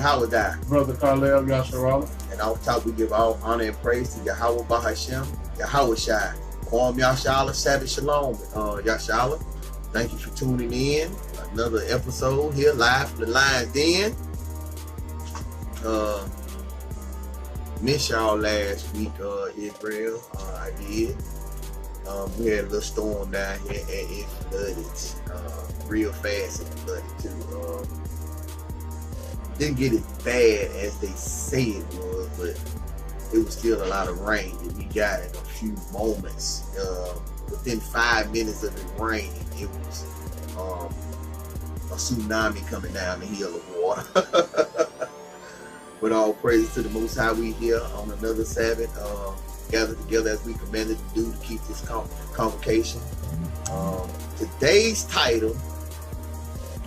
Yahweh die. Brother Carlel Yasharala. And off top, we give all honor and praise to Yahweh Bahashem, Yahweh Shai. Kwam Yashala, Sabbath Shalom, Yashala. Thank you for tuning in. Another episode here, live from the Lion's Den. Missed y'all last week, Israel. I did. We had a little storm down here and it flooded real fast. It flooded too. Didn't get as bad as they say it was, but it was still a lot of rain that we got in a few moments. Within 5 minutes of it raining, it was a tsunami coming down the hill of water. But all praise to the Most High, we here on another Sabbath, gathered together as we commanded to do to keep this convocation. Today's title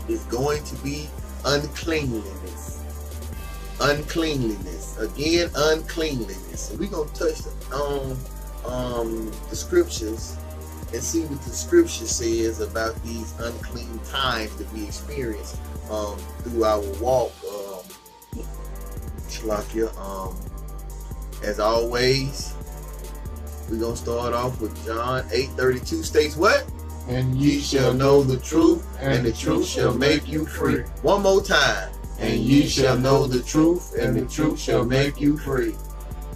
is going to be Uncleanliness. Uncleanliness. Again, uncleanliness. So we're going to touch on the scriptures and see what the scripture says about these unclean times that we experience through our walk. As always, we're going to start off with John 8:32 states what? And ye shall know the truth, and the truth shall make you free. One more time. And ye shall know the truth, and the truth shall make you free.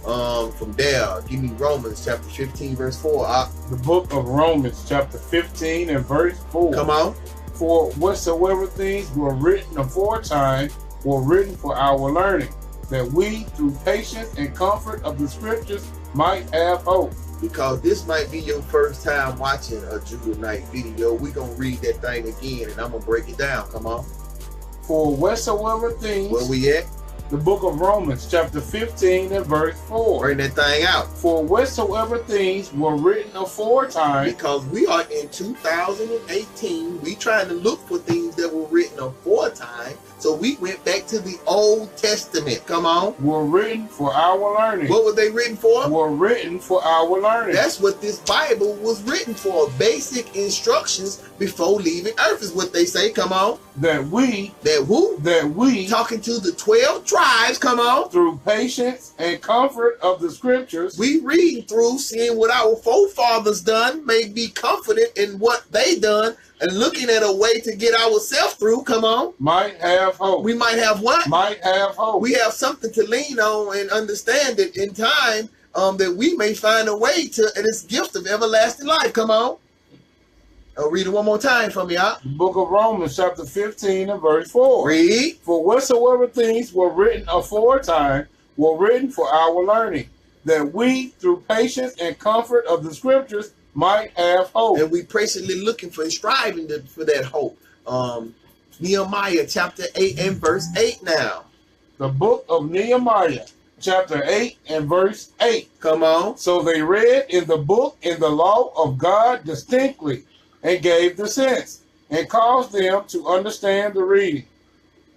From there, give me Romans chapter 15 verse 4. The book of Romans chapter 15 and verse 4. Come on. For whatsoever things were written aforetime were written for our learning, that we through patience and comfort of the scriptures might have hope. Because this might be your first time watching a Judah Night video, we're going to read that thing again and I'm going to break it down. Come on. For whatsoever things... Where we at? The book of Romans chapter 15 and verse 4. Bring that thing out. For whatsoever things were written aforetime... Because we are in 2018, we trying to look for things that were written aforetime. So we went back to the Old Testament. Come on. Were written for our learning. What were they written for? Were written for our learning. That's what this Bible was written for. Basic instructions before leaving earth is what they say. Come on. That we. That who? That we. Talking to the 12 tribes. Come on. Through patience and comfort of the scriptures. We reading through, seeing what our forefathers done, may be confident in what they done, and looking at a way to get ourselves through. Come on. Might have hope. We might have what? Might have hope. We have something to lean on and understand that in time that we may find a way to this gift of everlasting life. Come on. I'll read it one more time for me, huh? The book of Romans chapter 15 and verse 4. Read. For whatsoever things were written aforetime were written for our learning, that we through patience and comfort of the scriptures might have hope. And we patiently looking for and striving for that hope. Nehemiah chapter 8 and verse 8 now. The book of Nehemiah chapter 8 and verse 8. Come on. So they read in the book in the law of God distinctly and gave the sense and caused them to understand the reading.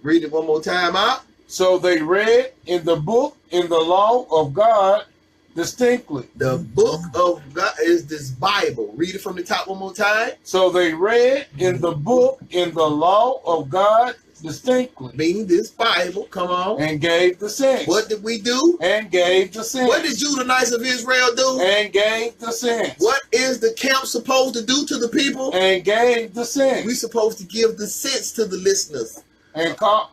Read it one more time out. So they read in the book in the law of God distinctly. The book of God is this Bible. Read it from the top one more time. So they read in the book in the law of God distinctly. Meaning this Bible. Come on. And gave the sense. What did we do? And gave the sense. What did Judah Knights of Israel do? And gave the sense. What is the camp supposed to do to the people? And gave the sense. We're supposed to give the sense to the listeners. And come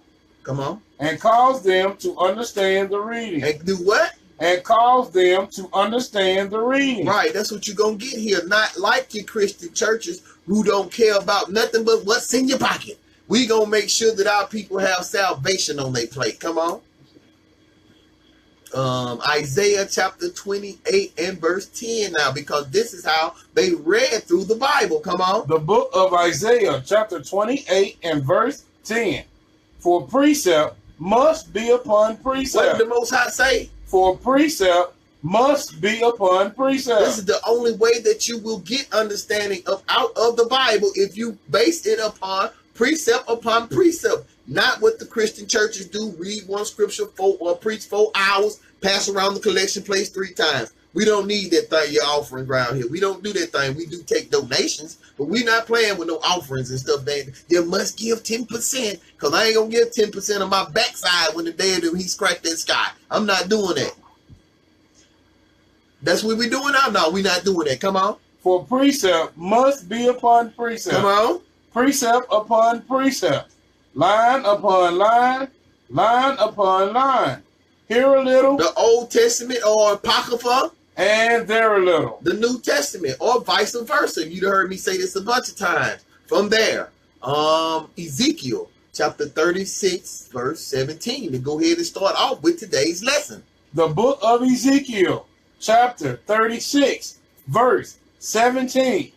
on. And cause them to understand the reading. And do what? And cause them to understand the reading. Right, that's what you're going to get here. Not like your Christian churches who don't care about nothing but what's in your pocket. We going to make sure that our people have salvation on their plate. Come on. Isaiah chapter 28 and verse 10 now, because this is how they read through the Bible. Come on. The book of Isaiah chapter 28 and verse 10. For precept must be upon precept. What did the Most High say? For precept must be upon precept. This is the only way that you will get understanding out of the Bible, if you base it upon precept, not what the Christian churches do. Read one scripture or preach 4 hours, pass around the collection plates 3 times. We don't need that thing, your offering around here. We don't do that thing. We do take donations, but we're not playing with no offerings and stuff. Man, you must give 10%, because I ain't going to give 10% of my backside when the day that he scratched that sky. I'm not doing that. That's what we doing now? No, we're not doing that. Come on. For precept must be upon precept. Come on. Precept upon precept. Line upon line. Line upon line. Here a little. The Old Testament or Apocrypha. And there a little. The New Testament, or vice versa. You'd heard me say this a bunch of times. From there, Ezekiel chapter 36, verse 17. To go ahead and start off with today's lesson. The book of Ezekiel, chapter 36, verse 17.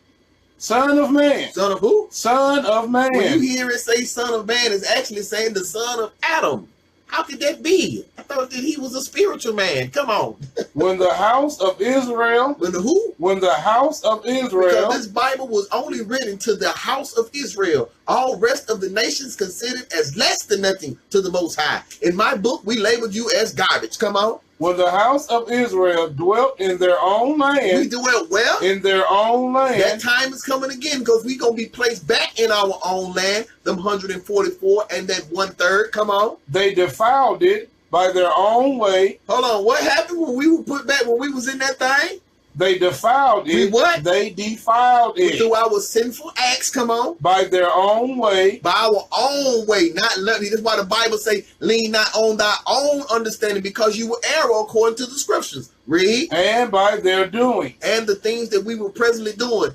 Son of man. Son of who? Son of man. When you hear it say son of man, it's actually saying the son of Adam. How could that be? I thought that he was a spiritual man. Come on. When the house of Israel. When the who? When the house of Israel. Because this Bible was only written to the house of Israel. All rest of the nations considered as less than nothing to the Most High. In my book, we labeled you as garbage. Come on. When the house of Israel dwelt in their own land. We dwelt well. In their own land. That time is coming again, because we're going to be placed back in our own land. Them 144 and that 1/3. Come on. They defiled it by their own way. Hold on. What happened when we were put back, when we was in that thing? They defiled it. We what? They defiled it. Through our sinful acts, come on. By their own way. By our own way, not loving. That's why the Bible say, lean not on thy own understanding, because you will err according to the scriptures. Read. And by their doing. And the things that we were presently doing.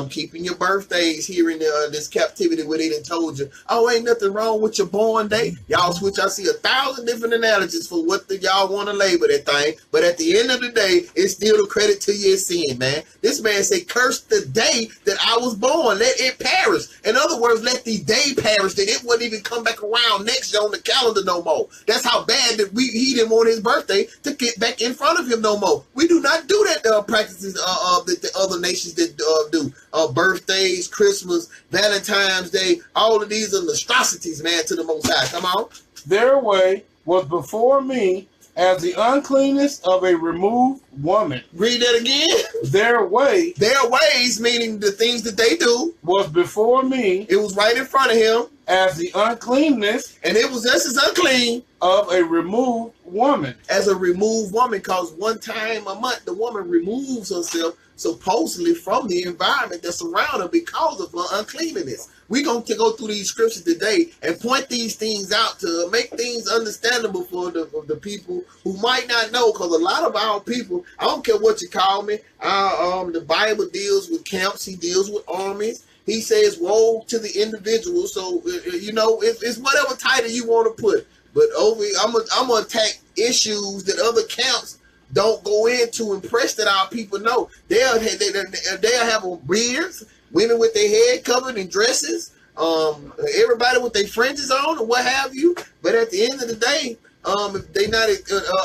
Keeping your birthdays here in this captivity where they done told you, oh, ain't nothing wrong with your born day. Y'all switch, I see 1,000 different analogies for what y'all want to label that thing. But at the end of the day, it's still a credit to your sin, man. This man say, curse the day that I was born. Let it perish. In other words, let the day perish, that it wouldn't even come back around next year on the calendar no more. That's how bad that he didn't want his birthday to get back in front of him no more. We do not do that practices that the other nations that do. Birthdays, Christmas, Valentine's Day, all of these are monstrosities, man, to the Most High. Come on. Their way was before me as the uncleanness of a removed woman. Read that again. Their way. Their ways, meaning the things that they do, was before me. It was right in front of him. As the uncleanness. And it was just as unclean. Of a removed woman. As a removed woman, because one time a month, the woman removes herself supposedly from the environment that's around her because of her uncleanliness. We're going to go through these scriptures today and point these things out to make things understandable for the people who might not know, because a lot of our people, I don't care what you call me, the Bible deals with camps, he deals with armies. He says, woe to the individual. So, you know, it's whatever title you want to put. But I'm going to attack issues that other camps don't go into and press that our people know. They'll have on beards, women with their head covered in dresses, everybody with their fringes on or what have you. But at the end of the day, if they not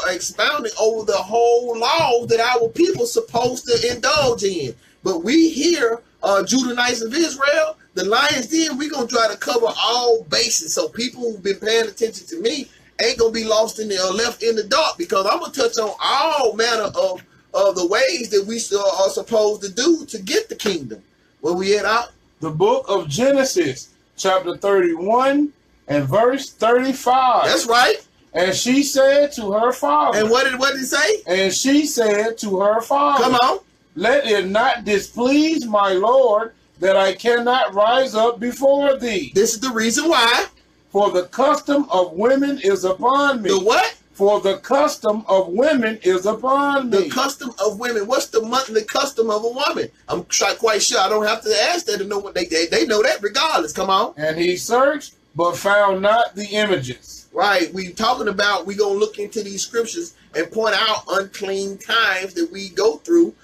expounding over the whole law that our people supposed to indulge in. But we here, Judaites of Israel, the Lions Den, we're going to try to cover all bases. So people who've been paying attention to me ain't going to be lost in the left in the dark, because I'm going to touch on all manner of the ways that we are supposed to do to get the kingdom. Where we at out? The book of Genesis, chapter 31 and verse 35. That's right. And she said to her father. And what did it say? And she said to her father. Come on. Let it not displease my Lord that I cannot rise up before thee. This is the reason why. For the custom of women is upon me. The what? For the custom of women is upon me. The custom of women. What's the monthly custom of a woman? I'm quite sure I don't have to ask that to know what they know that regardless. Come on. And he searched, but found not the images. Right. We're talking about, we're going to look into these scriptures and point out unclean times that we go through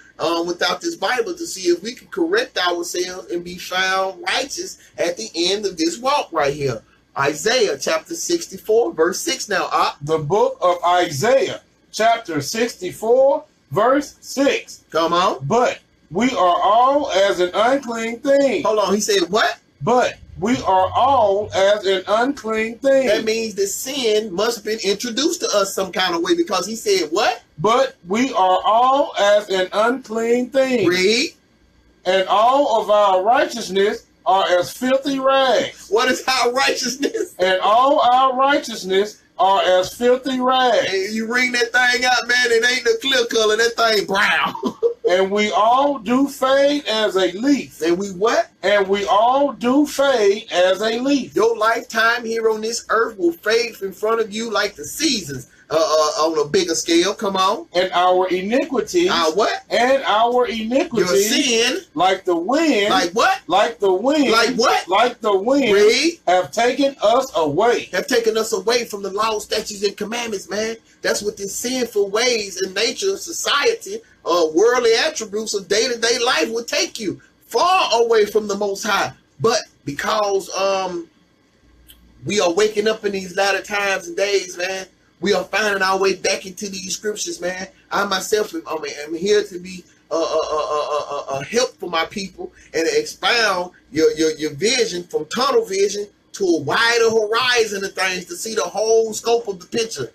without this Bible to see if we can correct ourselves and be found righteous at the end of this walk right here. Isaiah chapter 64 verse 6 now. The book of Isaiah chapter 64 verse 6. Come on. But we are all as an unclean thing. Hold on. He said what? But we are all as an unclean thing. That means that sin must have been introduced to us some kind of way, because he said what? But we are all as an unclean thing. Read. And all of our righteousness are as filthy rags. What is our righteousness? And all our righteousness are as filthy rags. And you ring that thing out, man, it ain't the clear color, that thing brown. And we all do fade as a leaf. And we what? And we all do fade as a leaf. Your lifetime here on this earth will fade in front of you like the seasons. On a bigger scale, come on. And our iniquity. Our what? And our iniquity. Your sin. Like the wind. Like what? Like the wind. Like what? Like the wind. Read. Have taken us away. Have taken us away from the law, statutes, and commandments, man. That's what these sinful ways in nature, society, worldly attributes of day-to-day life will take you far away from the Most High. But because we are waking up in these latter times and days, man, we are finding our way back into these scriptures, man. I myself am here to be a help for my people and to expound your vision from tunnel vision to a wider horizon of things, to see the whole scope of the picture.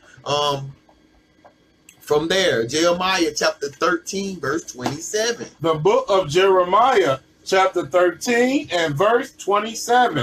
From there, Jeremiah chapter 13, verse 27. The book of Jeremiah, chapter 13 and verse 27.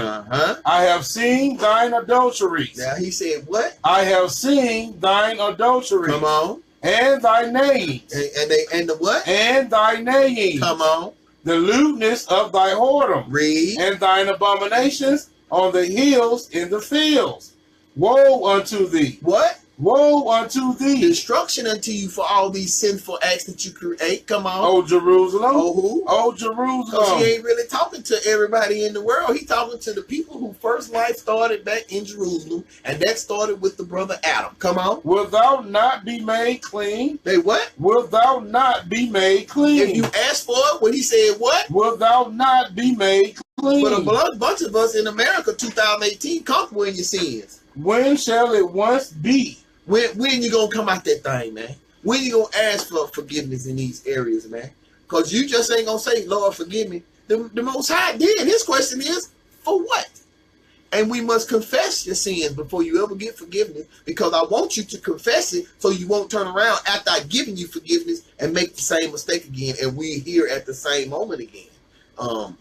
I have seen thine adulteries. Now he said what? I have seen thine adulteries. Come on. And thy names. And the what? And thy names. Come on. The lewdness of thy whoredom. Read. And thine abominations on the hills in the fields. Woe unto thee. What? Woe unto thee. Destruction unto you for all these sinful acts that you create. Come on. O Jerusalem. Oh, who? O Jerusalem. Because he ain't really talking to everybody in the world. He talking to the people who first life started back in Jerusalem. And that started with the brother Adam. Come on. Wilt thou not be made clean? They what? Wilt thou not be made clean? If you ask for it, when he said what? Wilt thou not be made clean? But a bunch of us in America, 2018, comfortable in your sins. When shall it once be? When you gonna come out that thing, man? When you gonna ask for forgiveness in these areas, man? Because you just ain't gonna say, Lord, forgive me. The Most High did. His question is, for what? And we must confess your sins before you ever get forgiveness, because I want you to confess it so you won't turn around after I've given you forgiveness and make the same mistake again, and we're here at the same moment again.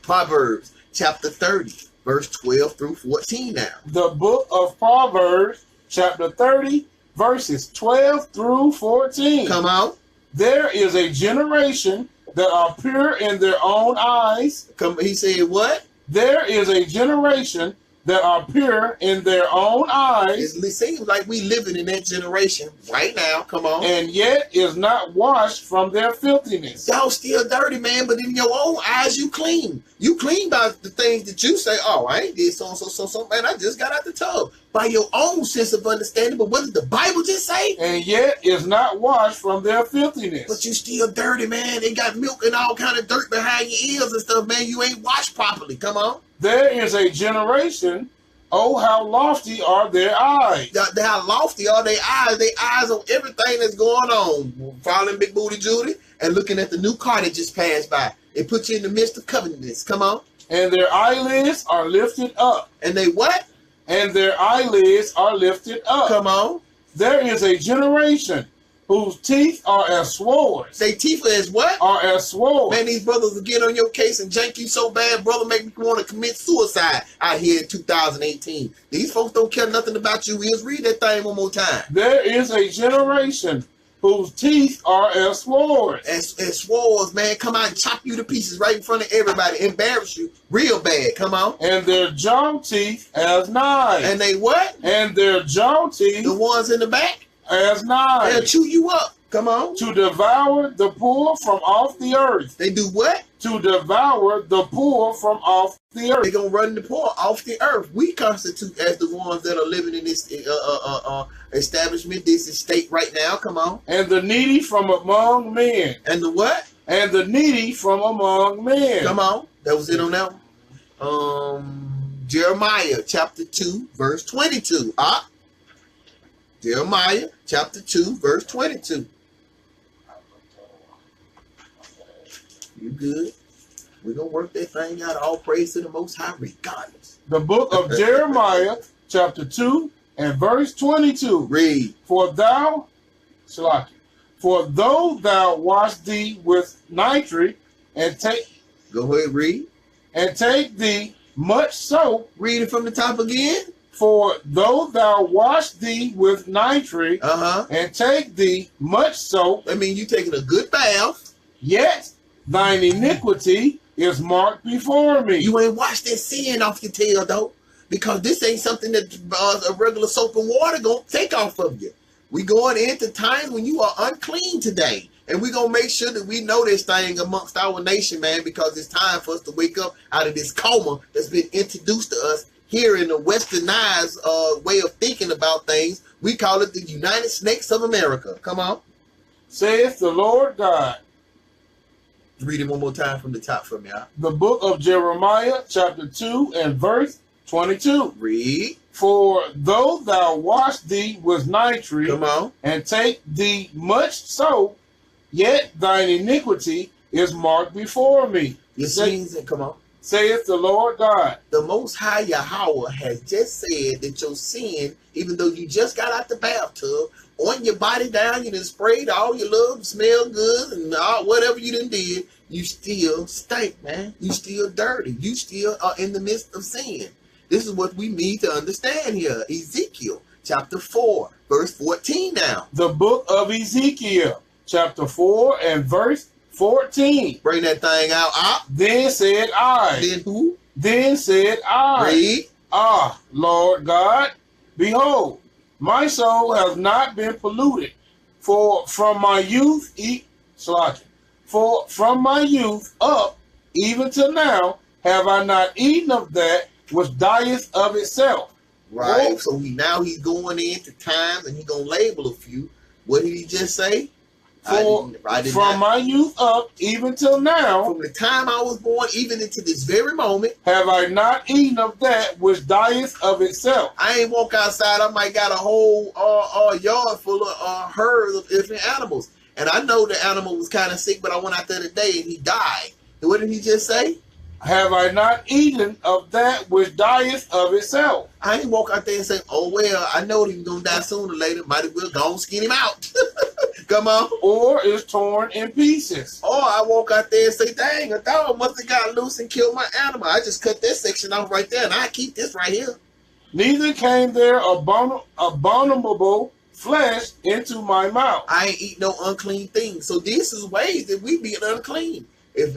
Proverbs chapter 30, verse 12 through 14 now. The book of Proverbs, chapter 30, verses 12 through 14. Come on. There is a generation that are pure in their own eyes. He said what? There is a generation that are pure in their own eyes. It seems like we living in that generation right now. Come on. And yet is not washed from their filthiness. Y'all still dirty, man, but in your own eyes, you clean. You clean by the things that you say, oh, I ain't did so, man, I just got out the tub. By your own sense of understanding, but what did the Bible just say? And yet is not washed from their filthiness. But you still dirty, man. They got milk and all kind of dirt behind your ears and stuff, man. You ain't washed properly. Come on. There is a generation, oh, how lofty are their eyes. How lofty are their eyes? Their eyes on everything that's going on. Following Big Booty Judy and looking at the new car that just passed by. It puts you in the midst of covetousness. Come on. And their eyelids are lifted up. And they what? And their eyelids are lifted up. Come on. There is a generation whose teeth are as swords. They teeth are as what? Are as swords. Man, these brothers will get on your case and jank you so bad, brother, make me want to commit suicide out here in 2018. These folks don't care nothing about you. Let's read that thing one more time. There is a generation whose teeth are as swords. As swords, man, come out and chop you to pieces right in front of everybody, embarrass you real bad. Come on. And their jaw teeth as knives. And they what? And their jaw teeth. The ones in the back? As knives. They'll chew you up. Come on. To devour the poor from off the earth. They do what? To devour the poor from off the earth. They're going to run the poor off the earth. We constitute as the ones that are living in this establishment, this estate right now. Come on. And the needy from among men. And the what? And the needy from among men. Come on. That was it on that one. Jeremiah chapter 2, verse 22. Jeremiah chapter 2, verse 22. You good? We're going to work that thing out. All praise to the Most High regardless. The book of Jeremiah, chapter 2 and verse 22. Read. For though thou wash thee with nitre, and take... Go ahead, read. And take thee much soap. Read it from the top again. For though thou wash thee with nitre, and take thee much soap. I mean, you taking a good bath. Yet thine iniquity is marked before me. You ain't washed that sin off your tail, though. Because this ain't something that a regular soap and water gonna take off of you. We going into times when you are unclean today. And we're going to make sure that we know this thing amongst our nation, man, because it's time for us to wake up out of this coma that's been introduced to us here in the westernized way of thinking about things. We call it the United Snakes of America. Come on. Saith the Lord God. Read it one more time from the top for me. The book of Jeremiah, chapter 2 and verse 22. Read. For though thou wash thee with nitre, come on, and take thee much soap, yet thine iniquity is marked before me. Your sins, come on. Saith the Lord God. The Most High Yahweh has just said that your sin, even though you just got out the bathtub, on your body down, you done sprayed all your love, smell good, and all, whatever you done did, you still stink, man. You still dirty. You still are in the midst of sin. This is what we need to understand here. Ezekiel chapter 4, verse 14 now. The book of Ezekiel, chapter 4 and verse 14. Bring that thing out. Then said I. Then who? Then said I. Read. Lord God, behold, my soul has not been polluted, for from my youth from my youth up, even to now, have I not eaten of that which dieth of itself. Right. Oh. So he's going into times and he's gonna label a few. What did he just say? From my youth up, even till now, from the time I was born, even into this very moment, have I not eaten of that which dieth of itself. I ain't walk outside. I might got a whole yard full of herds of different animals. And I know the animal was kind of sick, but I went out there today and he died. And what did he just say? Have I not eaten of that which dieth of itself? I ain't walk out there and say, oh, well, I know he's going to die sooner or later. Might as well go and skin him out. Come on. Or is torn in pieces. Or I walk out there and say, dang, a dog must have got loose and killed my animal. I just cut that section off right there and I keep this right here. Neither came there abominable flesh into my mouth. I ain't eat no unclean thing. So this is ways that we be unclean. If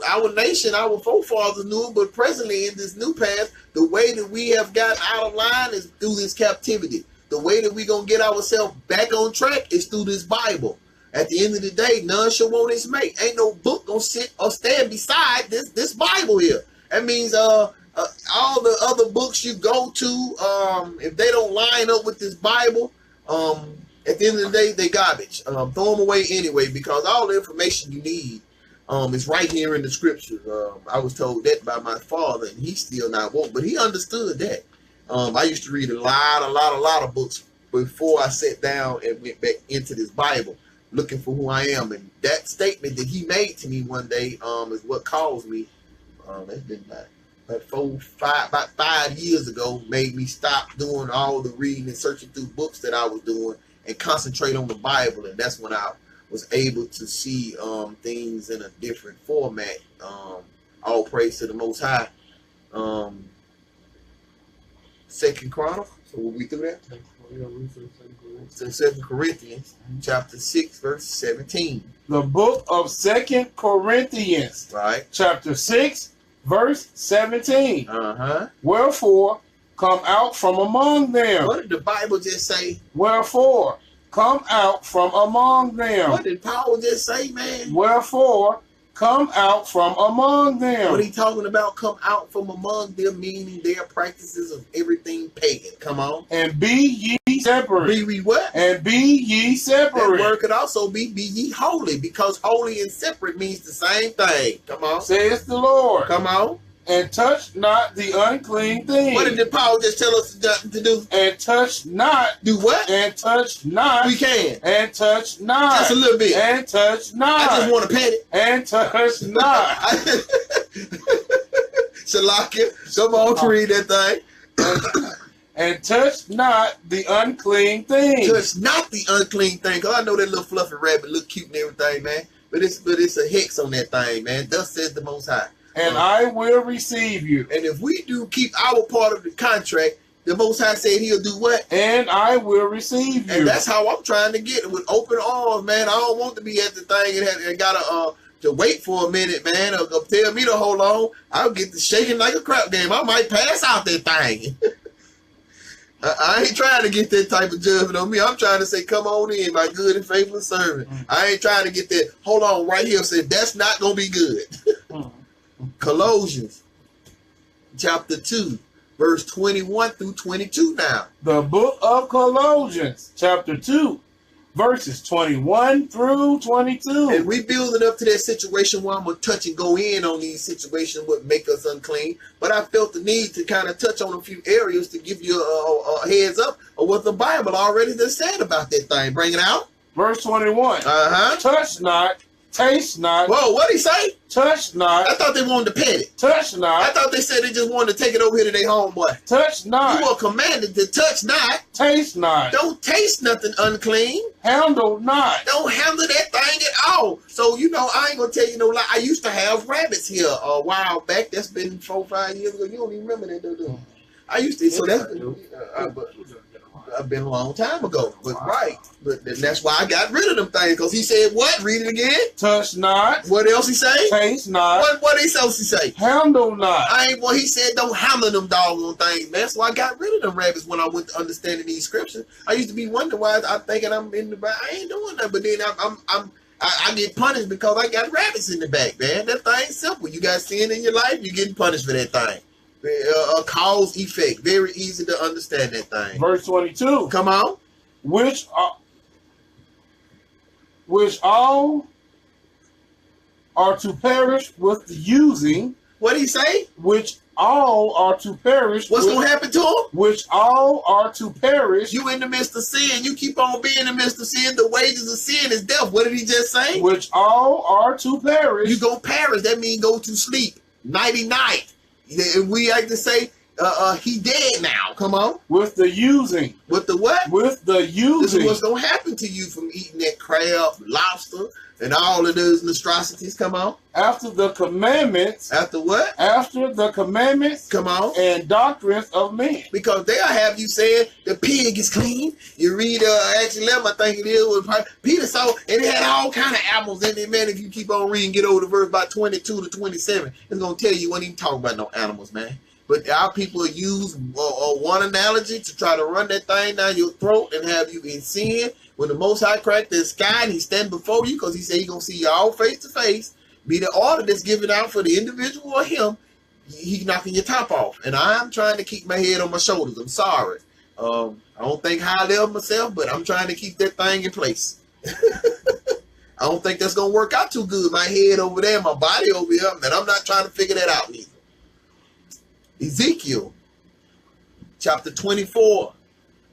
our nation, our forefathers knew it, but presently in this new path, the way that we have gotten out of line is through this captivity. The way that we're going to get ourselves back on track is through this Bible. At the end of the day, none shall want its mate. Ain't no book going to sit or stand beside this Bible here. That means all the other books you go to, if they don't line up with this Bible, at the end of the day, they garbage. Throw them away anyway, because all the information you need it's right here in the scriptures. I was told that by my father, and he's still not woke, but he understood that. I used to read a lot of books before I sat down and went back into this Bible, looking for who I am. And that statement that he made to me one day is what caused me. That's been about 5 years ago. Made me stop doing all the reading and searching through books that I was doing and concentrate on the Bible. And that's when I was able to see things in a different format. All praise to the Most High. Second Chronicles. So we'll be through that. So 2 Corinthians chapter 6 verse 17. The book of 2 Corinthians, right? Chapter 6 verse 17. Wherefore come out from among them. What did the Bible just say? Wherefore come out from among them. What did Paul just say, man? Wherefore come out from among them. What he talking about? Come out from among them, meaning their practices of everything pagan. Come on. And be ye separate. Be what? And be ye separate. That word could also be ye holy, because holy and separate means the same thing. Come on. Says the Lord. Come on. And touch not the unclean thing. What did Paul just tell us to do? And touch not. Do what? And touch not. We can. And touch not. Just a little bit. And touch not. I just want to pet it. And touch not. Shalaka, come on, read that thing. And touch not the unclean thing. Touch not the unclean thing. Cause I know that little fluffy rabbit look cute and everything, man. But it's a hex on that thing, man. Thus says the Most High. And I will receive you. And if we do keep our part of the contract, the Most High said He'll do what? And I will receive you. And that's how I'm trying to get it, with open arms, man. I don't want to be at the thing and gotta to wait for a minute, man, or tell me to hold on. I'll get to shaking like a crap game. I might pass out that thing. I ain't trying to get that type of judgment on me. I'm trying to say, come on in, my good and faithful servant. I ain't trying to get that, hold on, right here, say, that's not going to be good. Colossians, chapter 2, verse 21 through 22 now. The book of Colossians, chapter 2, verses 21 through 22. And we building up to that situation where I'm going to touch and go in on these situations what make us unclean. But I felt the need to kind of touch on a few areas to give you a heads up of what the Bible already just said about that thing. Bring it out. Verse 21. Touch not, taste not. Whoa, what'd he say? Touch not. I thought they wanted to pet it. Touch not. I thought they said they just wanted to take it over here to their homeboy. Touch not. You are commanded to touch not. Taste not. Don't taste nothing unclean. Handle not. Don't handle that thing at all. So, you know, I ain't going to tell you no lie. I used to have rabbits here a while back. That's been 4 or 5 years ago. You don't even remember that, do you? I used to. So that's been a long time ago. But right. But that's why I got rid of them things. Because he said what? Read it again. Touch not. What else he say? Taste not. What else he say? Handle not. He said don't handle them doggone things, man. So I got rid of them rabbits when I went to understanding these scriptures. I used to be wondering why I'm thinking I'm in the back. I ain't doing that. But then I get punished because I got rabbits in the back, man. That thing's simple. You got sin in your life, you're getting punished for that thing. Cause effect. Very easy to understand that thing. Verse 22. Come on. Which all are to perish with the using. What did he say? Which all are to perish. What's going to happen to them? Which all are to perish. You in the midst of sin. You keep on being in the midst of sin. The wages of sin is death. What did he just say? Which all are to perish. You going to perish. That means go to sleep. Nighty-night. We like to say, he dead now. Come on. With the using. With the what? With the using. This is what's going to happen to you from eating that crab, lobster, and all of those monstrosities. Come on. After the commandments. After what? After the commandments. Come on. And doctrines of men. Because they'll have you saying the pig is clean. You read Acts 11, I think it is, with Peter saw, and it had all kind of animals in it, man. If you keep on reading, get over to verse about 22 to 27, it's going to tell you, wasn't even talking about no animals, man. But our people use one analogy to try to run that thing down your throat and have you in sin. When the Most High cracked the sky and he stand before you, because he said he's going to see you all face to face, be the order that's given out for the individual or him, he knocking your top off. And I'm trying to keep my head on my shoulders. I'm sorry. I don't think highly of myself, but I'm trying to keep that thing in place. I don't think that's going to work out too good. My head over there, my body over here, and I'm not trying to figure that out neither. Ezekiel, chapter 24,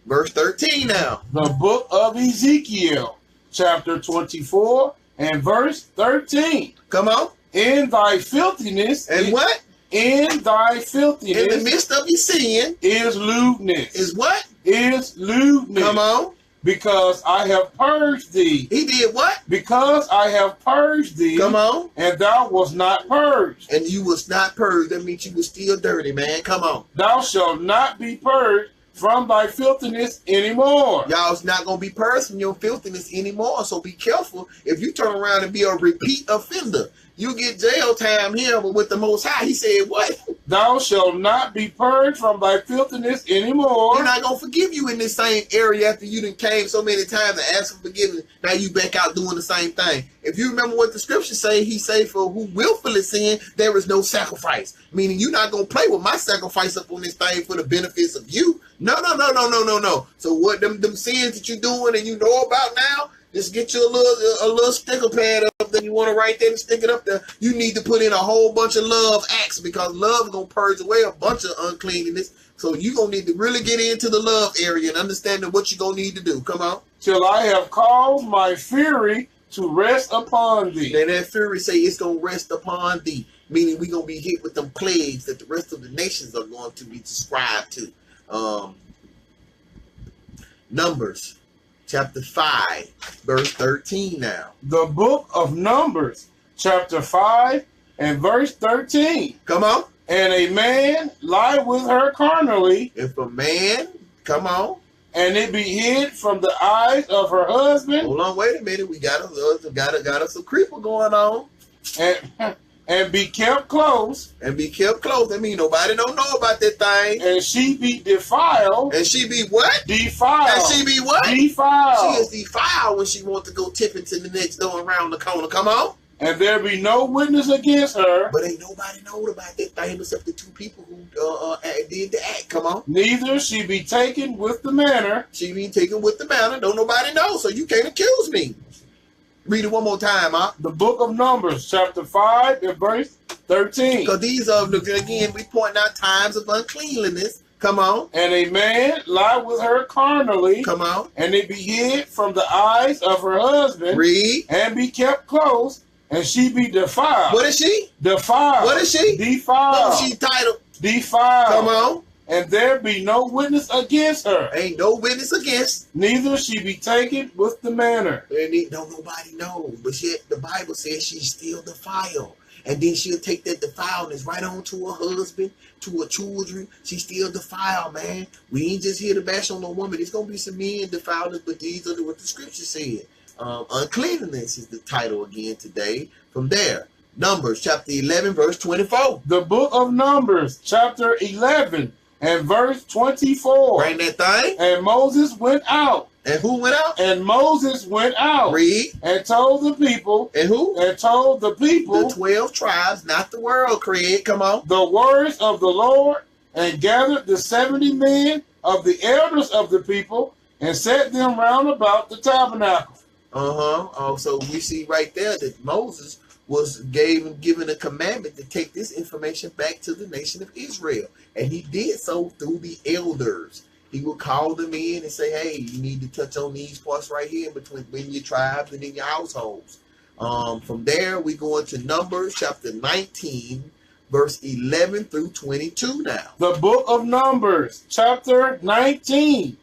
verse 13 now. The book of Ezekiel, chapter 24 and verse 13. Come on. In thy filthiness. And what? In thy filthiness. In the midst of your sin. Is lewdness. Is what? Is lewdness. Come on. Because I have purged thee. He did what? Because I have purged thee. Come on. And thou was not purged. And you was not purged. That means you was still dirty, man. Come on. Thou shalt not be purged from thy filthiness anymore. Y'all's not going to be purged from your filthiness anymore. So be careful. If you turn around and be a repeat offender, you get jail time here. But with the Most High, he said what? Thou shalt not be purged from thy filthiness anymore. He's not going to forgive you in this same area after you done came so many times and asked for forgiveness. Now you back out doing the same thing. If you remember what the scriptures say, he say, for who willfully sin, there is no sacrifice. Meaning you're not going to play with my sacrifice up on this thing for the benefits of you. No. So what them sins that you're doing and you know about now, just get you a little sticker pad up that you want to write there and stick it up there. You need to put in a whole bunch of love acts because love is going to purge away a bunch of uncleanness. So you're going to need to really get into the love area and understanding what you're going to need to do. Come on. Till I have caused my fury to rest upon thee. Then that fury say it's going to rest upon thee. meaning we're going to be hit with them plagues that the rest of the nations are going to be described to. Numbers chapter 5, verse 13 now. The book of Numbers, chapter 5 and verse 13. Come on. And a man lie with her carnally. If a man, come on. And it be hid from the eyes of her husband. Hold on, wait a minute. We got us a creeper going on. And be kept close. And be kept close. That means nobody don't know about that thing. And she be defiled. And she be what? Defiled. And she be what? Defiled. She is defiled when she wants to go tipping to the next door around the corner. Come on. And there be no witness against her. But ain't nobody know about that thing except the two people who did the act. Come on. Neither she be taken with the manner. She be taken with the manner. Don't nobody know, so you can't accuse me. Read it one more time, huh? The book of Numbers, chapter 5 and verse 13. Because these are, again, we point out times of uncleanliness. Come on. And a man lie with her carnally. Come on. And it be hid from the eyes of her husband. Read. And be kept close. And she be defiled. What is she? Defiled. What is she? Defiled. What was she titled? Defiled. Come on. And there be no witness against her. Ain't no witness against. Neither she be taken with the manner. And don't nobody know. But yet the Bible says she's still defiled. And then she'll take that defilement right on to her husband, to her children. She's still defiled, man. We ain't just here to bash on no woman. There's going to be some men defiled, but these are what the scripture said. Uncleanliness is the title again today. From there, Numbers chapter 11, verse 24. The book of Numbers, chapter 11 and verse 24. Bring that thing. And Moses went out. And who went out? And Moses went out. Read. And told the people. And who? And told the people. The 12 tribes, not the world, Craig. Come on. The words of the Lord, and gathered the 70 men of the elders of the people, and set them round about the tabernacle. So we see right there that Moses was given a commandment to take this information back to the nation of Israel. And he did so through the elders. He would call them in and say, hey, you need to touch on these parts right here between your tribes and in your households. From there, we go into Numbers chapter 19, verse 11 through 22 now. The book of Numbers, chapter 19,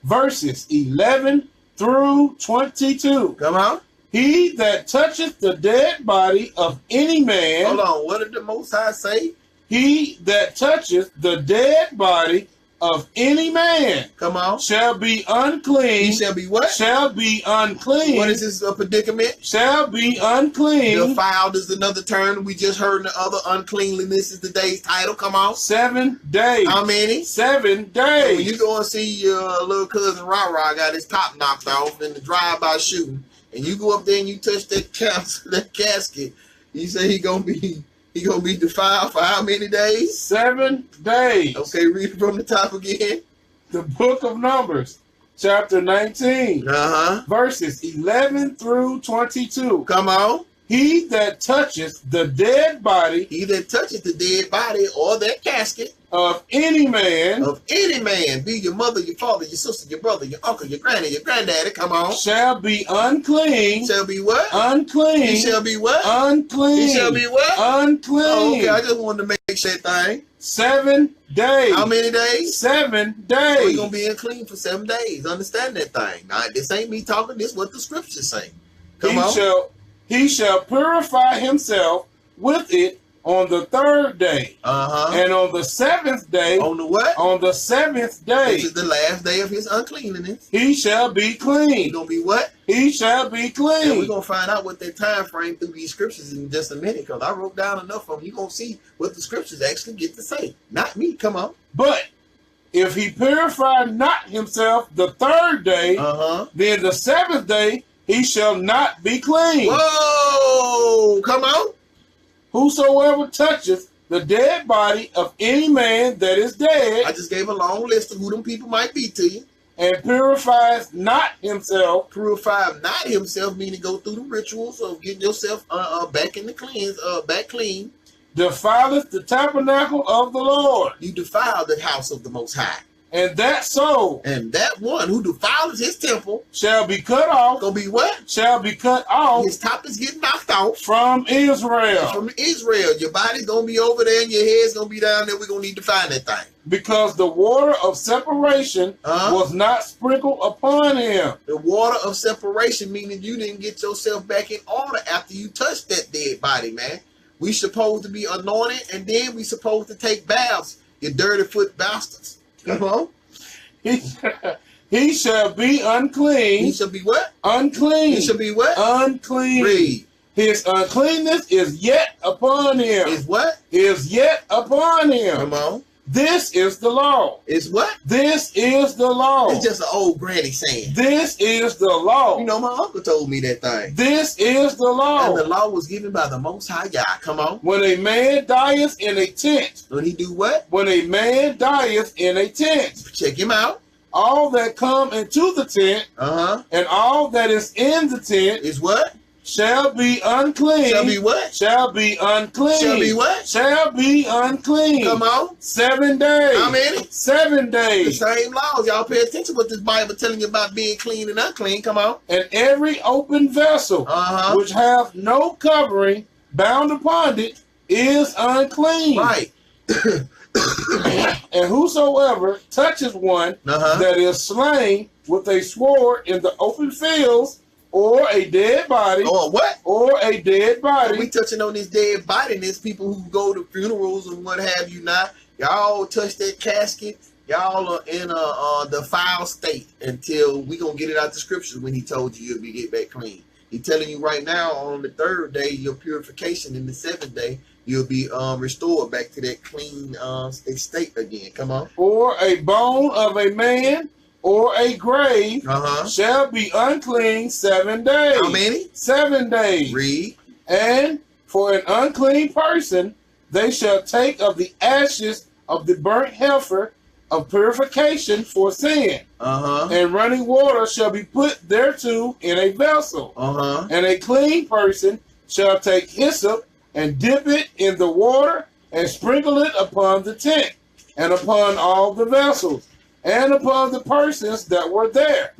verses 11 through 22. Come on. He that toucheth the dead body of any man. Hold on. What did the Most High say? He that toucheth the dead body of any man. Come on. Shall be unclean. He shall be what? Shall be unclean. What is this predicament? Shall be unclean. Defiled is another term. We just heard in the other uncleanliness is today's title. Come on. 7 days. How many? 7 days. So when you go and see your little cousin Rah got his top knocked off in the drive-by shooting, and you go up there and you touch that casket, you say he gonna be defiled for how many days? 7 days. Okay, read it from the top again. The book of Numbers, chapter 19, verses 11 through 22. Come on. He that toucheth the dead body. He that toucheth the dead body or that casket. Of any man. Of any man. Be your mother, your father, your sister, your brother, your uncle, your granny, your granddaddy. Come on. Shall be unclean. Shall be what? Unclean. He shall be what? Unclean. He shall be what? Unclean. Oh, okay, I just wanted to make sure that thing. 7 days. How many days? 7 days. We're going to be unclean for 7 days. Understand that thing. Now, this ain't me talking. This is what the scriptures say. Come on. He shall purify himself with it on the 3rd day. And on the 7th day. On the what? On the 7th day. This is the last day of his uncleanliness. He shall be clean. He's going to be what? He shall be clean. And we're going to find out what that time frame through these scriptures in just a minute, because I wrote down enough of them. You're going to see what the scriptures actually get to say. Not me. Come on. But if he purify not himself the 3rd day, then the 7th day he shall not be clean. Whoa! Come on. Whosoever toucheth the dead body of any man that is dead. I just gave a long list of who them people might be to you. And purifies not himself. Purify not himself, meaning go through the rituals of getting yourself back in the back clean. Defileth the tabernacle of the Lord. You defile the house of the Most High. And that soul And that one who defiles his temple shall be cut off. gonna be what? Shall be cut off His top is getting knocked off from Israel. from Israel. Your body's gonna be over there and your head's gonna be down there. We're gonna need to find that thing. Because the water of separation was not sprinkled upon him. The water of separation, meaning you didn't get yourself back in order after you touched that dead body, man. We supposed to be anointed, and then we supposed to take baths, you dirty foot bastards. Come on. He shall be unclean. He shall be what? Unclean. He shall be what? Unclean. Read. His uncleanness is yet upon him. Is what? Is yet upon him. Come on. This is the law. Is what? This is the law. It's just an old granny saying. This is the law. You know, my uncle told me that thing. This is the law. And the law was given by the Most High Yah. Come on. When a man dieth in a tent. When he do what? When a man dieth in a tent. Check him out. All that come into the tent, and all that is in the tent is what? Shall be unclean. Shall be what? Shall be unclean. Shall be what? Shall be unclean. Come on. 7 days. How many? 7 days. The same laws. Y'all pay attention what this Bible telling you about being clean and unclean. Come on. And every open vessel which have no covering bound upon it is unclean. Right. And whosoever touches one that is slain with a sword in the open fields, or a dead body. Or what? Or a dead body. We touching on this dead body, and there's people who go to funerals and what have you not. Y'all touch that casket. Y'all are in a defiled state until we gonna get it out the scriptures when he told you you'll be get back clean. He telling you right now on the 3rd day, your purification, in the 7th day, you'll be restored back to that clean state again. Come on. Or a bone of a man or a grave shall be unclean 7 days. How many? 7 days. Read. And for an unclean person, they shall take of the ashes of the burnt heifer of purification for sin. And running water shall be put thereto in a vessel. And a clean person shall take hyssop and dip it in the water and sprinkle it upon the tent and upon all the vessels, and upon the persons that were there,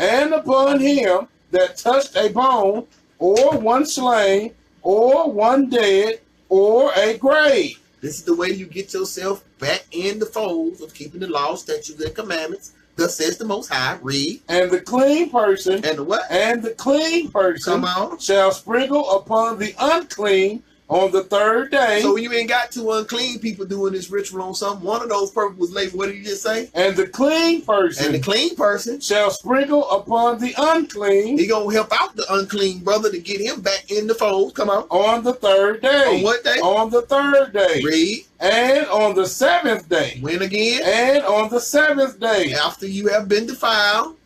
and upon him that touched a bone, or one slain, or one dead, or a grave. This is the way you get yourself back in the folds of keeping the law, statutes, and commandments. Thus says the Most High. Read. And the clean person, and the what? And the clean person shall sprinkle upon the unclean on the 3rd day. So you ain't got 2 unclean people doing this ritual on something. One of those purpose was labeled. What did you just say? And the clean person. And the clean person shall sprinkle upon the unclean. He gonna help out the unclean brother to get him back in the fold. Come on. On the 3rd day. On what day? On the 3rd day. Read. And on the 7th day. When again? And on the 7th day. After you have been defiled.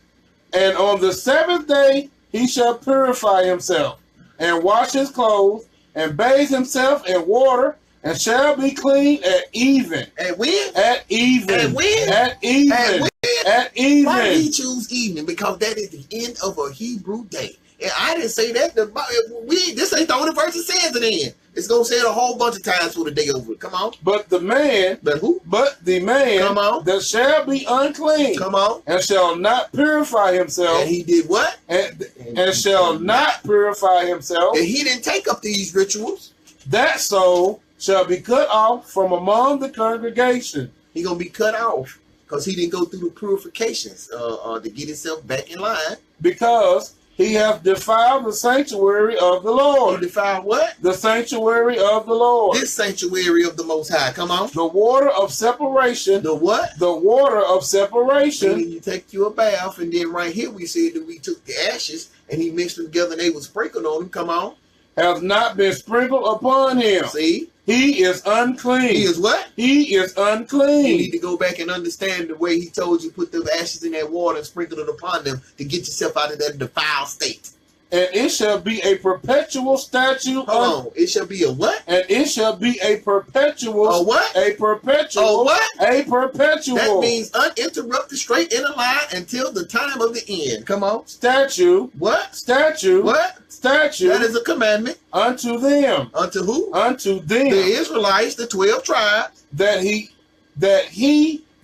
And on the 7th day he shall purify himself, and wash his clothes, and bathe himself in water, and shall be clean at even. At when? At even. At when? At even. At when? At even. Why did he choose evening? Because that is the end of a Hebrew day. And I didn't say that. This ain't the only verse that says it in. It's going to say it a whole bunch of times for the day over. Come on. But the man. But who? But the man. Come on. That shall be unclean. Come on. And shall not purify himself. And he did what? And shall not purify himself. And he didn't take up these rituals. That soul shall be cut off from among the congregation. He going to be cut off because he didn't go through the purifications to get himself back in line. Because he hath defiled the sanctuary of the Lord. He defiled what? The sanctuary of the Lord. This sanctuary of the Most High. Come on. The water of separation. The what? The water of separation. Meaning you take you a bath, and then right here we said that we took the ashes and he mixed them together and they was sprinkled on them. Come on. Has not been sprinkled upon him. See? He is unclean. He is what? He is unclean. You need to go back and understand the way he told you put the ashes in that water and sprinkle it upon them to get yourself out of that defiled state. And it shall be a perpetual statute. Hold on. It shall be a what? And it shall be a perpetual. A what? A perpetual. A what? A perpetual. That means uninterrupted, straight in a line until the time of the end. Come on. Statue. What? Statue. What? Statue. That is a commandment. Unto them. Unto who? Unto them. The Israelites, the 12 tribes. That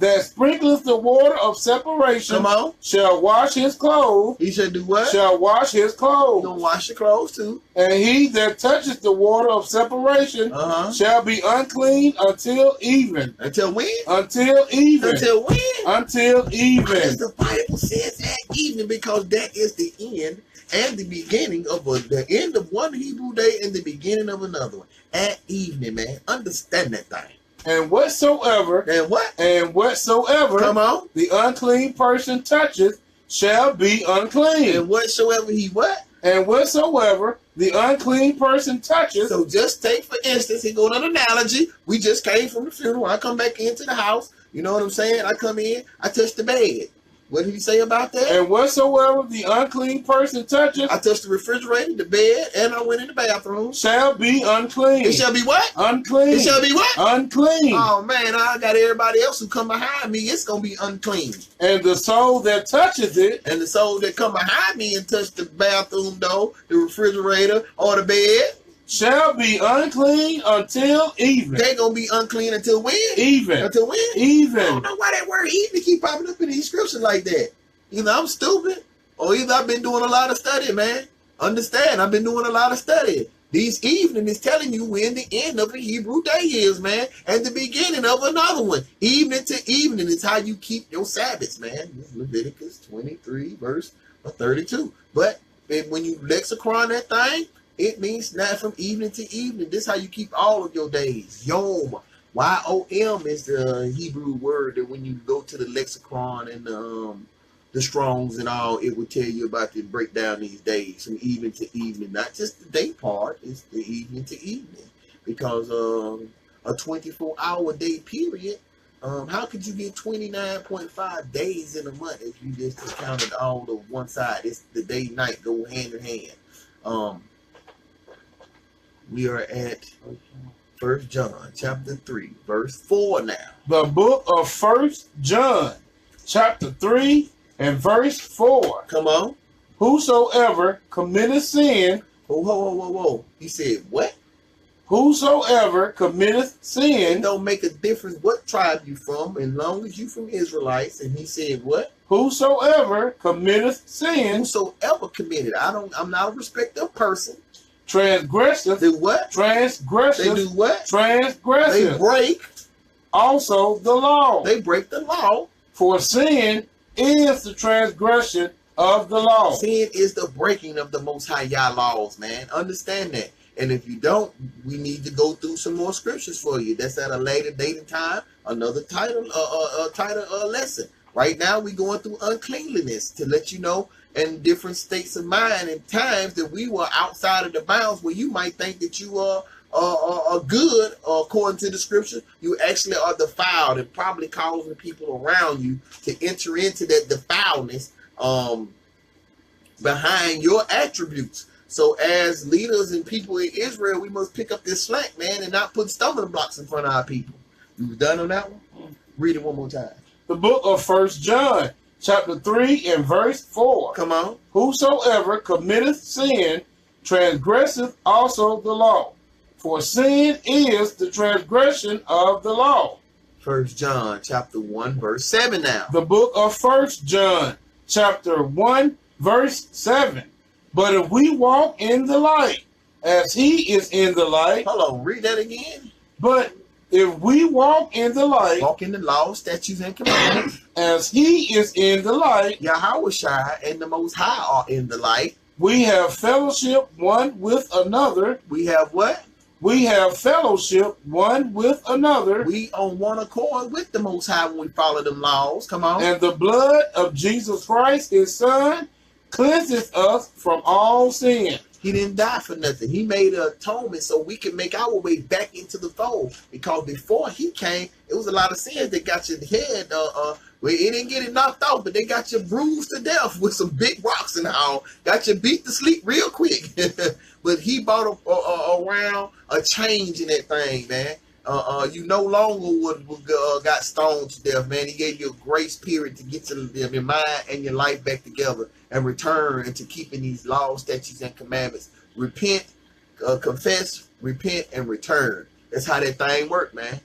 that sprinkleth the water of separation shall wash his clothes. He should do what? Shall wash his clothes. You gonna wash your clothes too. And he that toucheth the water of separation shall be unclean until even. Until when? Until even. Until when? Until even. Because the Bible says at evening, because that is the end and the beginning of the end of one Hebrew day and the beginning of another one. At evening, man. Understand that thing. And whatsoever, come on, the unclean person toucheth shall be unclean. And whatsoever he what? And whatsoever the unclean person toucheth. So just take, for instance, he go on an analogy. We just came from the funeral. I come back into the house. You know what I'm saying? I come in, I touch the bed. What did he say about that? And whatsoever the unclean person touches, I touched the refrigerator, the bed, and I went in the bathroom. Shall be unclean. It shall be what? Unclean. It shall be what? Unclean. Oh man, I got everybody else who come behind me. It's gonna be unclean. And the soul that touches it, and the soul that come behind me and touch the bathroom door, the refrigerator, or the bed, shall be unclean until even. They gonna be unclean until when? Even. Until when? Even. I don't know why that word even keep popping up in these scriptures like that. Either I'm stupid, or either I've been doing a lot of study, man. Understand, I've been doing a lot of study. These evening is telling you when the end of a Hebrew day is, man, and the beginning of another one. Evening to evening is how you keep your Sabbaths, man. Leviticus 23, verse 32. But when you lexicon that thing, it means not from evening to evening. This is how you keep all of your days. Yom. Y-O-M is the Hebrew word that when you go to the lexicon and the Strongs and all, it will tell you about to break down these days from evening to evening. Not just the day part, it's the evening to evening. Because a 24-hour day period, how could you get 29.5 days in a month if you just counted all of one side? It's the day night go hand in hand. We are at 1 John chapter 3, verse 4 now. The book of 1 John chapter 3 and verse 4. Come on. Whosoever committeth sin. Whoa. He said what? Whosoever committeth sin. It don't make a difference what tribe you from, as long as you from Israelites. And he said what? Whosoever committeth sin. Whosoever committed. I'm not a respecter of person. Transgresseth. Do what? Transgresseth. They do what? Transgresseth. They break. Also the law. They break the law. For sin is the transgression of the law. Sin is the breaking of the Most High Yah laws, man. Understand that. And if you don't, we need to go through some more scriptures for you. That's at a later date and time. Another title lesson. Right now, we're going through uncleanliness to let you know in different states of mind and times that we were outside of the bounds where you might think that you are good, according to the scripture. You actually are defiled and probably causing people around you to enter into that defiledness behind your attributes. So as leaders and people in Israel, we must pick up this slack, man, and not put stumbling blocks in front of our people. You done on that one? Read it one more time. The book of 1 John chapter 3 and verse 4. Come on. Whosoever committeth sin transgresseth also the law. For sin is the transgression of the law. 1 John chapter 1 verse 7 now. The book of 1 John chapter 1 verse 7. But if we walk in the light, as he is in the light. Hold on, read that again. But if we walk in the light. Walk in the law, statutes, and commandments. As he is in the light. Yahushua and the Most High are in the light. We have fellowship one with another. We have what? We have fellowship one with another. We on one accord with the Most High when we follow them laws. Come on. And the blood of Jesus Christ, his son, cleanseth us from all sin. He didn't die for nothing. He made an atonement so we can make our way back into the fold. Because before he came, it was a lot of sins that got your head, well, it didn't get it knocked off, but they got you bruised to death with some big rocks and all. Got you beat to sleep real quick. But he brought around a change in that thing, man. You no longer got stoned to death, man. He gave you a grace period to get your mind and your life back together and return into keeping these laws, statutes, and commandments. Repent, confess, repent, and return. That's how that thing worked, man.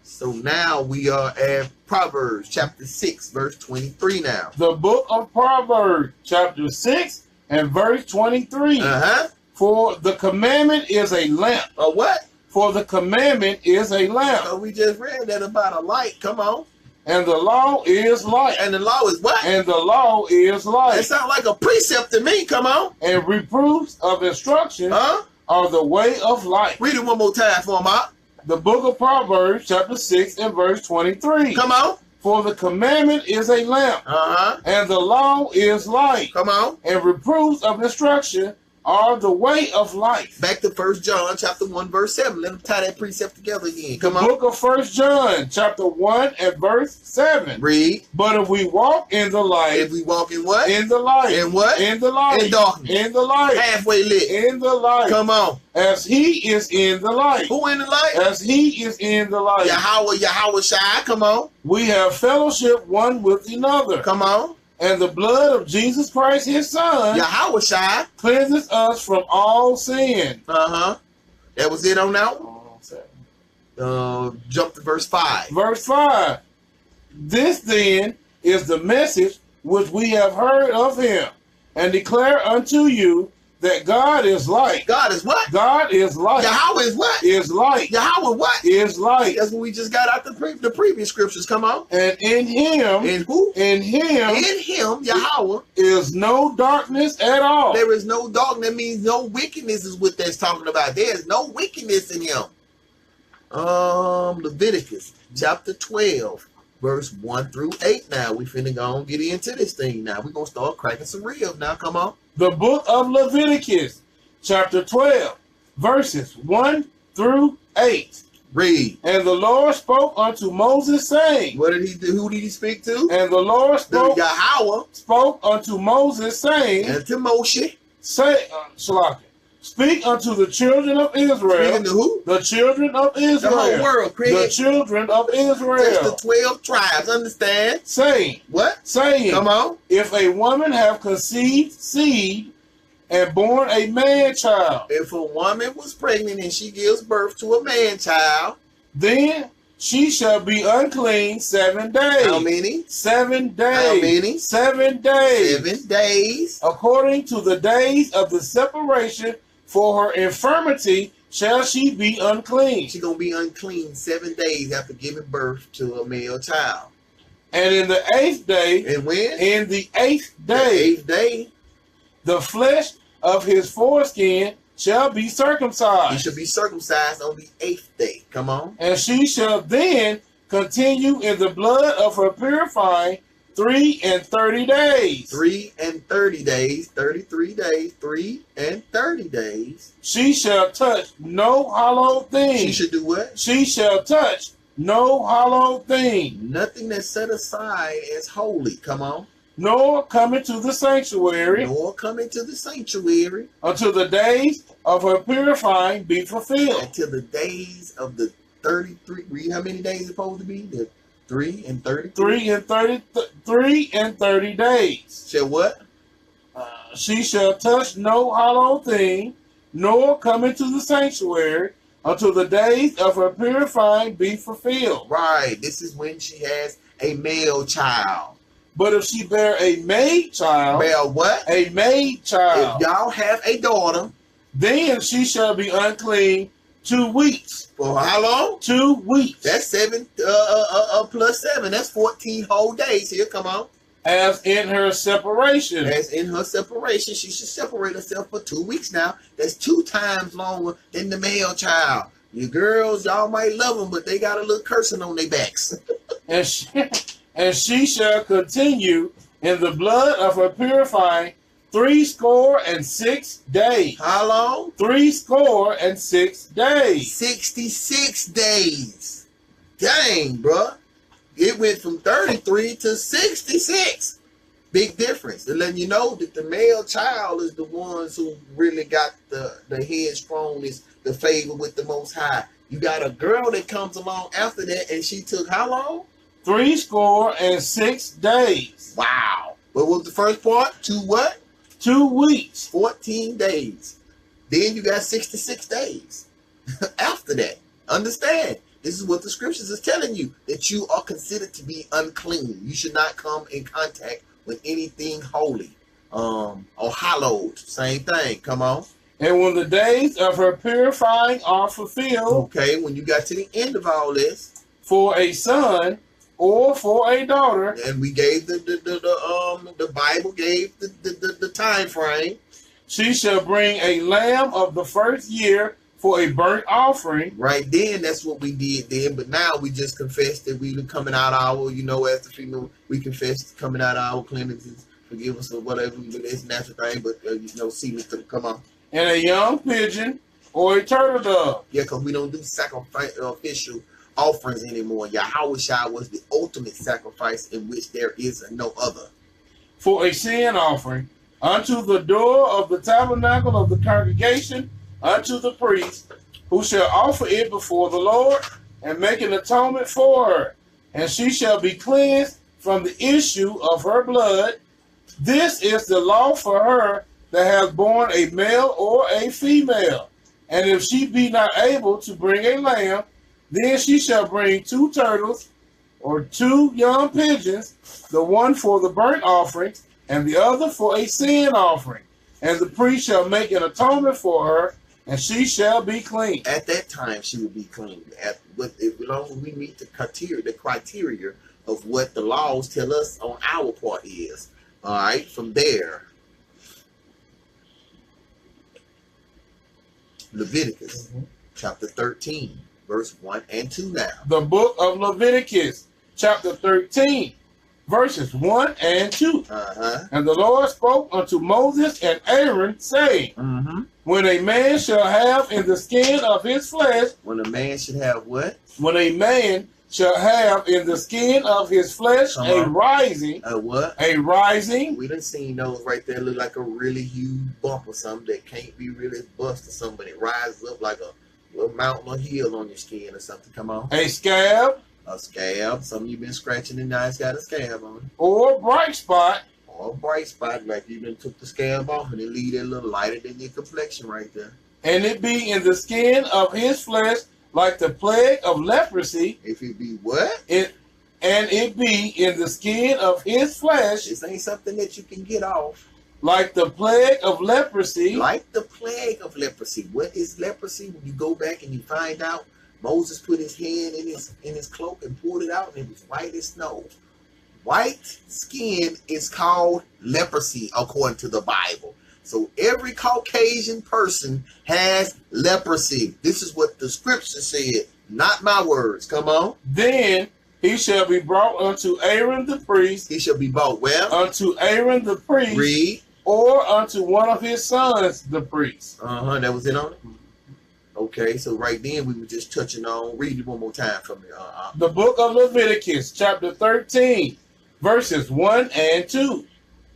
So now we are at Proverbs chapter 6, verse 23 now. The book of Proverbs, chapter 6 and verse 23. For the commandment is a lamp. A what? For the commandment is a lamp. So we just read that about a light. Come on. And the law is light. And the law is what? And the law is light. It sounds like a precept to me. Come on. And reproofs of instruction are the way of life. Read it one more time for me. The book of Proverbs, chapter 6 and verse 23. Come on. For the commandment is a lamp. And the law is light. Come on. And reproofs of instruction are the way of life. Back to 1 John chapter 1 verse 7. Let them tie that precept together again. Come on. The book of 1 John chapter 1 and verse 7. Read. But if we walk in the light. If we walk in what? In the light. In what? In the light. In darkness. In the light. Halfway lit. In the light. Come on. As he is in the light. Who in the light? As he is in the light. Yahweh Shai. Come on. We have fellowship one with another. Come on. And the blood of Jesus Christ, his son, Yahweh Shai, cleanses us from all sin. That was it on that one? Jump to verse 5. Verse 5. This then is the message which we have heard of him, and declare unto you that God is light. God is what? God is light. Yahweh is what? Is light. Yahweh what? Is light. That's what we just got out the previous scriptures. Come on. And in him. In who? In him. In him, Yahweh. Is no darkness at all. There is no darkness. That means no wickedness is what that's talking about. There is no wickedness in him. Leviticus chapter 12. Verse 1 through 8 now. We finna go and get into this thing now. We're going to start cracking some ribs now. Come on. The book of Leviticus, chapter 12, verses 1 through 8. Read. And the Lord spoke unto Moses, saying. What did he do? Who did he speak to? And the Lord spoke. Yahweh spoke unto Moses, saying. And to Moshe. Say, Shalaka. Speak unto the children of Israel. Speaking to who? The children of Israel. The whole world, Craig. The children of Israel. Just the 12 tribes, understand? Saying. What? Saying. Come on. If a woman have conceived seed and born a man child. If a woman was pregnant and she gives birth to a man child. Then she shall be unclean 7 days. How many? 7 days. How many? 7 days. 7 days. According to the days of the separation for her infirmity shall she be unclean. She's going to be unclean 7 days after giving birth to a male child. And in the 8th day. And when? In the 8th day. The 8th day. The flesh of his foreskin shall be circumcised. He shall be circumcised on the 8th day. Come on. And she shall then continue in the blood of her purifying 3 and 30 days. 3 and 30 days. 33 days. 3 and 30 days. She shall touch no hollow thing. She should do what? She shall touch no hollow thing. Nothing that's set aside as holy. Come on. Nor come into the sanctuary. Nor come into the sanctuary. Until the days of her purifying be fulfilled. Until the days of the 33. Read how many days it's supposed to be? The 3 and 30. 3 and 30 days. Shall what? She shall touch no hollow thing, nor come into the sanctuary until the days of her purifying be fulfilled. Right. This is when she has a male child. But if she bear a maid child. Bear what? A maid child. If y'all have a daughter. Then she shall be unclean 2 weeks. For how long? 2 weeks. That's 7 plus 7. That's 14 whole days here. Come on. As in her separation. As in her separation. She should separate herself for 2 weeks now. That's 2 times longer than the male child. You girls, y'all might love them, but they got a little cursing on their backs. and she shall continue in the blood of her purifying 66 days. How long? 66 days. 66 days. Dang, bruh. It went from 33 to 66. Big difference. They're letting you know that the male child is the ones who really got the headstrongness, the favor with the Most High. You got a girl that comes along after that, and she took how long? 66 days. Wow. What was the first part? 2 what? 2 weeks. 14 days. Then you got 66 days after that. Understand? This is what the scriptures is telling you, that you are considered to be unclean. You should not come in contact with anything holy or hallowed. Same thing. Come on. And when the days of her purifying are fulfilled. Okay, when you got to the end of all this. For a son or for a daughter. And we gave the Bible gave the time frame. She shall bring a lamb of the first year for a burnt offering. Right then, that's what we did then. But now we just confessed that we were coming out our, as the female, we confessed coming out our cleanliness, forgive us or whatever. We do this natural thing, but semen to come on. And a young pigeon or a turtle dove. Yeah, because we don't do sacrificial offerings anymore. Yahweh was the ultimate sacrifice in which there is no other. For a sin offering unto the door of the tabernacle of the congregation, unto the priest, who shall offer it before the Lord, and make an atonement for her. And she shall be cleansed from the issue of her blood. This is the law for her that has borne a male or a female. And if she be not able to bring a lamb, then she shall bring 2 turtles or 2 young pigeons, the one for the burnt offering, and the other for a sin offering. And the priest shall make an atonement for her, and she shall be clean. At that time, she will be clean. As long as we meet the criteria of what the laws tell us on our part is. All right, from there, Leviticus chapter 13, verse 1 and 2 now. The book of Leviticus chapter 13, verses 1 and 2. And the Lord spoke unto Moses and Aaron, saying, when a man shall have in the skin of his flesh. When a man should have what? When a man shall have in the skin of his flesh a rising. A what? A rising. We done seen those right there look like a really huge bump or something that can't be really bust or something. It rises up like a little mountain or hill on your skin or something. Come on. A scab. A scab. Something you've been scratching and now it's got a scab on it. Or a bright spot. Or a bright spot, like you done took the scab off and it leave that little lighter than your complexion right there. And it be in the skin of his flesh like the plague of leprosy. If it be what? And it be in the skin of his flesh. This ain't something that you can get off. Like the plague of leprosy. Like the plague of leprosy. What is leprosy? When you go back and you find out, Moses put his hand in his cloak and pulled it out, and it was white as snow. White skin is called leprosy according to the Bible. So every Caucasian person has leprosy. This is what the scripture said, not my words. Come on. Then he shall be brought unto Aaron the priest. He shall be brought where? Unto Aaron the priest. Read. Or unto one of his sons the priest. That was it on it? Okay, so right then we were just touching on, read it one more time for me. The book of Leviticus, chapter 13, verses 1 and 2.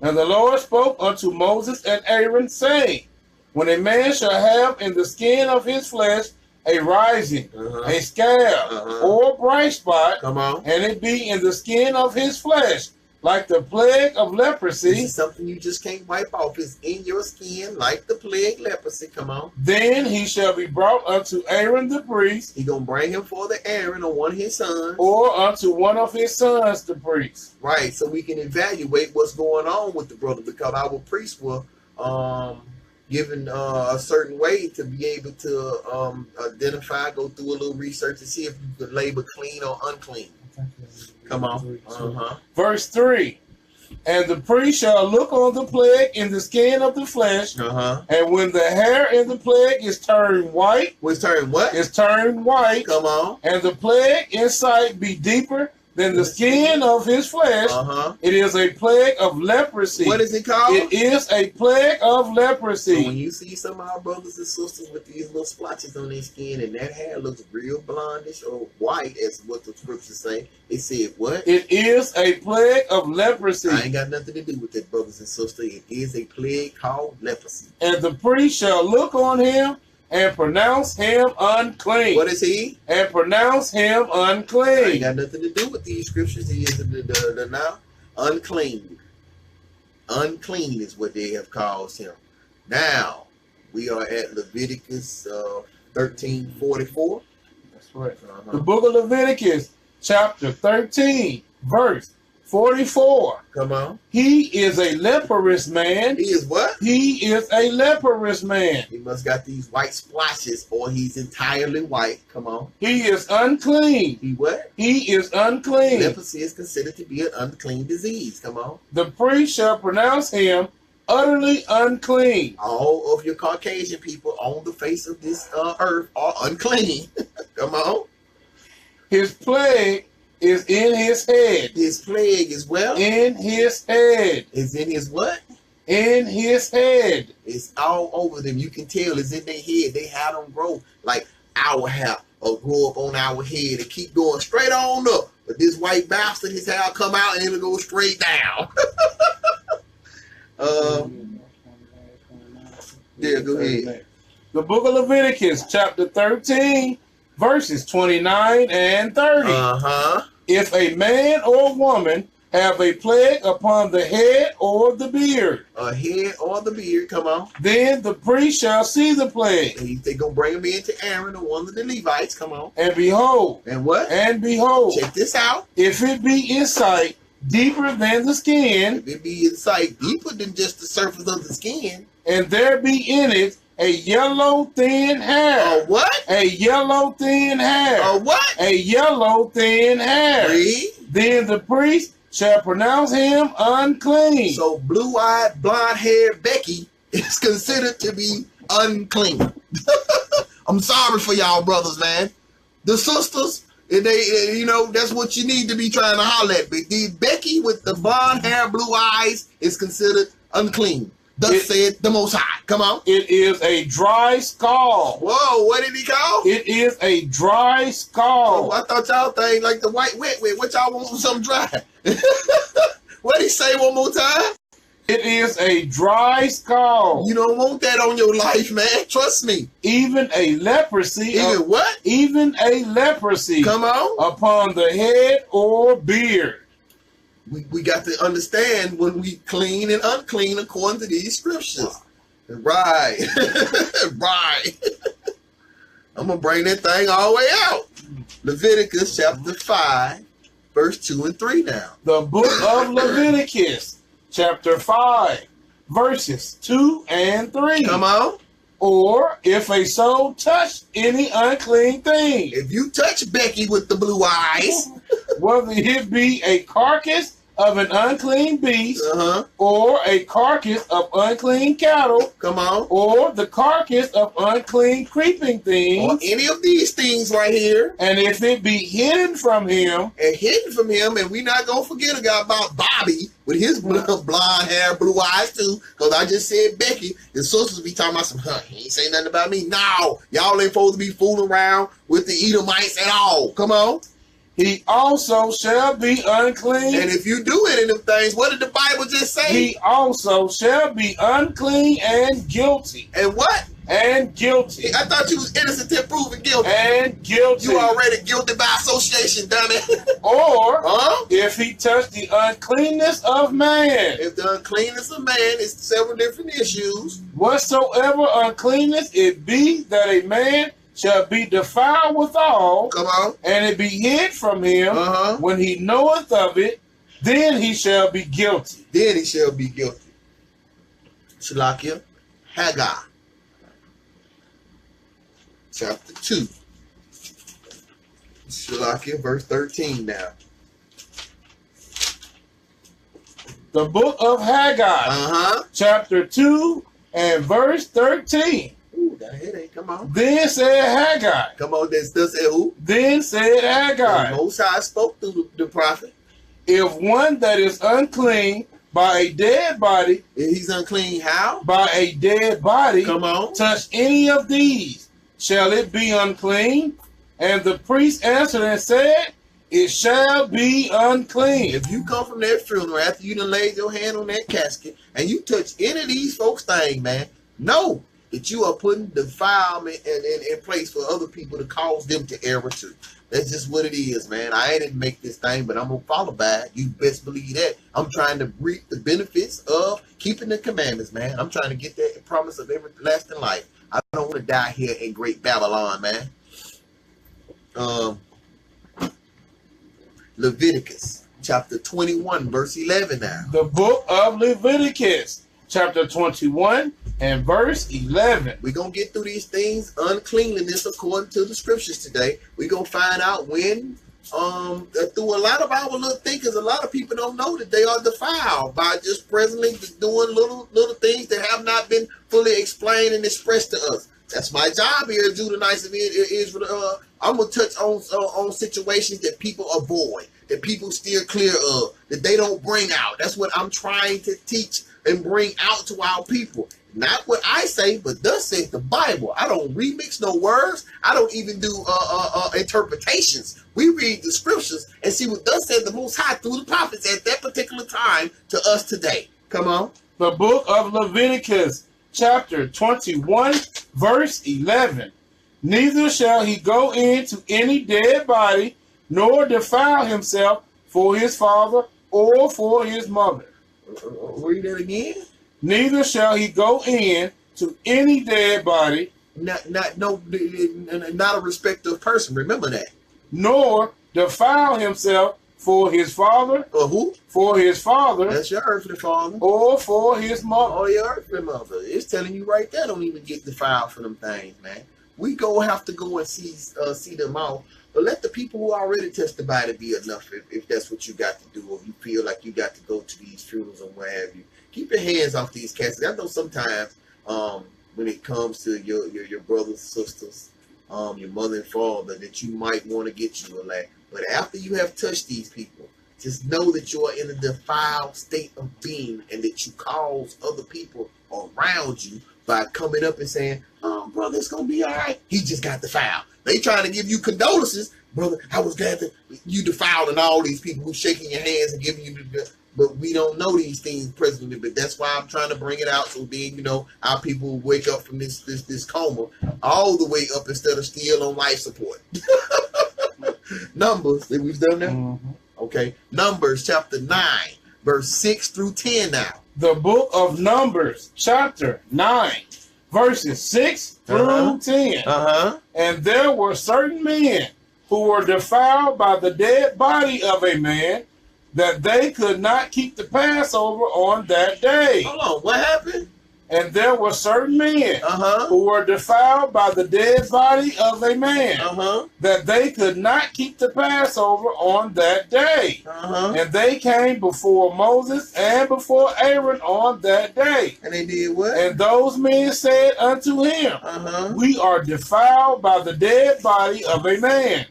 And the Lord spoke unto Moses and Aaron, saying, when a man shall have in the skin of his flesh a rising, a scab, or a bright spot, come on, and it be in the skin of his flesh, like the plague of leprosy. This is something you just can't wipe off. It's in your skin like the plague leprosy. Come on. Then he shall be brought unto Aaron the priest. He gonna bring him for the Aaron or one of his sons. Or unto one of his sons the priest. Right, so we can evaluate what's going on with the brother, because our priests were given a certain way to be able to identify, go through a little research to see if you could label clean or unclean. Come on. Verse 3. And the priest shall look on the plague in the skin of the flesh, and when the hair in the plague is turned white. Was turned what? Is turned white. Come on. And the plague in sight be deeper than the skin of his flesh. It is a plague of leprosy. What is it called? It is a plague of leprosy. So when you see some of our brothers and sisters with these little splotches on their skin and that hair looks real blondish or white, as what the scriptures say, it said what? It is a plague of leprosy. I ain't got nothing to do with that, brothers and sisters. It is a plague called leprosy. And the priest shall look on him and pronounce him unclean. What is he? And pronounce him unclean. I ain't got nothing to do with these scriptures. He is the now unclean. Unclean is what they have caused him. Now we are at Leviticus 13:44. correct. The book of Leviticus, chapter 13, verse 44. Come on. He is a leprous man. He is what? He is a leprous man. He must got these white splashes, or he's entirely white. Come on. He is unclean. He what? He is unclean. Leprosy is considered to be an unclean disease. Come on. The priest shall pronounce him utterly unclean. All of your Caucasian people on the face of this earth are unclean. Come on. His plague is in his head. His plague is well? In his head. Is in his what? In his head. It's all over them. You can tell it's in their head. They have them grow like our hair or grow up on our head and keep going straight on up. But this white bastard, his hair come out and it'll go straight down. Yeah, go ahead. The book of Leviticus, chapter 13, verses 29 and 30. If a man or woman have a plague upon the head or the beard. A head or the beard, come on. Then the priest shall see the plague. They gonna bring him in to Aaron or one of the Levites, come on. And behold. And what? And behold. Check this out. If it be in sight deeper than the skin. If it be in sight deeper than just the surface of the skin. And there be in it a yellow thin hair. A what? A yellow thin hair. A what? A yellow thin hair. Read. Then the priest shall pronounce him unclean. So blue-eyed, blonde-haired Becky is considered to be unclean. I'm sorry for y'all brothers, man. The sisters, they, you know, that's what you need to be trying to holler at. But the Becky with the blonde hair, blue eyes is considered unclean. Thus said the Most High. Come on. It is a dry scald. Whoa, what did he call? It is a dry scald. Oh, I thought y'all think like the white wet. What y'all want from something dry? What did he say one more time? It is a dry scald. You don't want that on your life, man. Trust me. Even a leprosy. Even what? Even a leprosy. Come on. Upon the head or beard. We got to understand when we clean and unclean according to these scriptures. Right. Right. I'm going to bring that thing all the way out. Leviticus chapter 5, verse 2 and 3 now. The book of Leviticus chapter 5, verses 2 and 3. Come on. Or if a soul touch any unclean thing. If you touch Becky with the blue eyes. Whether it be a carcass of an unclean beast, or a carcass of unclean cattle, come on, or the carcass of unclean creeping things, or any of these things right here, and if it be hidden from him, and we not gonna forget about Bobby with his blonde hair, blue eyes too, because I just said Becky, the sisters be talking about some, he ain't say nothing about me. No, y'all ain't supposed to be fooling around with the Edomites at all. Come on. He also shall be unclean. And if you do any of them things, what did the Bible just say? He also shall be unclean and guilty. And what? And guilty. I thought you was innocent till proven guilty. And guilty. You already guilty by association, dummy. Or if he touched the uncleanness of man. If the uncleanness of man is several different issues. Whatsoever uncleanness it be that a man shall be defiled withal, come on, and it be hid from him when he knoweth of it, then he shall be guilty. Then he shall be guilty. Shalakia, Haggai, chapter 2. Shalakia, verse 13 now. The book of Haggai, chapter 2 and verse 13. Ooh, that headache, come on. Then said Haggai. Come on, then still said who? Then said Haggai. The Most High spoke through the prophet. If one that is unclean by a dead body. He's unclean how? By a dead body. Come on. Touch any of these. Shall it be unclean? And the priest answered and said, it shall be unclean. If you come from that funeral after you done laid your hand on that casket and you touch any of these folks' things, man, know that you are putting defilement in place for other people to cause them to error too. That's just what it is, man. I didn't make this thing, but I'm going to follow by it. You best believe that. I'm trying to reap the benefits of keeping the commandments, man. I'm trying to get that promise of everlasting life. I don't want to die here in great Babylon, man. Leviticus chapter 21, verse 11 now. The book of Leviticus, chapter 21 and verse 11. We're going to get through these things, uncleanliness according to the scriptures today. We're going to find out when, through a lot of our little thinkers, a lot of people don't know that they are defiled by just presently doing little things that have not been fully explained and expressed to us. That's my job here, Judanites of Israel. I'm going to touch on situations that people avoid, that people steer clear of, that they don't bring out. That's what I'm trying to teach and bring out to our people. Not what I say, but thus says the Bible. I don't remix no words. I don't even do interpretations. We read the scriptures and see what thus said the Most High through the prophets at that particular time to us today. Come on. The book of Leviticus, chapter 21, verse 11. Neither shall he go into any dead body, nor defile himself for his father or for his mother. Read that again. Neither shall he go in to any dead body, not a respective person. Remember that. Nor defile himself for his father. Or who? For his father. That's your earthly father. Or for his mother. Or your earthly mother. It's telling you right there. Don't even get defiled for them things, man. We have to go and see them out. But let the people who already testify to be enough if that's what you got to do, or you feel like you got to go to these funerals and what have you. Keep your hands off these cats. I know sometimes when it comes to your brothers, sisters, your mother and father, that you might want to get you a laugh. But after you have touched these people, just know that you are in a defiled state of being and that you cause other people around you by coming up and saying, "Oh, brother, it's going to be all right. He just got defiled." They trying to give you condolences. "Brother, I was glad that you defiled," and all these people who shaking your hands and giving you the... But we don't know these things presently. But that's why I'm trying to bring it out. So then, our people wake up from this coma all the way up instead of still on life support. Numbers, have we done that? Mm-hmm. Okay. Numbers chapter 9, verse 6 through 10 now. The book of Numbers, chapter 9, verses 6 through 10. And there were certain men who were defiled by the dead body of a man, that they could not keep the Passover on that day. Hold on, what happened? And there were certain men who were defiled by the dead body of a man, that they could not keep the Passover on that day. And they came before Moses and before Aaron on that day. And they did what? And those men said unto him, We are defiled by the dead body of a man.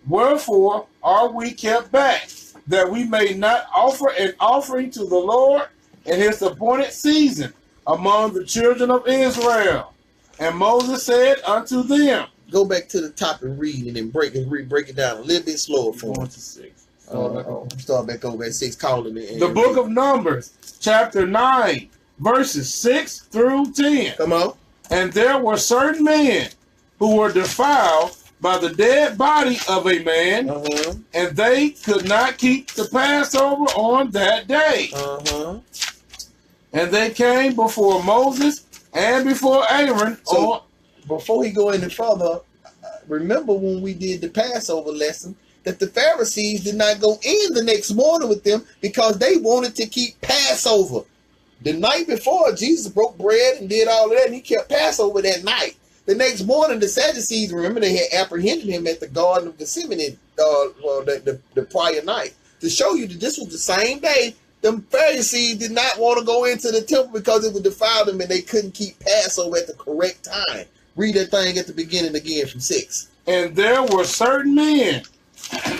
Wherefore are we kept back, that we may not offer an offering to the Lord in his appointed season among the children of Israel? And Moses said unto them... Go back to the top and read, and then break it down a little bit slower for me. 6. Start back over at 6. Calling it. The book of Numbers, chapter 9, verses 6 through 10. Come on. And there were certain men who were defiled by the dead body of a man, and they could not keep the Passover on that day. And they came before Moses and before Aaron. So, before he go any further, remember when we did the Passover lesson, that the Pharisees did not go in the next morning with them because they wanted to keep Passover. The night before, Jesus broke bread and did all of that, and he kept Passover that night. The next morning, the Sadducees, remember, they had apprehended him at the Garden of Gethsemane the prior night. To show you that this was the same day, the Pharisees did not want to go into the temple because it would defile them and they couldn't keep Passover at the correct time. Read that thing at the beginning again from 6. And there were certain men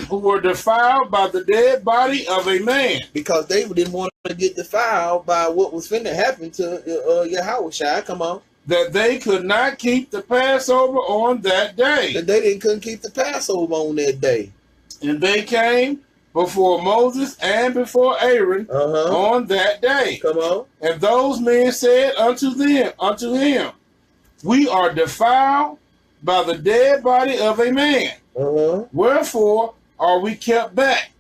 who were defiled by the dead body of a man. Because they didn't want to get defiled by what was finna happen to Yahushua. Come on. That they could not keep the Passover on that day. That they couldn't keep the Passover on that day. And they came before Moses and before Aaron on that day. Come on. And those men said unto him, We are defiled by the dead body of a man. Wherefore are we kept back,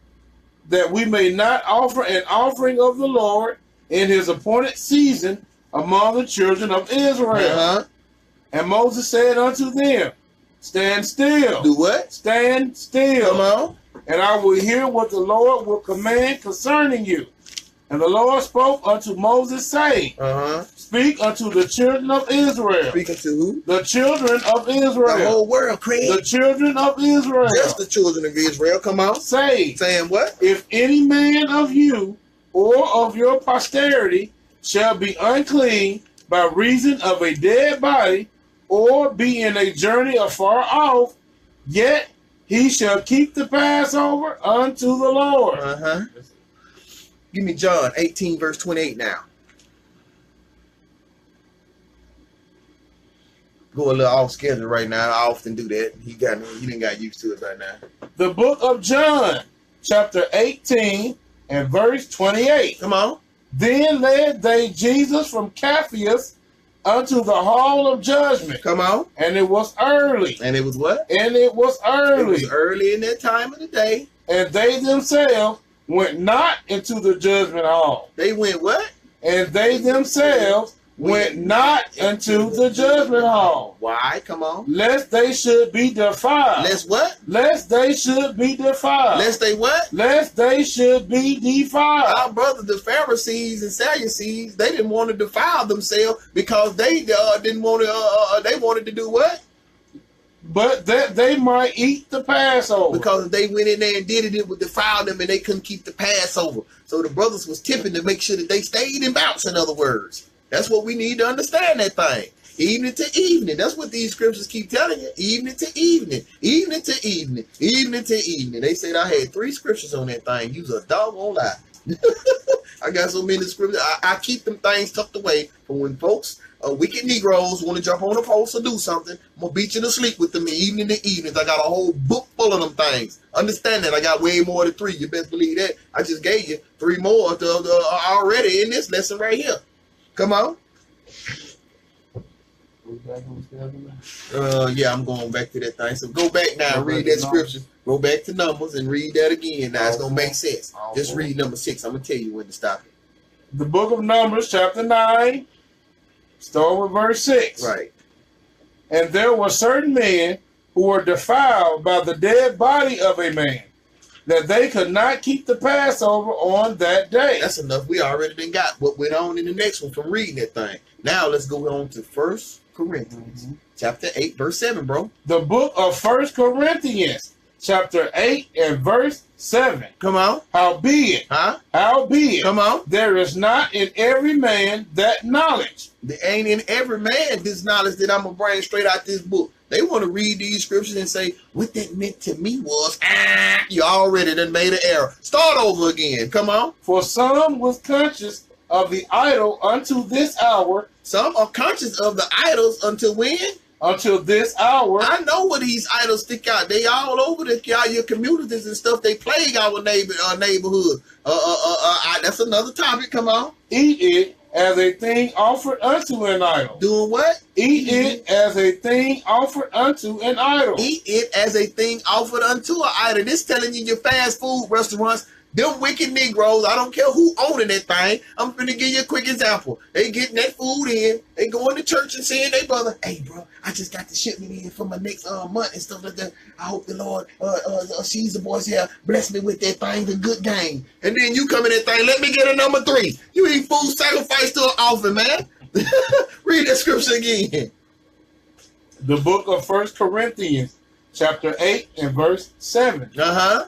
that we may not offer an offering of the Lord in his appointed season among the children of Israel. And Moses said unto them, Stand still. Do what? Stand still. Come on. And I will hear what the Lord will command concerning you. And the Lord spoke unto Moses, saying, Speak unto the children of Israel. Speaking to who? The children of Israel. The whole world, Craig. The children of Israel. Just the children of Israel. Come on. Saying what? If any man of you or of your posterity shall be unclean by reason of a dead body, or be in a journey afar off, yet he shall keep the Passover unto the Lord. Give me John 18, verse 28 now. Go a little off schedule right now. I often do that. He didn't got used to it right now. The book of John, chapter 18 and verse 28. Come on. Then led they Jesus from Caiaphas unto the hall of judgment. Come on. And it was early. And it was what? And it was early. It was early in that time of the day. And they themselves went not into the judgment hall. They went what? And they themselves went not into the judgment hall. Why? Come on. Lest they should be defiled. Lest what? Lest they should be defiled. Lest they what? Lest they should be defiled. Our brothers, the Pharisees and Sadducees, they didn't want to defile themselves because they didn't want to. They wanted to do what? But that they might eat the Passover. Because if they went in there and did it, it would defile them and they couldn't keep the Passover. So the brothers was tipping to make sure that they stayed in bounce, in other words. That's what we need to understand that thing. Evening to evening. That's what these scriptures keep telling you. Evening to evening. Evening to evening. Evening to evening. They said I had 3 scriptures on that thing. You's a doggone lie. I got so many scriptures. I keep them things tucked away for when folks, wicked Negroes, want to jump on a post or do something. I'm going to beat you to sleep with them evening to evenings. I got a whole book full of them things. Understand that. I got way more than 3. You best believe that. I just gave you 3 more already in this lesson right here. Come on. Yeah, I'm going back to that thing. So go back now and read that scripture. Go back to Numbers and read that again. Now it's going to make sense. Just read number 6. I'm going to tell you when to stop it. The book of Numbers, chapter 9, start with verse 6. Right. And there were certain men who were defiled by the dead body of a man, that they could not keep the Passover on that day. That's enough. We already done got what went on in the next one from reading that thing. Now let's go on to 1 Corinthians, chapter 8, verse 7, bro. The book of 1 Corinthians, chapter 8 and verse 7. Come on. Howbeit, come on. There is not in every man that knowledge. There ain't in every man this knowledge that I'm going to bring straight out this book. They want to read these scriptures and say, what that meant to me was, you already done made an error. Start over again. Come on. For some was conscious of the idol unto this hour. Some are conscious of the idols until when? Until this hour. I know where these idols stick out. They all over your communities and stuff. They plague our neighborhood. That's another topic. Come on. Eat it as a thing offered unto an idol. Doing what? Eat it as a thing offered unto an idol. Eat it as a thing offered unto an idol. This telling you your fast food restaurants, them wicked Negroes, I don't care who owning that thing. I'm finna give you a quick example. They getting that food in. They going to church and saying, they brother, hey, bro, I just got the shipment in for my next month and stuff like that. I hope the Lord, she's the boys here, bless me with that thing, the good game. And then you come in that thing, let me get a number 3. You eat food sacrifice to an offering, man. Read that scripture again. The book of 1 Corinthians, chapter 8 and verse 7.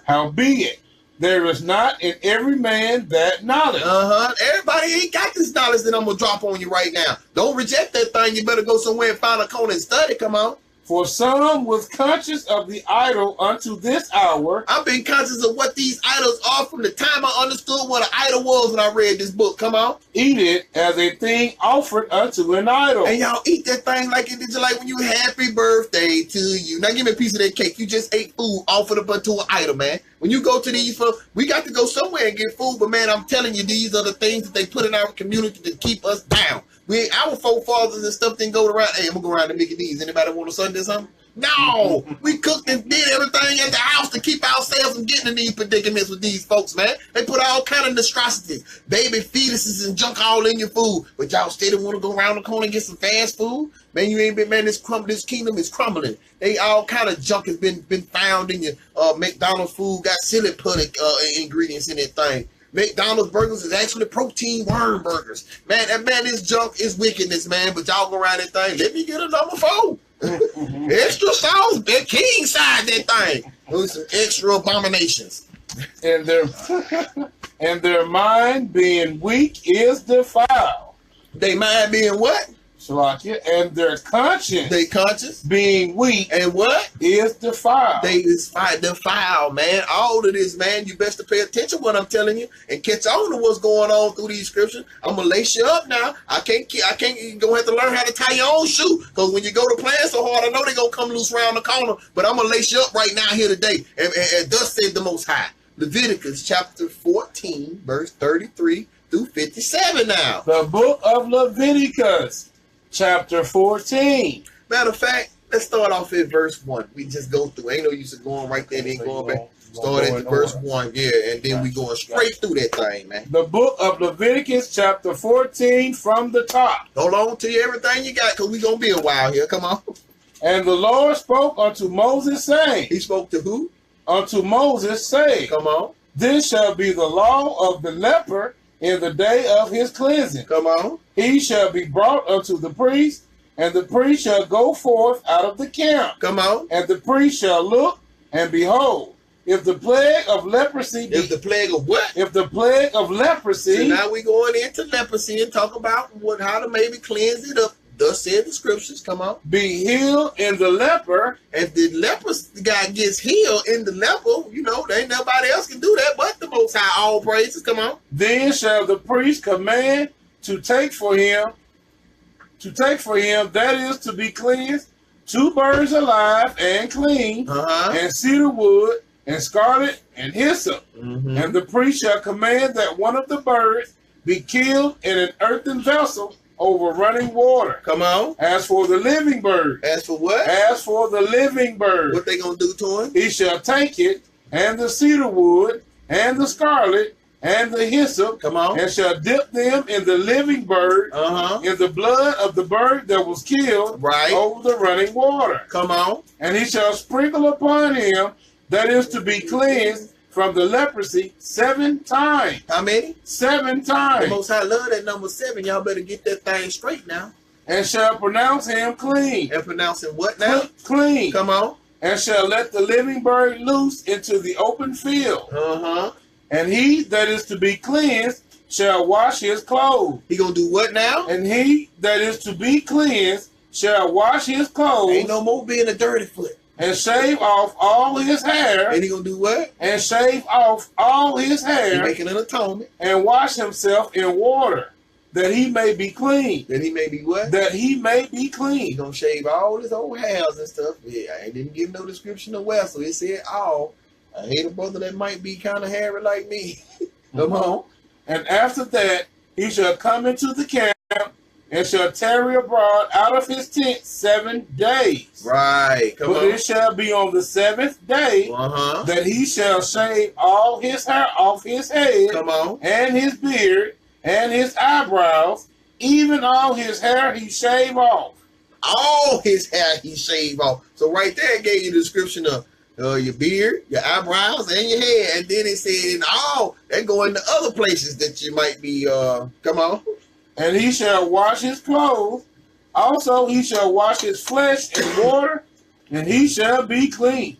Howbeit, there is not in every man that knowledge. Everybody ain't got this knowledge that I'm going to drop on you right now. Don't reject that thing. You better go somewhere and find a corner and study. Come on. For some was conscious of the idol unto this hour. I've been conscious of what these idols are from the time I understood what an idol was when I read this book. Come on. Eat it as a thing offered unto an idol. And y'all eat that thing like it did, like when you happy birthday to you. Now give me a piece of that cake. You just ate food offered up unto an idol, man. When you go to these folks, we got to go somewhere and get food. But man, I'm telling you, these are the things that they put in our community to keep us down. Our forefathers and stuff didn't go around. Hey, I'm gonna go around to Mickey D's. Anybody want a Sunday or something? No, we cooked and did everything at the house to keep ourselves from getting in these predicaments with these folks, man. They put all kind of monstrosities, baby fetuses and junk all in your food, but y'all still want to go around the corner and get some fast food? Man, you ain't been, man, this kingdom is crumbling. They all kind of junk has been found in your McDonald's food, got silly putty ingredients in that thing. McDonald's burgers is actually protein worm burgers. Man, this junk is wickedness, man, but y'all go around that thing, let me get a number 4. Extra sauce, that king side that thing. With some extra abominations. And their mind being weak is defiled. They mind being what? Shalakia. And their conscience. They conscience being weak. And what? Is defiled. They is defiled, man. All of this, man, you best to pay attention to what I'm telling you and catch on to what's going on through these scriptures. I'm gonna lace you up now. I can't you're gonna have to learn how to tie your own shoe. Because when you go to playing so hard, I know they're gonna come loose around the corner. But I'm gonna lace you up right now here today. And thus said the Most High. Leviticus chapter 14, verse 33 through 57 now. The book of Leviticus, chapter 14. Matter of fact, let's start off at verse 1. We just go through. Ain't no use of going right there and then going back. Start at verse 1, yeah, and then we going straight through that thing, man. The book of Leviticus, chapter 14, from the top. Hold on to you everything you got, because we going to be a while here. Come on. And the Lord spoke unto Moses, saying. He spoke to who? Unto Moses, saying. Come on. This shall be the law of the leper in the day of his cleansing. Come on. He shall be brought unto the priest, and the priest shall go forth out of the camp. Come on. And the priest shall look, and behold, if the plague of leprosy be, if the plague of what? If the plague of leprosy. So now we going into leprosy and talk about how to maybe cleanse it up. Thus said the scriptures. Come on. Be healed in the leper. If the leper guy gets healed in the leper, you know, there ain't nobody else can do that but the Most High. All praises. Come on. Then shall the priest command to take for him, that is to be cleansed, 2 birds alive and clean, and cedar wood, and scarlet, and hyssop. And the priest shall command that one of the birds be killed in an earthen vessel over running water. Come on. As for the living bird. As for what? As for the living bird. What they gonna do to him? He shall take it, and the cedar wood, and the scarlet, and the hyssop. Come on. And shall dip them in the living bird, in the blood of the bird that was killed, over the running water. Come on. And he shall sprinkle upon him, that is to be cleansed from the leprosy 7 times. How many? 7 times. The Most High love that number 7. Y'all better get that thing straight now. And shall pronounce him clean. And pronounce him what now? Clean. Come on. And shall let the living bird loose into the open field. And he that is to be cleansed shall wash his clothes. He gonna do what now? And he that is to be cleansed shall wash his clothes. Ain't no more being a dirty foot. And shave off all his hair. And he gonna do what? And shave off all his hair. He making an atonement. And wash himself in water, that he may be clean. That he may be what? That he may be clean. He gonna shave all his old hairs and stuff. Yeah, I didn't give no description of where, so it said all. I hate a brother that might be kind of hairy like me. Come on. And after that, he shall come into the camp, and shall tarry abroad out of his tent 7 days. Right. Come on. But it shall be on the 7th day that he shall shave all his hair off his head. Come on. And his beard and his eyebrows, even all his hair he shave off. All his hair he shave off. So right there it gave you the description of your beard, your eyebrows, and your hair. And then it said in all, they go into other places that you might be, come on. And he shall wash his clothes. Also he shall wash his flesh in water, and he shall be clean.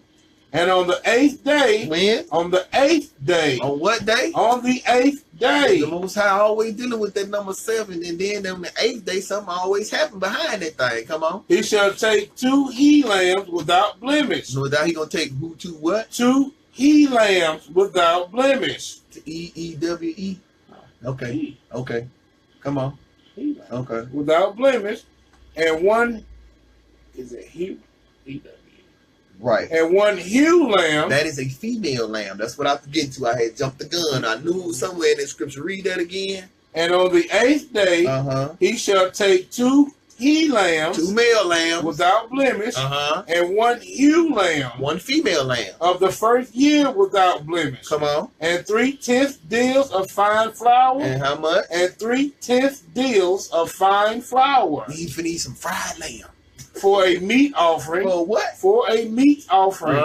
And on the 8th day. When? On the 8th day. On what day? On the 8th day. The Most High always dealing with that number 7. And then on the 8th day, something always happen behind that thing. Come on. He shall take 2 he lambs without blemish. No doubt he going to take who, 2 what? 2 he lambs without blemish. E-E-W-E? Okay. Okay. Come on. Okay. Without blemish. And 1 is a he. Right. And 1 ewe lamb. That is a female lamb. That's what I was getting to. I had jumped the gun. I knew it was somewhere in the scripture. Read that again. And on the 8th day, he shall take 2 he lambs, 2 male lambs without blemish, and 1 ewe lamb, 1 female lamb of the first year without blemish. Come on. And 3/10 deals of fine flour. And how much? And 3/10 deals of fine flour. We finna eat some fried lamb. For a meat offering. For what? For a meat offering.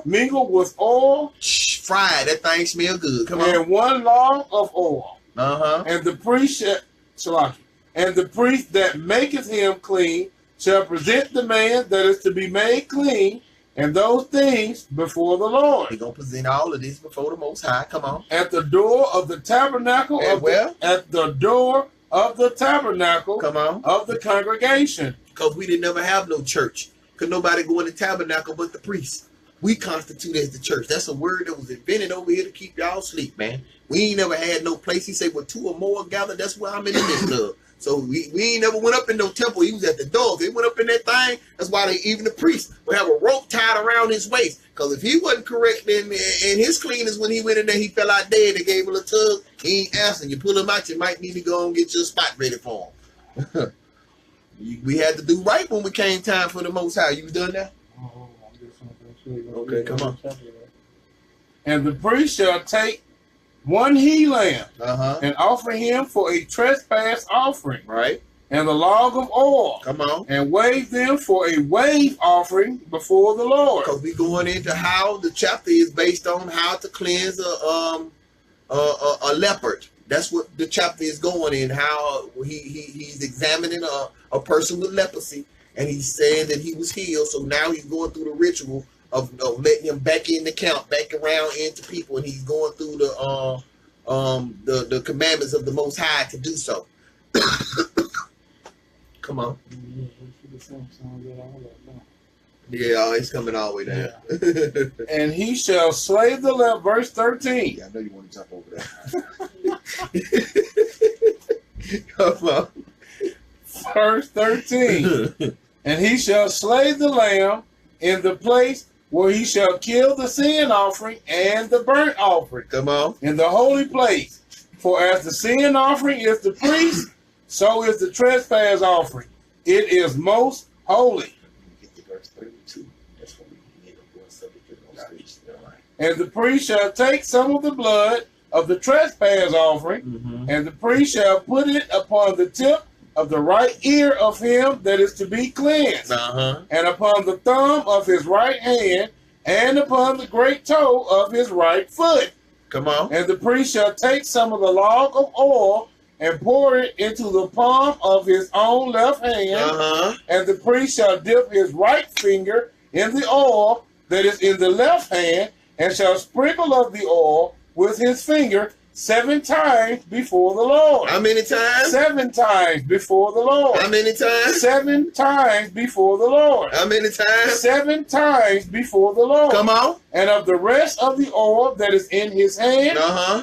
Mingled with oil. Fried. That thing smell good. Come on. And 1 log of oil. And the priest and the priest that maketh him clean shall present the man that is to be made clean and those things before the Lord. He's going to present all of this before the Most High. Come on. At the door of the tabernacle. At the door of the tabernacle. Come on. Of the congregation. Because we didn't never have no church. Because nobody go in the tabernacle but the priest. We constitute as the church. That's a word that was invented over here to keep y'all asleep, man. We ain't never had no place. He said, well, 2 or more gathered, that's where I'm in this love. So we ain't never went up in no temple. He was at the door. If they went up in that thing, that's why even the priest would have a rope tied around his waist. Because if he wasn't correct in his cleaners when he went in there, he fell out dead. They gave him a tug. He ain't answering. You pull him out, you might need to go and get your spot ready for him. We had to do right when we came time for the Most High. You done that? Okay, come on. And the priest shall take 1 he lamb and offer him for a trespass offering. Right. And the log of oil. Come on. And wave them for a wave offering before the Lord. Because we're going into how the chapter is based on how to cleanse a leopard. That's what the chapter is going in, how he's examining a person with leprosy, and he's saying that he was healed. So now he's going through the ritual of letting him back in the camp, back around into people, and he's going through the commandments of the Most High to do so. Come on. Yeah, it's coming all the way down. Yeah. And he shall slay the lamb, verse 13. Yeah, I know you want to jump over that. Come on. Verse 13. And he shall slay the lamb in the place where he shall kill the sin offering and the burnt offering. Come on. In the holy place. For as the sin offering is the priest, so is the trespass offering. It is most holy. Get to verse 32. That's what we need to go subject to those things. And the priest shall take some of the blood of the trespass offering, and the priest shall put it upon the tip of the right ear of him that is to be cleansed, and upon the thumb of his right hand, and upon the great toe of his right foot. Come on. And the priest shall take some of the log of oil and pour it into the palm of his own left hand, and the priest shall dip his right finger in the oil that is in the left hand, and shall sprinkle of the oil with his finger 7 times before the Lord. How many times? 7 times before the Lord. How many times? 7 times before the Lord. How many times? 7 times before the Lord. Come on. And of the rest of the oil that is in his hand,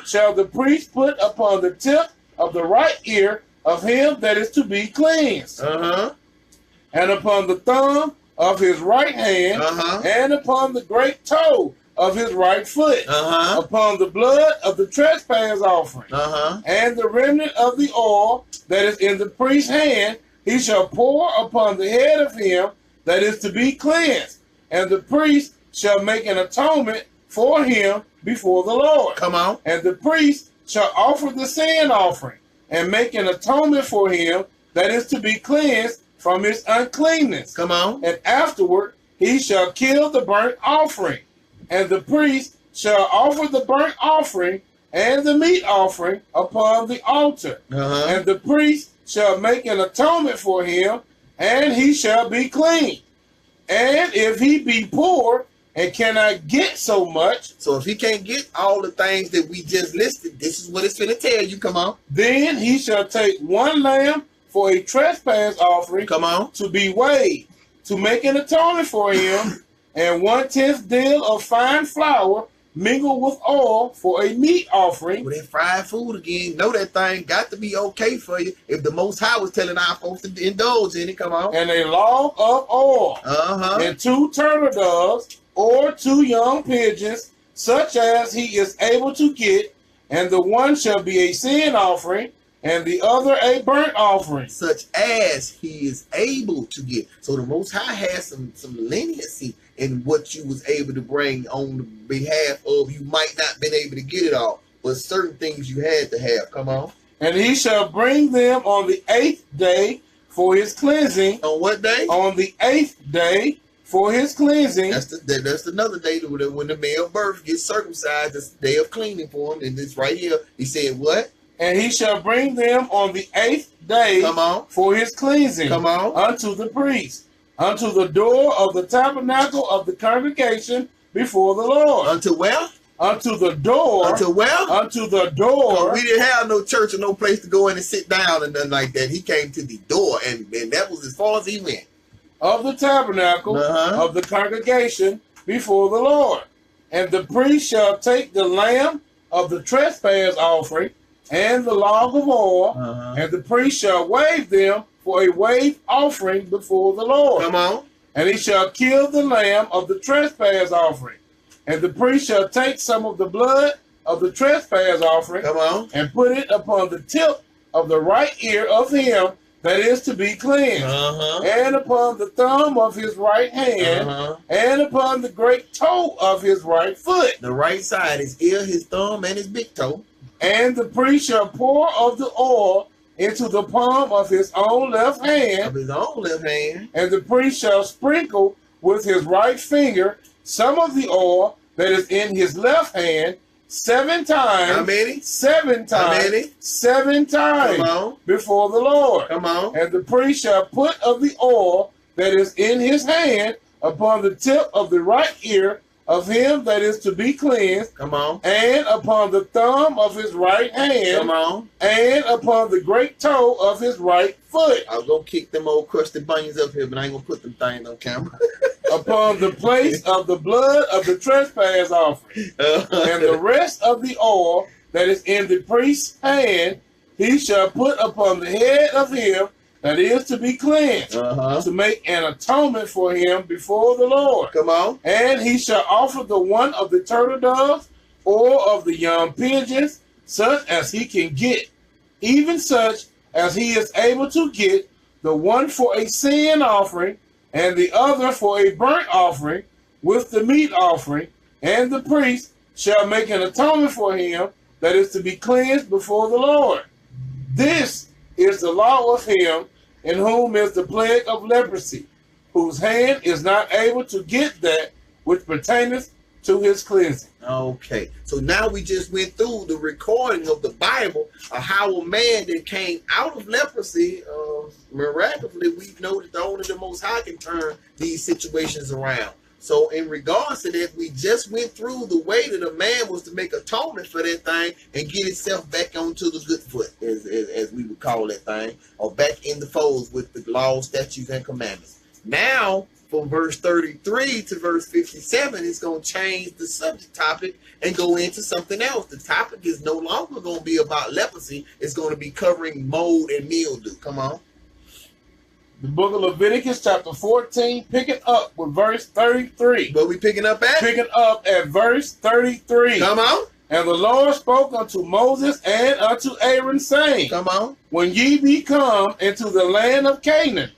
shall the priest put upon the tip of the right ear of him that is to be cleansed, and upon the thumb of his right hand, and upon the great toe of his right foot, upon the blood of the trespass offering, and the remnant of the oil that is in the priest's hand, he shall pour upon the head of him that is to be cleansed, and the priest shall make an atonement for him before the Lord. Come on. And the priest shall offer the sin offering, and make an atonement for him that is to be cleansed from his uncleanness. Come on. And afterward he shall kill the burnt offering, and the priest shall offer the burnt offering and the meat offering upon the altar. And the priest shall make an atonement for him, and he shall be clean. And if he be poor and cannot get so much. So if he can't get all the things that we just listed, this is what it's going to tell you. Come on. Then he shall take 1 lamb for a trespass offering. Come on. To be weighed, to make an atonement for him, and 1/10 deal of fine flour mingled with oil for a meat offering. Well, that fried food again, know that thing got to be okay for you. If the Most High was telling our folks to indulge in it, come on. And a log of oil. And 2 turtle doves, or 2 young pigeons, such as he is able to get, and the one shall be a sin offering, and the other a burnt offering, such as he is able to get. So the Most High has some leniency in what you was able to bring on the behalf of. You might not been able to get it all, but certain things you had to have. Come on. And he shall bring them on the 8th day for his cleansing. On what day? On the 8th day for his cleansing. That's another day when the male birth gets circumcised. That's the day of cleaning for him. And it's right here. He said what? And he shall bring them on the 8th day. Come on. For his cleansing. Come on. Unto the priest, unto the door of the tabernacle of the congregation before the Lord. Unto where? Unto the door. Unto where? Unto the door. We didn't have no church or no place to go in and sit down and nothing like that. He came to the door, and that was as far as he went. Of the tabernacle of the congregation before the Lord. And the priest shall take the lamb of the trespass offering and the log of oil, and the priest shall wave them for a wave offering before the Lord. Come on. And he shall kill the lamb of the trespass offering. And the priest shall take some of the blood of the trespass offering, come on, and put it upon the tip of the right ear of him that is to be cleansed, and upon the thumb of his right hand, and upon the great toe of his right foot. The right side, his ear, his thumb, and his big toe. And the priest shall pour of the oil into the palm of his own left hand. Of his own left hand. And the priest shall sprinkle with his right finger some of the oil that is in his left hand 7 times. How many? 7 times. How many? 7 times. Come on. Before the Lord. Come on. And the priest shall put of the oil that is in his hand upon the tip of the right ear of him that is to be cleansed. Come on. And upon the thumb of his right hand. Come on. And upon the great toe of his right foot. I was going to kick them old crusted bunions up here, but I ain't going to put them things on camera. Upon the place of the blood of the trespass offering. And the rest of the oil that is in the priest's hand, he shall put upon the head of him that is to be cleansed, to make an atonement for him before the Lord. Come on. And he shall offer the one of the turtle doves or of the young pigeons, such as he can get, even such as he is able to get, the one for a sin offering, and the other for a burnt offering, with the meat offering. And the priest shall make an atonement for him that is to be cleansed before the Lord. This is the law of him in whom is the plague of leprosy, whose hand is not able to get that which pertaineth to his cleansing. Okay, so now we just went through the recording of the Bible of how a man that came out of leprosy, miraculously, we know that only the Most High can turn these situations around. So in regards to that, we just went through the way that a man was to make atonement for that thing and get itself back onto the good foot, as we would call that thing, or back in the folds with the laws, statutes, and commandments. Now, from verse 33 to verse 57, it's going to change the subject topic and go into something else. The topic is no longer going to be about leprosy. It's going to be covering mold and mildew. Come on. The book of Leviticus, chapter 14, picking up with verse 33. What we picking up at? Picking up at verse 33. Come on. And the Lord spoke unto Moses and unto Aaron, saying, come on. When ye be come into the land of Canaan,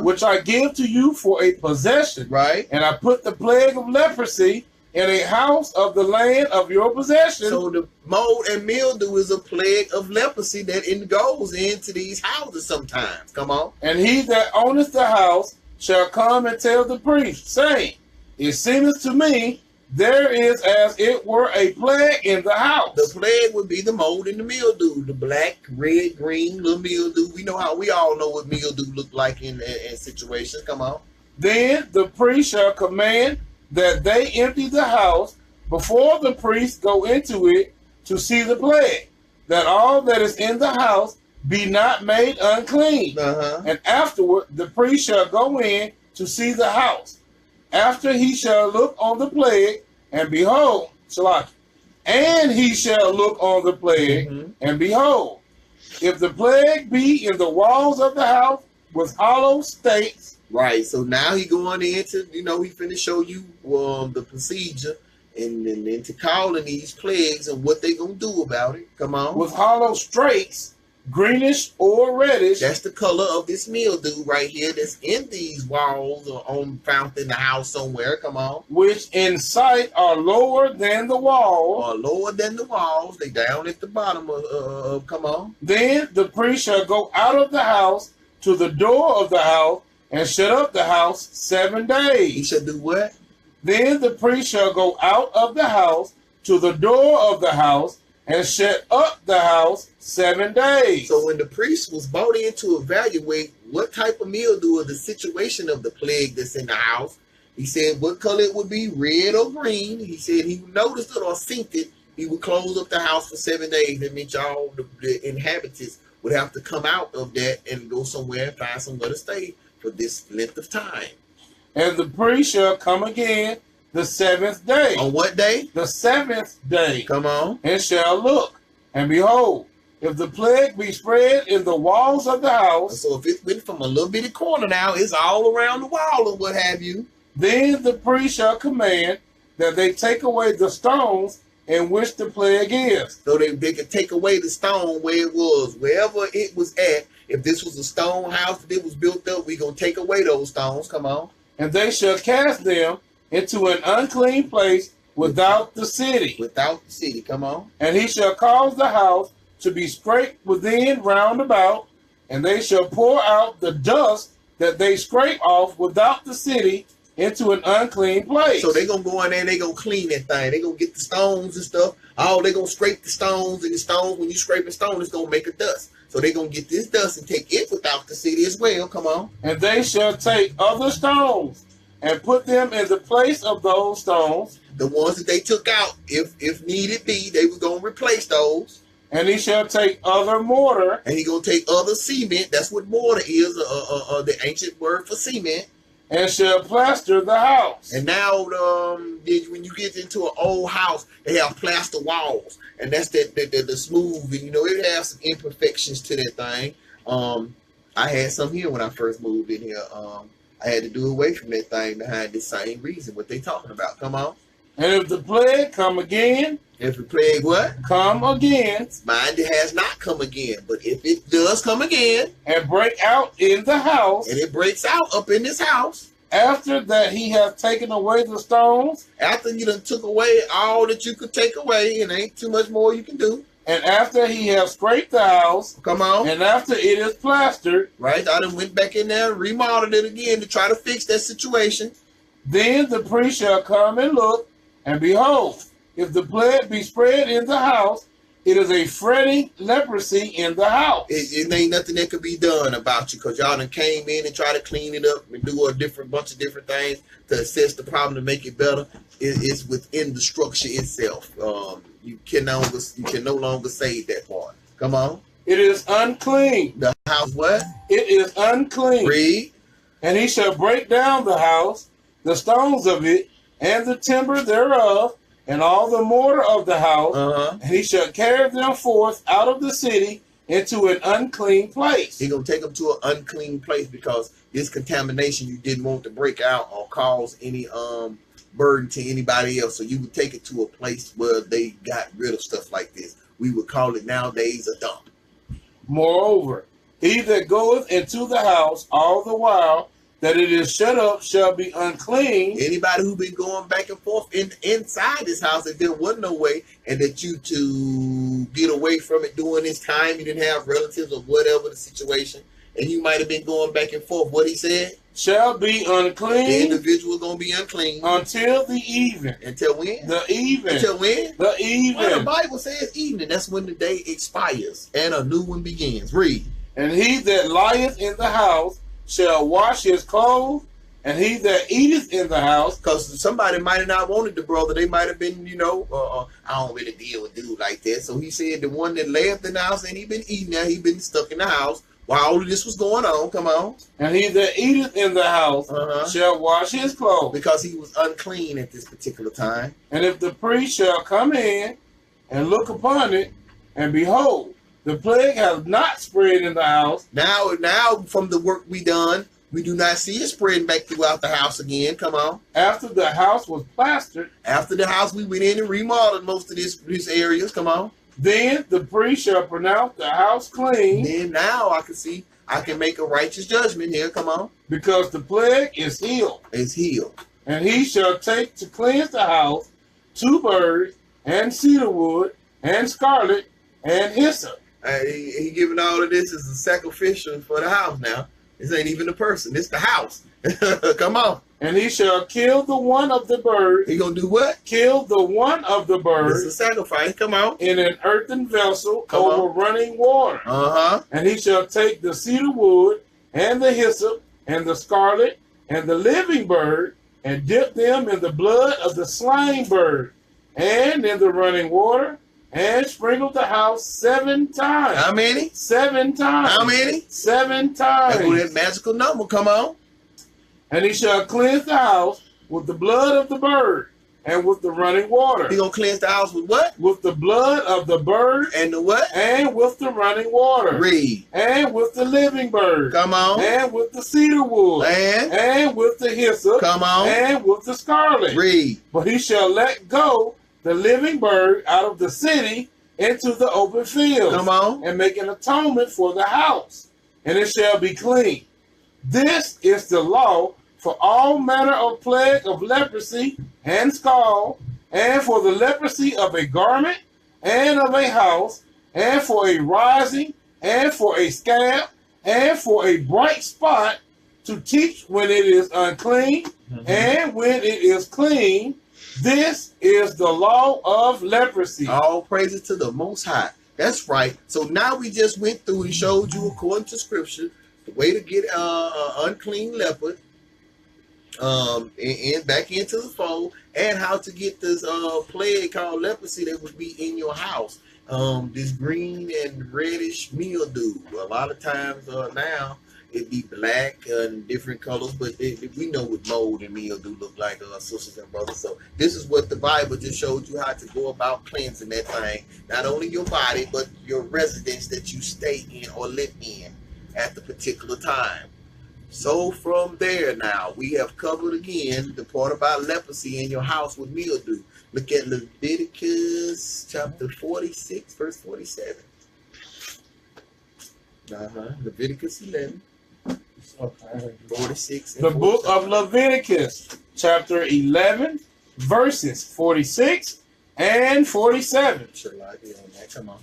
which I give to you for a possession, right? And I put the plague of leprosy in a house of the land of your possession. So the mold and mildew is a plague of leprosy that goes into these houses sometimes. Come on. And he that owneth the house shall come and tell the priest, saying, It seemeth to me there is as it were a plague in the house. The plague would be the mold and the mildew, the black, red, green, little mildew. We all know what mildew look like in situations. Come on. Then the priest shall command that they empty the house before the priest go into it to see the plague, that all that is in the house be not made unclean. And afterward the priest shall go in to see the house. After he shall look on the plague, and behold, and he shall look on the plague, and behold, if the plague be in the walls of the house with hollow stakes. Right, so now he going into, he finna show you the procedure and into calling these plagues and what they gonna do about it. Come on. With hollow stakes, greenish or reddish. That's the color of this mildew right here that's in these walls or found in the house somewhere. Come on. Which in sight are lower than the walls. Or lower than the walls. They down at the bottom of come on. Then the priest shall go out of the house to the door of the house and shut up the house 7 days. He shall do what? Then the priest shall go out of the house to the door of the house and shut up the house 7 days. So when the priest was brought in to evaluate what type of mildew or the situation of the plague that's in the house, he said what color it would be, red or green. He said he noticed it or seen it, he would close up the house for 7 days. That means all the inhabitants would have to come out of that and go somewhere and find somewhere to stay for this length of time. And the priest shall come again the 7th day. On what day? The 7th day. Come on. And shall look, and behold, if the plague be spread in the walls of the house. So if it went from a little bitty corner now, it's all around the wall or what have you. Then the priest shall command that they take away the stones in which the plague is. So they could take away the stone where it was, wherever it was at. If this was a stone house that it was built up, we're going to take away those stones. Come on. And they shall cast them into an unclean place without the city. Without the city, come on. And he shall cause the house to be scraped within round about, and they shall pour out the dust that they scrape off without the city into an unclean place. So they're going to go in there and they're going to clean that thing. They're going to get the stones and stuff. Oh, they're going to scrape the stones, and the stones, when you scrape a stone, it's going to make a dust. So they're going to get this dust and take it without the city as well. Come on. And they shall take other stones and put them in the place of those stones. The ones that they took out, if needed be, they were going to replace those. And he shall take other mortar. And he going to take other cement. That's what mortar is, the ancient word for cement. And shall plaster the house. And now, when you get into an old house, they have plaster walls. And that's the smooth, and, you know, it has some imperfections to that thing. I had some here when I first moved in here. I had to do away from that thing behind the same reason. What they talking about? Come on. And if the plague come again. If the plague what? Come again. Mind it has not come again. But if it does come again. And break out in the house. And it breaks out up in this house. After that he hath taken away the stones. After you done took away all that you could take away, and ain't too much more you can do. And after he hath scraped the house. Come on. And after it is plastered. Right. I done went back in there and remodeled it again to try to fix that situation. Then the priest shall come and look, and behold, if the plague be spread in the house, it is a fretting leprosy in the house. It ain't nothing that could be done about you, because y'all done came in and tried to clean it up and do a bunch of different things to assess the problem to make it better. It's within the structure itself. You can no longer save that part. Come on. It is unclean. The house what? It is unclean. Read. And he shall break down the house, the stones of it, and the timber thereof, and all the mortar of the house, and he shall carry them forth out of the city into an unclean place. He's going to take them to an unclean place, because this contamination you didn't want to break out or cause any burden to anybody else. So you would take it to a place where they got rid of stuff like this. We would call it nowadays a dump. Moreover, he that goeth into the house all the while that it is shut up shall be unclean. Anybody who been going back and forth inside this house, if there wasn't no way, and that you to get away from it during this time, you didn't have relatives or whatever the situation, and you might have been going back and forth, what he said? Shall be unclean. The individual going to be unclean. Until the even. Until when? The even. Until when? The even. Well, the Bible says evening. That's when the day expires and a new one begins. Read. And he that lieth in the house shall wash his clothes, and he that eateth in the house. Because somebody might have not wanted the brother. They might have been, I don't really deal with dude like that. So he said the one that left in the house, and he been eating there. He been stuck in the house while all of this was going on. Come on. And he that eateth in the house shall wash his clothes. Because he was unclean at this particular time. And if the priest shall come in and look upon it, and behold, the plague has not spread in the house. Now, from the work we done, we do not see it spreading back throughout the house again. Come on. After the house was plastered. After the house, we went in and remodeled most of these areas. Come on. Then the priest shall pronounce the house clean. Then now I can make a righteous judgment here. Come on. Because the plague is healed. It's healed. And he shall take to cleanse the house 2 birds, and cedar wood, and scarlet, and hyssop. He giving all of this as a sacrificial for the house now. This ain't even the person. It's the house. Come on. And he shall kill the one of the birds. He gonna do what? Kill the one of the birds. It's a sacrifice. Come on. In an earthen vessel over running water. And he shall take the cedar wood, and the hyssop, and the scarlet, and the living bird, and dip them in the blood of the slain bird, and in the running water, and sprinkle the house 7 times. How many? 7 times. How many? 7 times. That's that magical number. Come on. And he shall cleanse the house with the blood of the bird and with the running water. He gonna cleanse the house with what? With the blood of the bird. And the what? And with the running water. Read. And with the living bird. Come on. And with the cedar wood. And with the hyssop. Come on. And with the scarlet. Read. But he shall let go the living bird out of the city into the open field. Come on. And make an atonement for the house. And it shall be clean. This is the law for all manner of plague of leprosy and scald, and for the leprosy of a garment, and of a house, and for a rising, and for a scab, and for a bright spot, to teach when it is unclean, and when it is clean. This is the law of leprosy. All praises to the Most High. That's right. So now we just went through and showed you, according to Scripture, the way to get unclean leopard and back into the fold, and how to get this plague called leprosy that would be in your house. This green and reddish mildew. A lot of times now it be black and different colors, but we know what mold and mildew look like, sisters and brothers. So this is what the Bible just showed you, how to go about cleansing that thing. Not only your body, but your residence that you stay in or live in at the particular time. So from there now, we have covered again the part about leprosy in your house with mildew. Look at Leviticus chapter 46, verse 47. Leviticus 11, 46. The book of Leviticus, chapter 11, verses 46 and 47. Come on.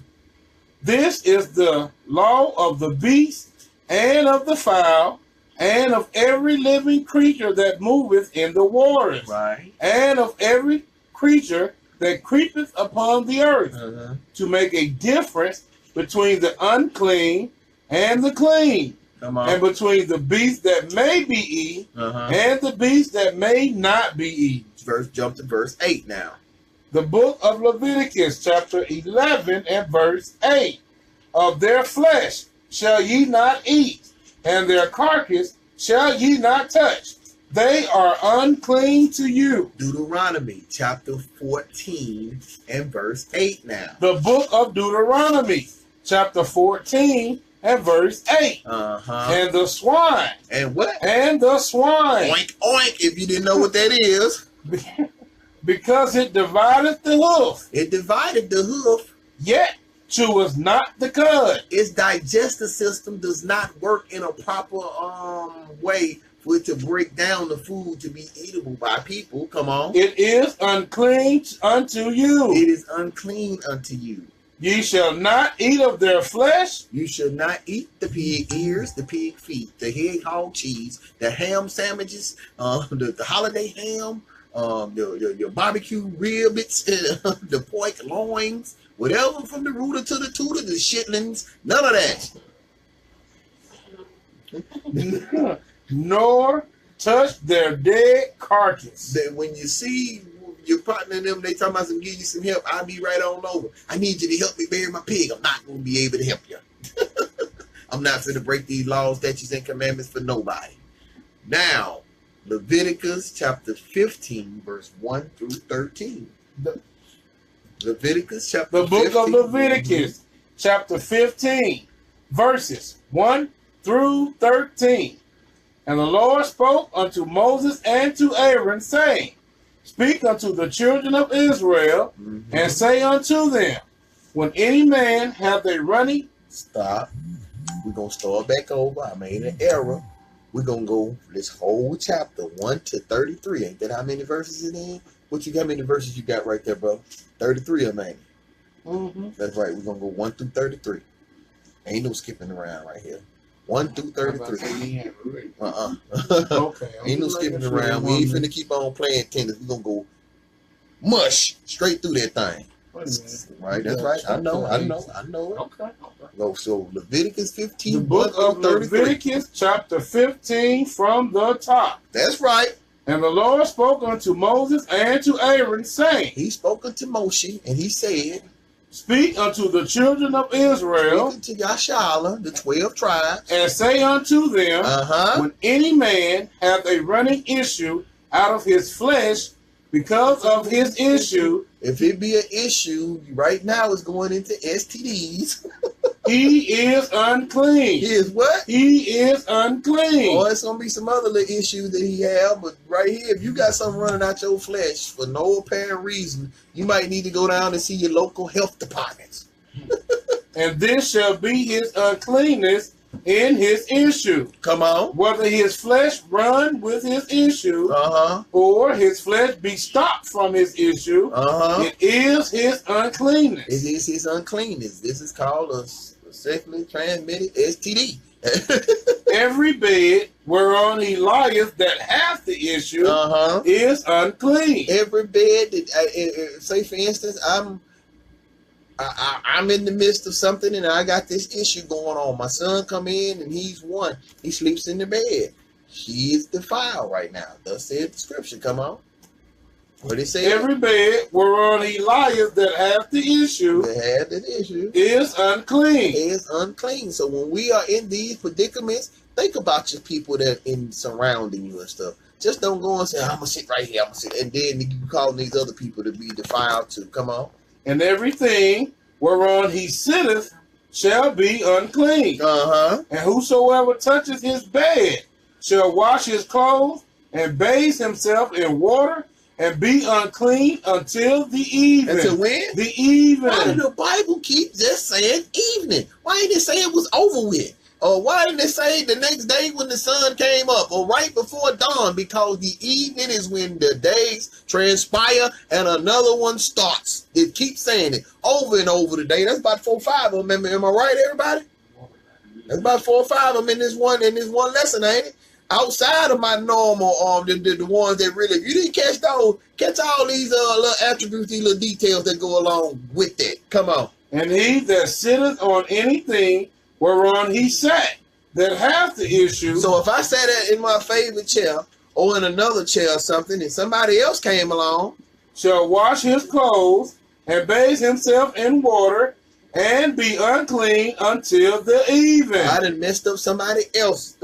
This is the law of the beast and of the fowl, and of every living creature that moveth in the waters, right, and of every creature that creepeth upon the earth, to make a difference between the unclean and the clean, and between the beast that may be eaten and the beast that may not be eaten. Jump to verse 8 now. The book of Leviticus, chapter 11 and verse 8. Of their flesh shall ye not eat, and their carcass shall ye not touch. They are unclean to you. Deuteronomy chapter 14 and verse 8 now. The book of Deuteronomy chapter 14 and verse 8. And the swine. And what? And the swine. Oink, oink, if you didn't know what that is. Because it divided the hoof. It divided the hoof. Yet cheweth not the cud. Its digestive system does not work in a proper way for it to break down the food to be eatable by people. Come on. It is unclean unto you. It is unclean unto you. Ye shall not eat of their flesh. You shall not eat the pig ears, the pig feet, the hedgehog cheese, the ham sandwiches, the holiday ham, your barbecue ribs, the pork loins, whatever from the rooter to the tutor, the shitlings, none of that. Nor touch their dead carcass. That when you see your partner and them, they talking about some give you some help, I'll be right on over. I need you to help me bury my pig. I'm not going to be able to help you. I'm not going to break these laws, statutes, and commandments for nobody. Now, Leviticus chapter 15, verse 1 through 13. Leviticus chapter 15. The book of Leviticus chapter 15, verses 1 through 13. And the Lord spoke unto Moses and to Aaron, saying, Speak unto the children of Israel, and say unto them, When any man hath a running... Stop. We're going to start back over. I made an error. We're going to go this whole chapter, 1 to 33. Ain't that how many verses it is? How many verses you got right there, bro? 33 of them, ain't That's right. We're going to go 1 through 33. Ain't no skipping around right here. 1 through 33. Okay. Ain't no skipping around. We ain't finna keep on playing tennis. We're going to go mush straight through that thing. Right, that's right. I know. Okay. So Leviticus 15. The book of Leviticus, chapter 15, from the top. That's right. And the Lord spoke unto Moses and to Aaron, saying, He spoke unto Moshe, and he said, Speak unto the children of Israel, speak unto Yashala, the 12 tribes, and say unto them, When any man hath a running issue out of his flesh, because of his issue, if it be an issue right now, it's going into STDs. He is unclean. He is what? He is unclean. Or it's gonna be some other little issues that he have, but right here, if you got something running out your flesh for no apparent reason, you might need to go down and see your local health departments. And this shall be his uncleanness in his issue. Come on. Whether his flesh run with his issue, or his flesh be stopped from his issue, it is his uncleanness. It is his uncleanness. This is called a sexually transmitted STD. Every bed whereon he lieth that hath the issue is unclean. Every bed that, say for instance, I'm in the midst of something and I got this issue going on. My son come in and he's one. He sleeps in the bed. He is defiled right now. Thus said the scripture. Come on. What it say? Every bed whereon he lieth that hath the issue is unclean. Is unclean. So when we are in these predicaments, think about your people that in surrounding you and stuff. Just don't go and say, I'm gonna sit right here, I'm gonna sit, and then you calling these other people to be defiled too. Come on. And everything whereon he sitteth shall be unclean. And whosoever touches his bed shall wash his clothes and bathe himself in water and be unclean until the evening. Until when? The evening. Why did the Bible keep just saying evening? Why didn't it say it was over with? Or why didn't it say the next day when the sun came up, or right before dawn? Because the evening is when the days transpire and another one starts. It keeps saying it over and over today. That's about 4 or 5 of them. Am I right, everybody? That's about 4 or 5 of them in this one lesson, ain't it? Outside of my normal the ones that really, if you didn't catch those, catch all these little attributes, these little details that go along with that. Come on. And he that sitteth on anything whereon he sat, that hath the issue. So if I sat in my favorite chair or in another chair or something, and somebody else came along, shall wash his clothes and bathe himself in water and be unclean until the evening. I done messed up somebody else's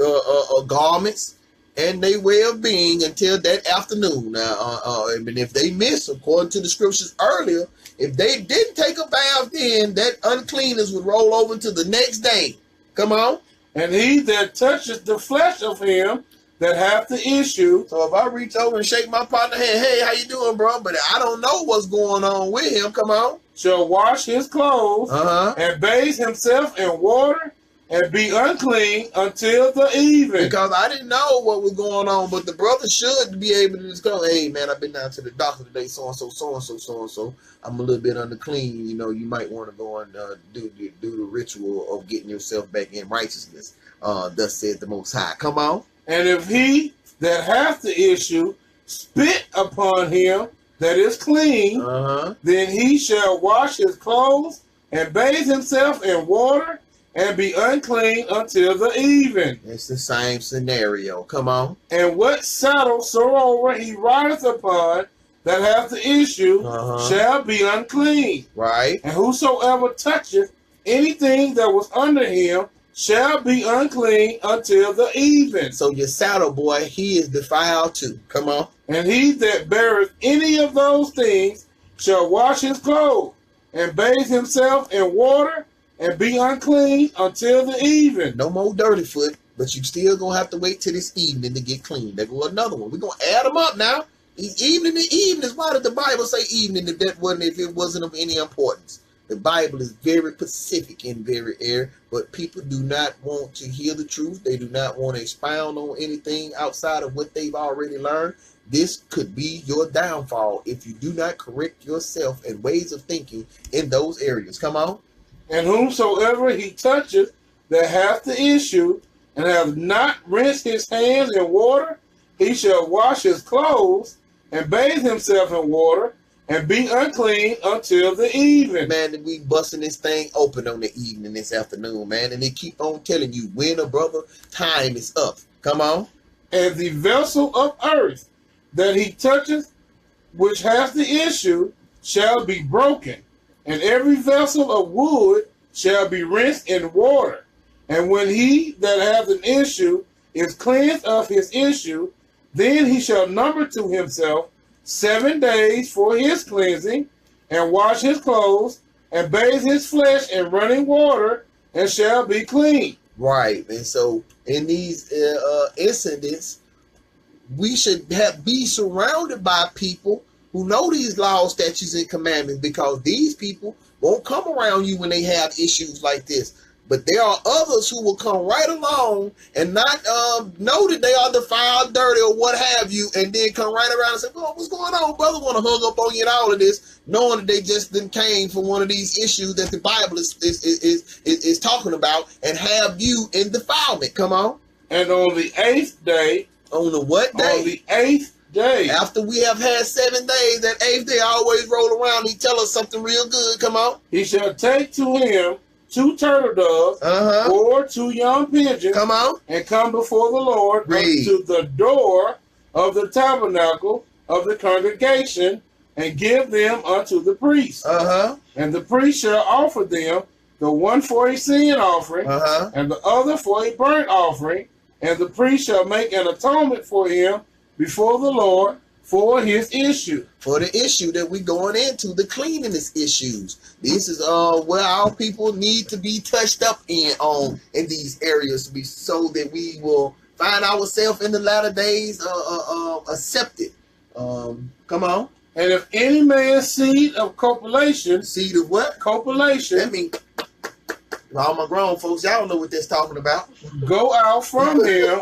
garments and their way of being until that afternoon. Now, and if they miss, according to the scriptures earlier, if they didn't take a bath then, that uncleanness would roll over to the next day. Come on. And he that touches the flesh of him that hath the issue. So if I reach over and shake my partner hand, hey, how you doing, bro? But I don't know what's going on with him. Come on. Shall wash his clothes and bathe himself in water and be unclean until the evening. Because I didn't know what was going on, but the brother should be able to just go, hey, man, I've been down to the doctor today, so-and-so, so-and-so, so-and-so. I'm a little bit unclean. You know, you might want to go and do the ritual of getting yourself back in righteousness. Thus said the Most High. Come on. And if he that hath the issue spit upon him that is clean, then he shall wash his clothes and bathe himself in water and be unclean until the evening. It's the same scenario. Come on. And what saddle soever he rideth upon that hath the issue shall be unclean. Right. And whosoever toucheth anything that was under him shall be unclean until the evening. So your saddle boy, he is defiled too. Come on. And he that beareth any of those things shall wash his clothes and bathe himself in water and be unclean until the evening. No more dirty foot, but you still gonna have to wait till this evening to get clean. There go another one. We're gonna add them up now. Evening to evenings. Why did the Bible say evening if it wasn't of any importance? The Bible is very specific in very area, but people do not want to hear the truth. They do not want to expound on anything outside of what they've already learned. This could be your downfall if you do not correct yourself and ways of thinking in those areas. Come on. And whomsoever he toucheth that hath the issue, and hath not rinsed his hands in water, he shall wash his clothes, and bathe himself in water, and be unclean until the even. Man, we busting this thing open on the evening this afternoon, man. And they keep on telling you, when a brother, time is up. Come on. And the vessel of earth that he toucheth, which hath the issue, shall be broken, and every vessel of wood shall be rinsed in water. And when he that hath an issue is cleansed of his issue, then he shall number to himself 7 days for his cleansing, and wash his clothes, and bathe his flesh in running water, and shall be clean. Right. And so in these incidents, we should be surrounded by people who know these laws, statutes, and commandments, because these people won't come around you when they have issues like this. But there are others who will come right along and not know that they are defiled, dirty, or what have you, and then come right around and say, "Well, what's going on, brother? Want to hug up on you and all of this," knowing that they just then came from one of these issues that the Bible is talking about, and have you in defilement. Come on. And on the 8th day. On the what day? On the 8th day. After we have had 7 days, that 8th day always roll around. He tell us something real good. Come on. He shall take to him 2 turtle doves, or 2 young pigeons. Come on. And come before the Lord to the door of the tabernacle of the congregation, and give them unto the priest. And the priest shall offer them, the one for a sin offering, and the other for a burnt offering. And the priest shall make an atonement for him before the Lord for his issue. For the issue that we're going into, the cleanliness issues. This is where our people need to be touched up in these areas, so that we will find ourselves in the latter days accepted. Come on. And if any man's seed of copulation. Seed of what? Copulation. That means all my grown folks, y'all know what that's talking about. Go out from him.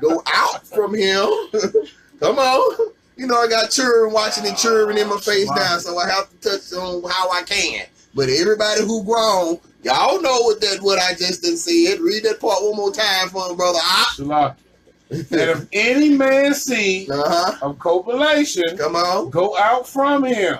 Go out from him. Come on. You know, I got children watching and children in my face now, so I have to touch on how I can. But everybody who grown, y'all know what I just done said. Read that part one more time for me, brother. And if any man see of copulation, come on, go out from him,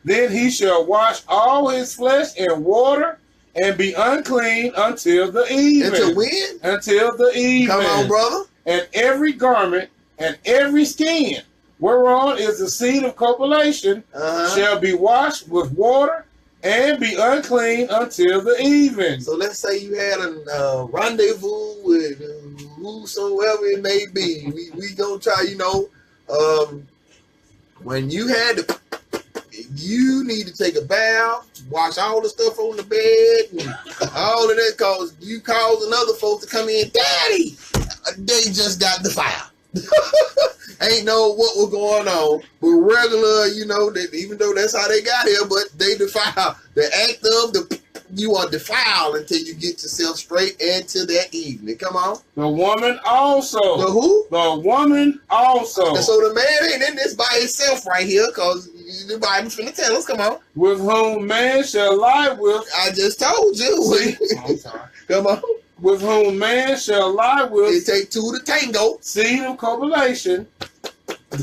then he shall wash all his flesh in water, and be unclean until the even. Until when? Until the even. Come on, brother. And every garment and every skin whereon is the seed of copulation shall be washed with water, and be unclean until the even. So let's say you had a rendezvous with whosoever it may be. We gonna try, when you had to, you need to take a bath, wash all the stuff on the bed, and all of that, cause you causing other folks to come in, "Daddy, they just got defiled." Ain't know what was going on, but regular, that even though that's how they got here, but they defile. The act of you are defiled until you get yourself straight into that evening. Come on. The woman also. The who? The woman also. And so the man ain't in this by himself right here, because the Bible's finna tell us. Come on. With whom man shall lie with. I just told you. See? I'm sorry. Come on. With whom man shall lie with. It take 2 to tango. Seed of copulation.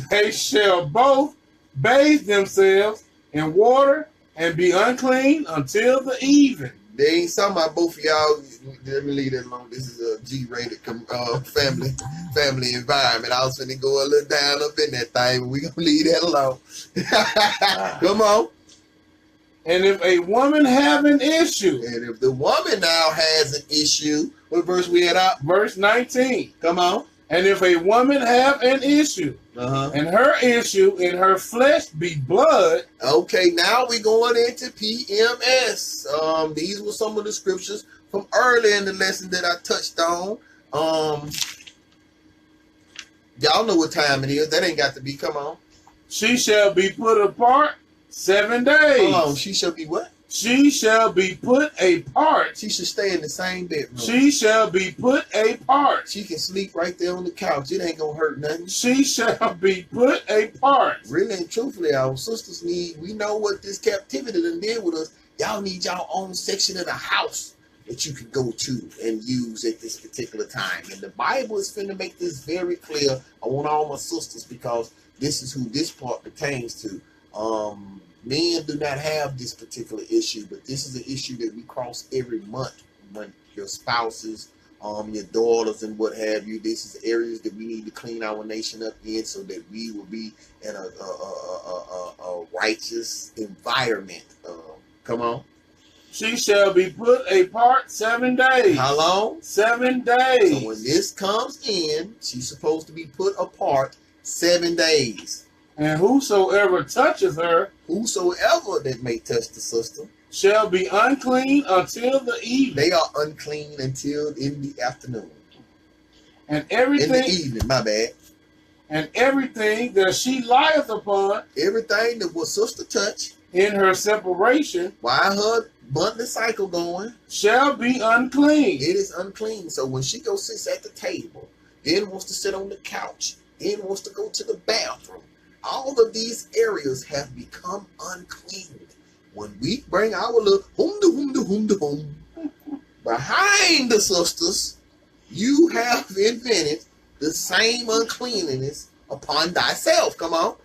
They shall both bathe themselves in water, and be unclean until the even. They ain't talking about both of y'all. Let me leave that alone. This is a G-rated family environment. I was finna go a little down up in that thing, but we gonna leave that alone. Come on. And if a woman have an issue. And if the woman now has an issue, what verse we at out? Verse 19. Come on. And if a woman have an issue, and her issue in her flesh be blood. Okay, now we going into PMS. These were some of the scriptures from earlier in the lesson that I touched on. Y'all know what time it is. That ain't got to be. Come on. She shall be put apart 7 days. Hold on. She shall be what? She shall be put apart. She should stay in the same bedroom. She shall be put apart. She can sleep right there on the couch. It ain't gonna hurt nothing. She shall be put apart. Really and truthfully, our sisters we know what this captivity done did with us. Y'all need y'all own section of the house that you can go to and use at this particular time. And the Bible is finna make this very clear. I want all my sisters, because this is who this part pertains to. Men do not have this particular issue, but this is an issue that we cross every month when your spouses, your daughters and what have you. This is areas that we need to clean our nation up in so that we will be in a righteous environment. Come on. She shall be put apart 7 days. How long? 7 days. So when this comes in, she's supposed to be put apart 7 days. And whosoever touches her, whosoever that may touch the sister, shall be unclean until the evening. They are unclean until in the afternoon. And everything in the evening, my bad. And everything that she lieth upon, everything that will sister touch in her separation, while her monthly cycle going, shall be unclean. It is unclean. So when she goes sits at the table, then wants to sit on the couch, then wants to go to the bathroom, all of these areas have become unclean. When we bring our little hum behind the sisters, you have invented the same uncleanliness upon thyself. Come on.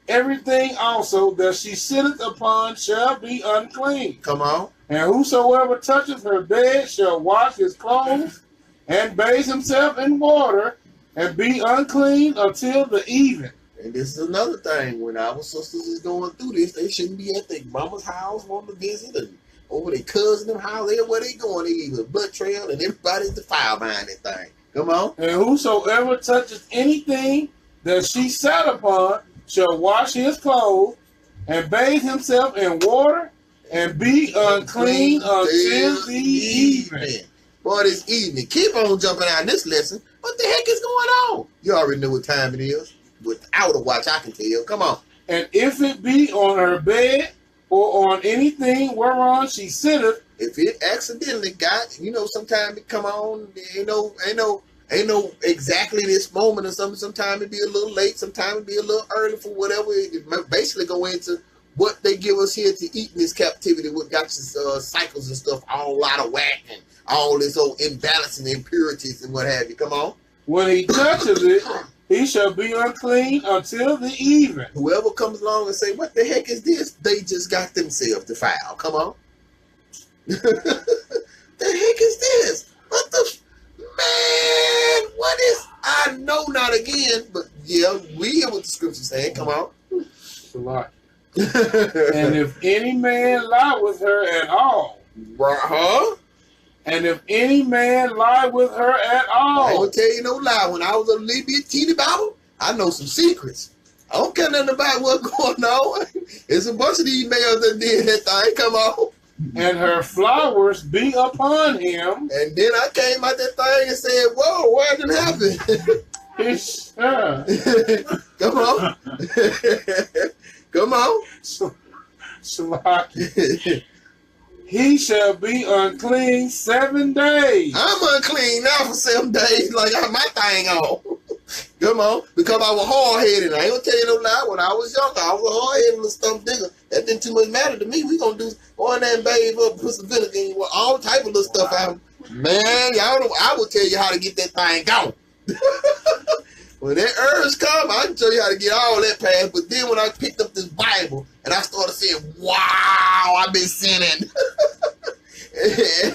Everything also that she sitteth upon shall be unclean. Come on. And whosoever toucheth her bed shall wash his clothes and bathe himself in water and be unclean until the even. And this is another thing. When our sisters is going through this, they shouldn't be at their mama's house wanting to visit, and over their cousin's house, everywhere they going, they leave a blood trail, and everybody's defiled behind that thing. Come on. And whosoever touches anything that she sat upon shall wash his clothes and bathe himself in water and be unclean until the evening. Boy, this evening. Keep on jumping out in this lesson. What the heck is going on? You already know what time it is. Without a watch, I can tell. Come on. And if it be on her bed or on anything whereon she sitteth, if it accidentally got, sometimes it come on, ain't no exactly this moment or something. Sometimes it be a little late, sometimes it be a little early for whatever. It basically go into what they give us here to eat in this captivity, what got your cycles and stuff all out of whack and all this old imbalance and impurities and what have you. Come on. When he touches it, he shall be unclean until the even. Whoever comes along and say, what the heck is this? They just got themselves defiled. Come on. The heck is this? What the... Man, what is... I know not again, but yeah, we hear what the scripture's saying. Come on. It's a lot. And if any man lie with her at all... Huh? And if any man lie with her at all... I ain't gonna tell you no lie. When I was a little bit teeny bottle, I know some secrets. I don't care nothing about what's going on. There's a bunch of these males that did that thing. Come on. And her flowers be upon him. And then I came out that thing and said, whoa, what did happen? Come on. Come on. He shall be unclean 7 days. I'm unclean now for 7 days, like I have my thing on. Come on, because I was hard-headed. I ain't gonna tell you no lie. When I was younger, I was hard-headed little stump digger. That didn't too much matter to me. We gonna do go in there and bathe up, put some vinegar in, all type of little stuff out. Man, y'all know, I will tell you how to get that thing gone. When that urge come, I can show you how to get all that past. But then when I picked up this Bible and I started saying, wow, I've been sinning.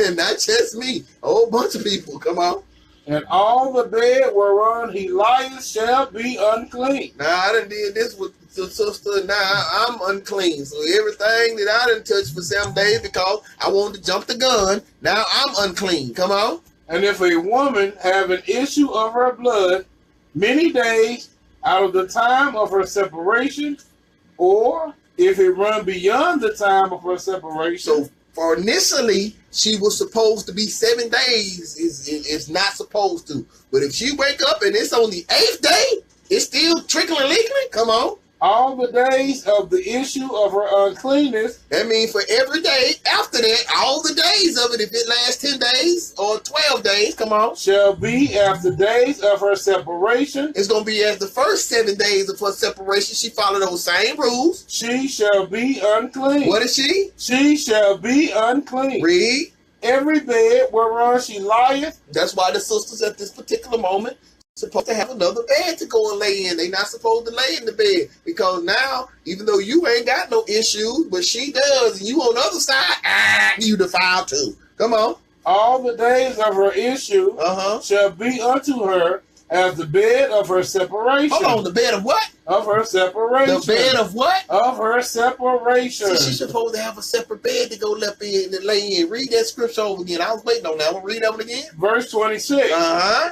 And not just me, a whole bunch of people. Come on. And all the bed whereon he lieth shall be unclean. Now, I done did this with the sister. Now, I'm unclean. So everything that I done touched for 7 days because I wanted to jump the gun, now I'm unclean. Come on. And if a woman have an issue of her blood many days out of the time of her separation, or if it run beyond the time of her separation. So for initially, she was supposed to be 7 days. Is not supposed to. But if she wake up and it's on the 8th day, it's still trickling, leaking. Come on. all the days of the issue of her uncleanness. That means for every day after that, all the days of it, if it lasts 10 days or 12 days, come on. Shall be as the days of her separation. It's going to be as the first 7 days of her separation. She followed those same rules. She shall be unclean. What is she? She shall be unclean. Read. Every bed whereon she lieth. That's why the sisters at this particular moment supposed to have another bed to go and lay in. They not supposed to lay in the bed because now, even though you ain't got no issues, but she does, and you on the other side, you defiled too. Come on. All the days of her issue shall be unto her as the bed of her separation. Hold on, the bed of what? Of her separation. The bed of what? Of her separation. See, she's supposed to have a separate bed to go left in and lay in. Read that scripture over again. I was waiting on that one. Read that one again. Verse 26.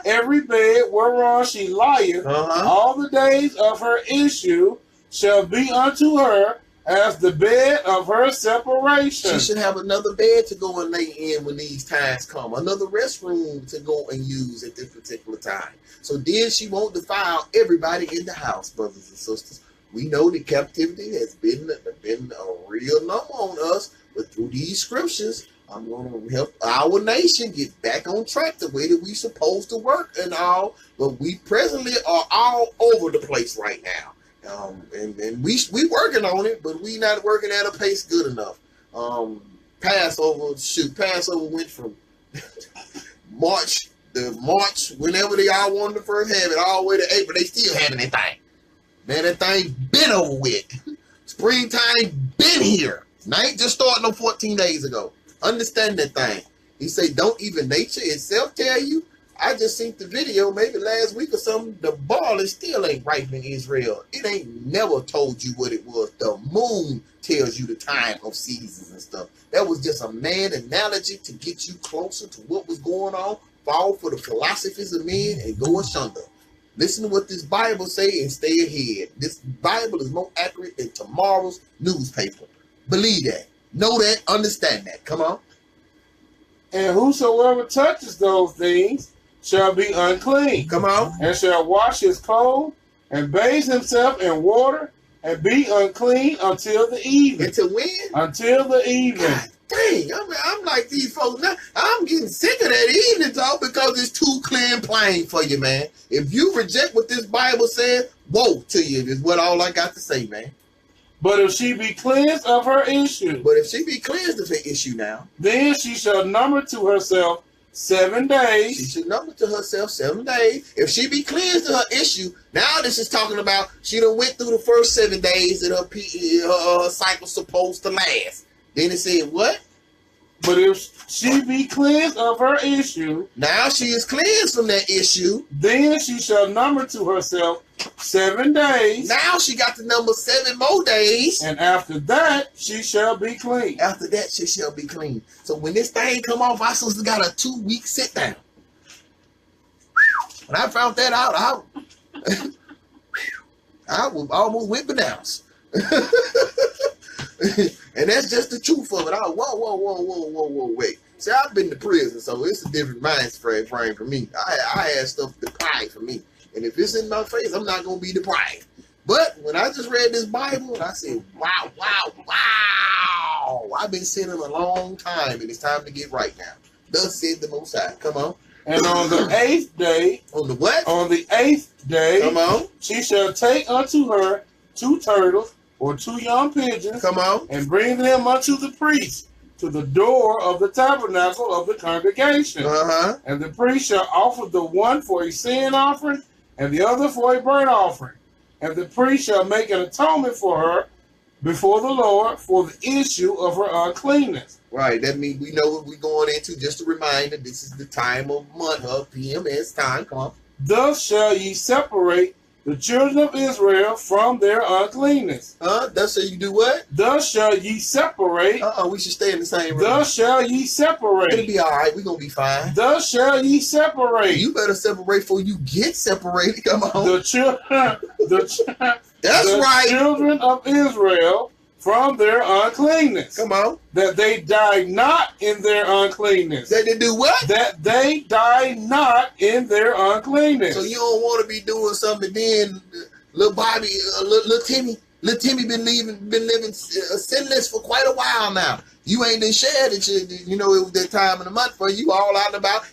Every bed whereon she lieth, all the days of her issue shall be unto her as the bed of her separation. She should have another bed to go and lay in when these times come. Another restroom to go and use at this particular time. So then she won't defile everybody in the house, brothers and sisters. We know the captivity has been a real number on us, but through these scriptures, I'm going to help our nation get back on track the way that we supposed to work and all. But we presently are all over the place right now. And we working on it, but we not working at a pace good enough. Passover went from March, whenever they all wanted to first have it, all the way to April. They still having that thing. Man, that thing been over with. Springtime been here. Now ain't just starting no 14 days ago. Understand that thing. He say, don't even nature itself tell you? I just seen the video maybe last week or something. The ball is still ain't ripe in Israel. It ain't never told you what it was. The moon tells you the time of seasons and stuff. That was just a man analogy to get you closer to what was going on. Fall for the philosophies of men and go asunder. Listen to what this Bible say and stay ahead. This Bible is more accurate than tomorrow's newspaper. Believe that. Know that. Understand that. Come on. And whosoever touches those things shall be unclean. Come on. And shall wash his clothes and bathe himself in water and be unclean until the evening. Until when? Until the evening. God dang. I'm like these folks now. I'm getting sick of that evening talk because it's too clear and plain for you, man. If you reject what this Bible says, woe to you is what all I got to say, man. But if she be cleansed of her issue. But if she be cleansed of her issue now. Then she shall number to herself 7 days. She should number to herself 7 days. If she be cleansed of her issue, now this is talking about she done went through the first 7 days that her cycle's supposed to last. Then it said what? But if she be cleansed of her issue. Now she is cleansed from that issue. Then she shall number to herself 7 days. Now she got the number 7 more days. And after that, she shall be clean. After that, she shall be clean. So when this thing come off, our sister got a 2-week sit down. When I found that out, I almost went bananas. And that's just the truth of it. Whoa, wait. See, I've been to prison, so it's a different mind frame for me. I had stuff deprived for me. And if it's in my face, I'm not going to be deprived. But when I just read this Bible, and I said, wow. I've been sinning a long time, and it's time to get right now. Thus said the Most High. Come on. And on the 8th day. On the what? On the 8th day. Come on. She shall take unto her 2 turtles or 2 young pigeons. Come on. And bring them unto the priest to the door of the tabernacle of the congregation. And the priest shall offer the one for a sin offering and the other for a burnt offering. And the priest shall make an atonement for her before the Lord for the issue of her uncleanness. Right. That means we know what we're going into. Just a reminder, this is the time of month of PMS time. Come on. Thus shall ye separate the children of Israel from their uncleanness. Thus shall you do what? Thus shall ye separate. We should stay in the same room. Thus shall ye separate. It'll be all right. We're going to be fine. Thus shall ye separate. You better separate before you get separated. Come on. That's right. Children of Israel from their uncleanness. Come on. That they die not in their uncleanness. That they do what? That they die not in their uncleanness. So you don't want to be doing something then little Bobby, little Timmy. Little Timmy been living sinless for quite a while now. You ain't been shared it. You know it was that time of the month for you all out and about.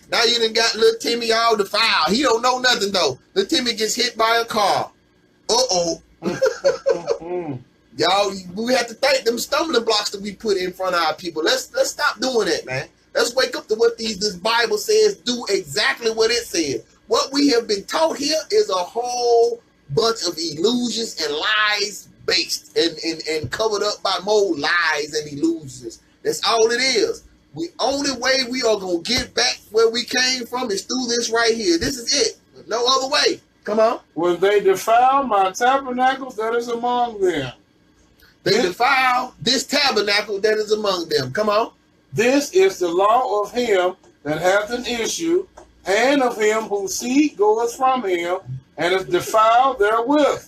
Now you done got little Timmy all defiled. He don't know nothing though. Little Timmy gets hit by a car. Y'all, we have to thank them stumbling blocks that we put in front of our people. Let's stop doing that, man. Let's wake up to what this Bible says. Do exactly what it says. What we have been taught here is a whole bunch of illusions and lies based and covered up by more lies and illusions. That's all it is. The only way we are going to get back where we came from is through this right here. This is it. No other way. Come on. When they defile my tabernacle that is among them. They defile this tabernacle that is among them. Come on. This is the law of him that hath an issue, and of him whose seed goeth from him, and is defiled therewith,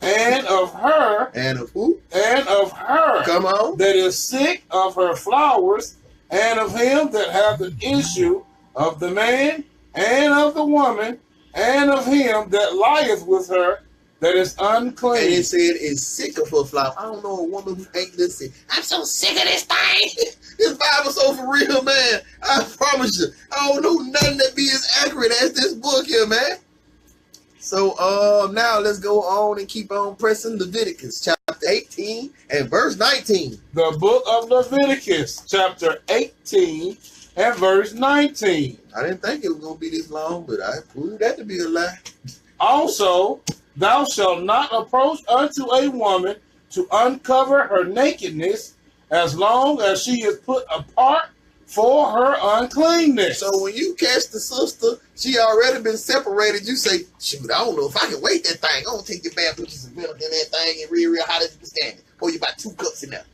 and of her, and of who? And of her, come on, that is sick of her flowers, and of him that hath an issue, of the man, and of the woman, and of him that lieth with her, that is unclean. And it said is sick of her flower. I don't know a woman who ain't listening. I'm so sick of this thing. This Bible's so for real, man. I promise you. I don't know nothing that be as accurate as this book here, man. So now let's go on and keep on pressing. Leviticus chapter 18 and verse 19. The book of Leviticus chapter 18 and verse 19. I didn't think it was going to be this long, but I proved that to be a lie. Also, thou shalt not approach unto a woman to uncover her nakedness, as long as she is put apart for her uncleanness. So when you catch the sister, she already been separated, you say, shoot, I don't know if I can wait that thing. I'm going to take your bad put you some milk in that thing and real hot as you can stand it. Pour you about 2 cups in there.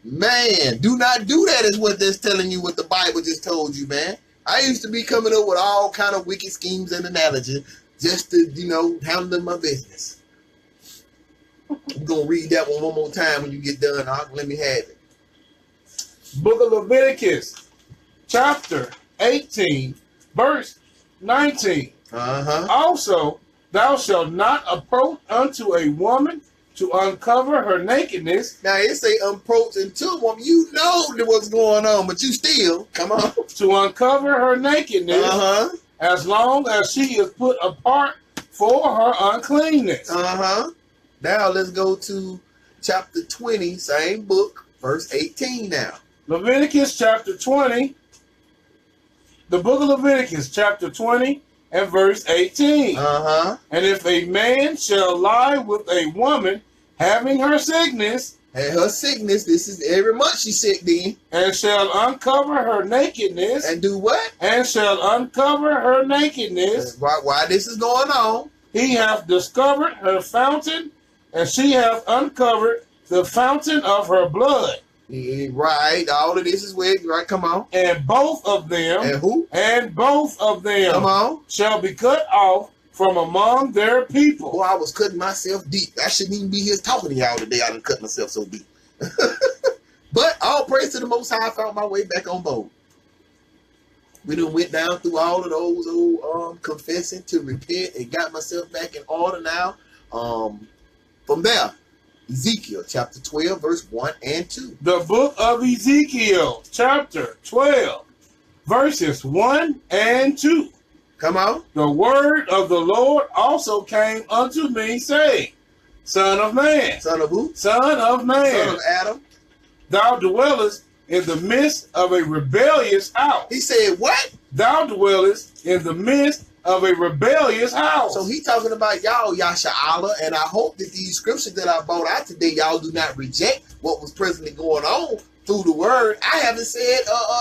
Man, do not do that is what that's telling you, what the Bible just told you, man. I used to be coming up with all kind of wicked schemes and analogies just to, handle my business. I'm going to read that one more time when you get done. Let me have it. Book of Leviticus, chapter 18, verse 19. Also, thou shalt not approach unto a woman to uncover her nakedness. Now, it say approach unto a woman. You know what's going on, but you still, come on. To uncover her nakedness, as long as she is put apart for her uncleanness. Now, let's go to chapter 20, same book, verse 18 now. Leviticus chapter 20, the book of Leviticus chapter 20 and verse 18. And if a man shall lie with a woman having her sickness, this is every month she sick then, and shall uncover her nakedness, and do what? And shall uncover her nakedness. Why this is going on? He hath discovered her fountain, and she hath uncovered the fountain of her blood. Right, all of this is where, right, come on. And both of them, and who? And both of them, come on, shall be cut off from among their people. Boy, I was cutting myself deep. I shouldn't even be here talking to y'all today. I done cut myself so deep. But all praise to the Most High, I found my way back on board. We done went down through all of those old confessing to repent and got myself back in order now. From there, Ezekiel chapter 12, verse 1 and 2. The book of Ezekiel chapter 12, verses 1 and 2. Come on. The word of the Lord also came unto me, saying, Son of man. Son of who? Son of man. Son of Adam. Thou dwellest in the midst of a rebellious house. He said, what? Thou dwellest in the midst of a rebellious house. So he talking about y'all, Yasha'Allah, and I hope that these scriptures that I brought out today, y'all do not reject what was presently going on through the word. I haven't said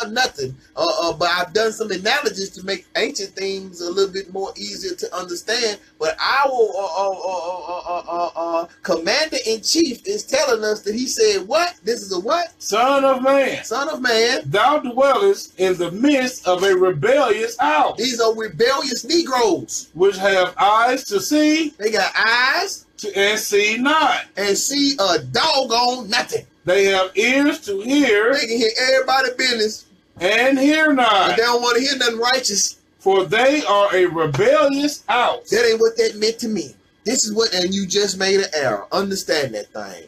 nothing, but I've done some analogies to make ancient things a little bit more easier to understand. But our commander-in-chief is telling us that he said what? This is a what? Son of man. Son of man. Thou dwellest in the midst of a rebellious house. These are rebellious Negroes. Which have eyes to see. They got eyes. And see not. And see a doggone nothing. They have ears to hear. They can hear everybody's business. And hear not. But they don't want to hear nothing righteous. For they are a rebellious house. That ain't what that meant to me. This is what, and you just made an error. Understand that thing.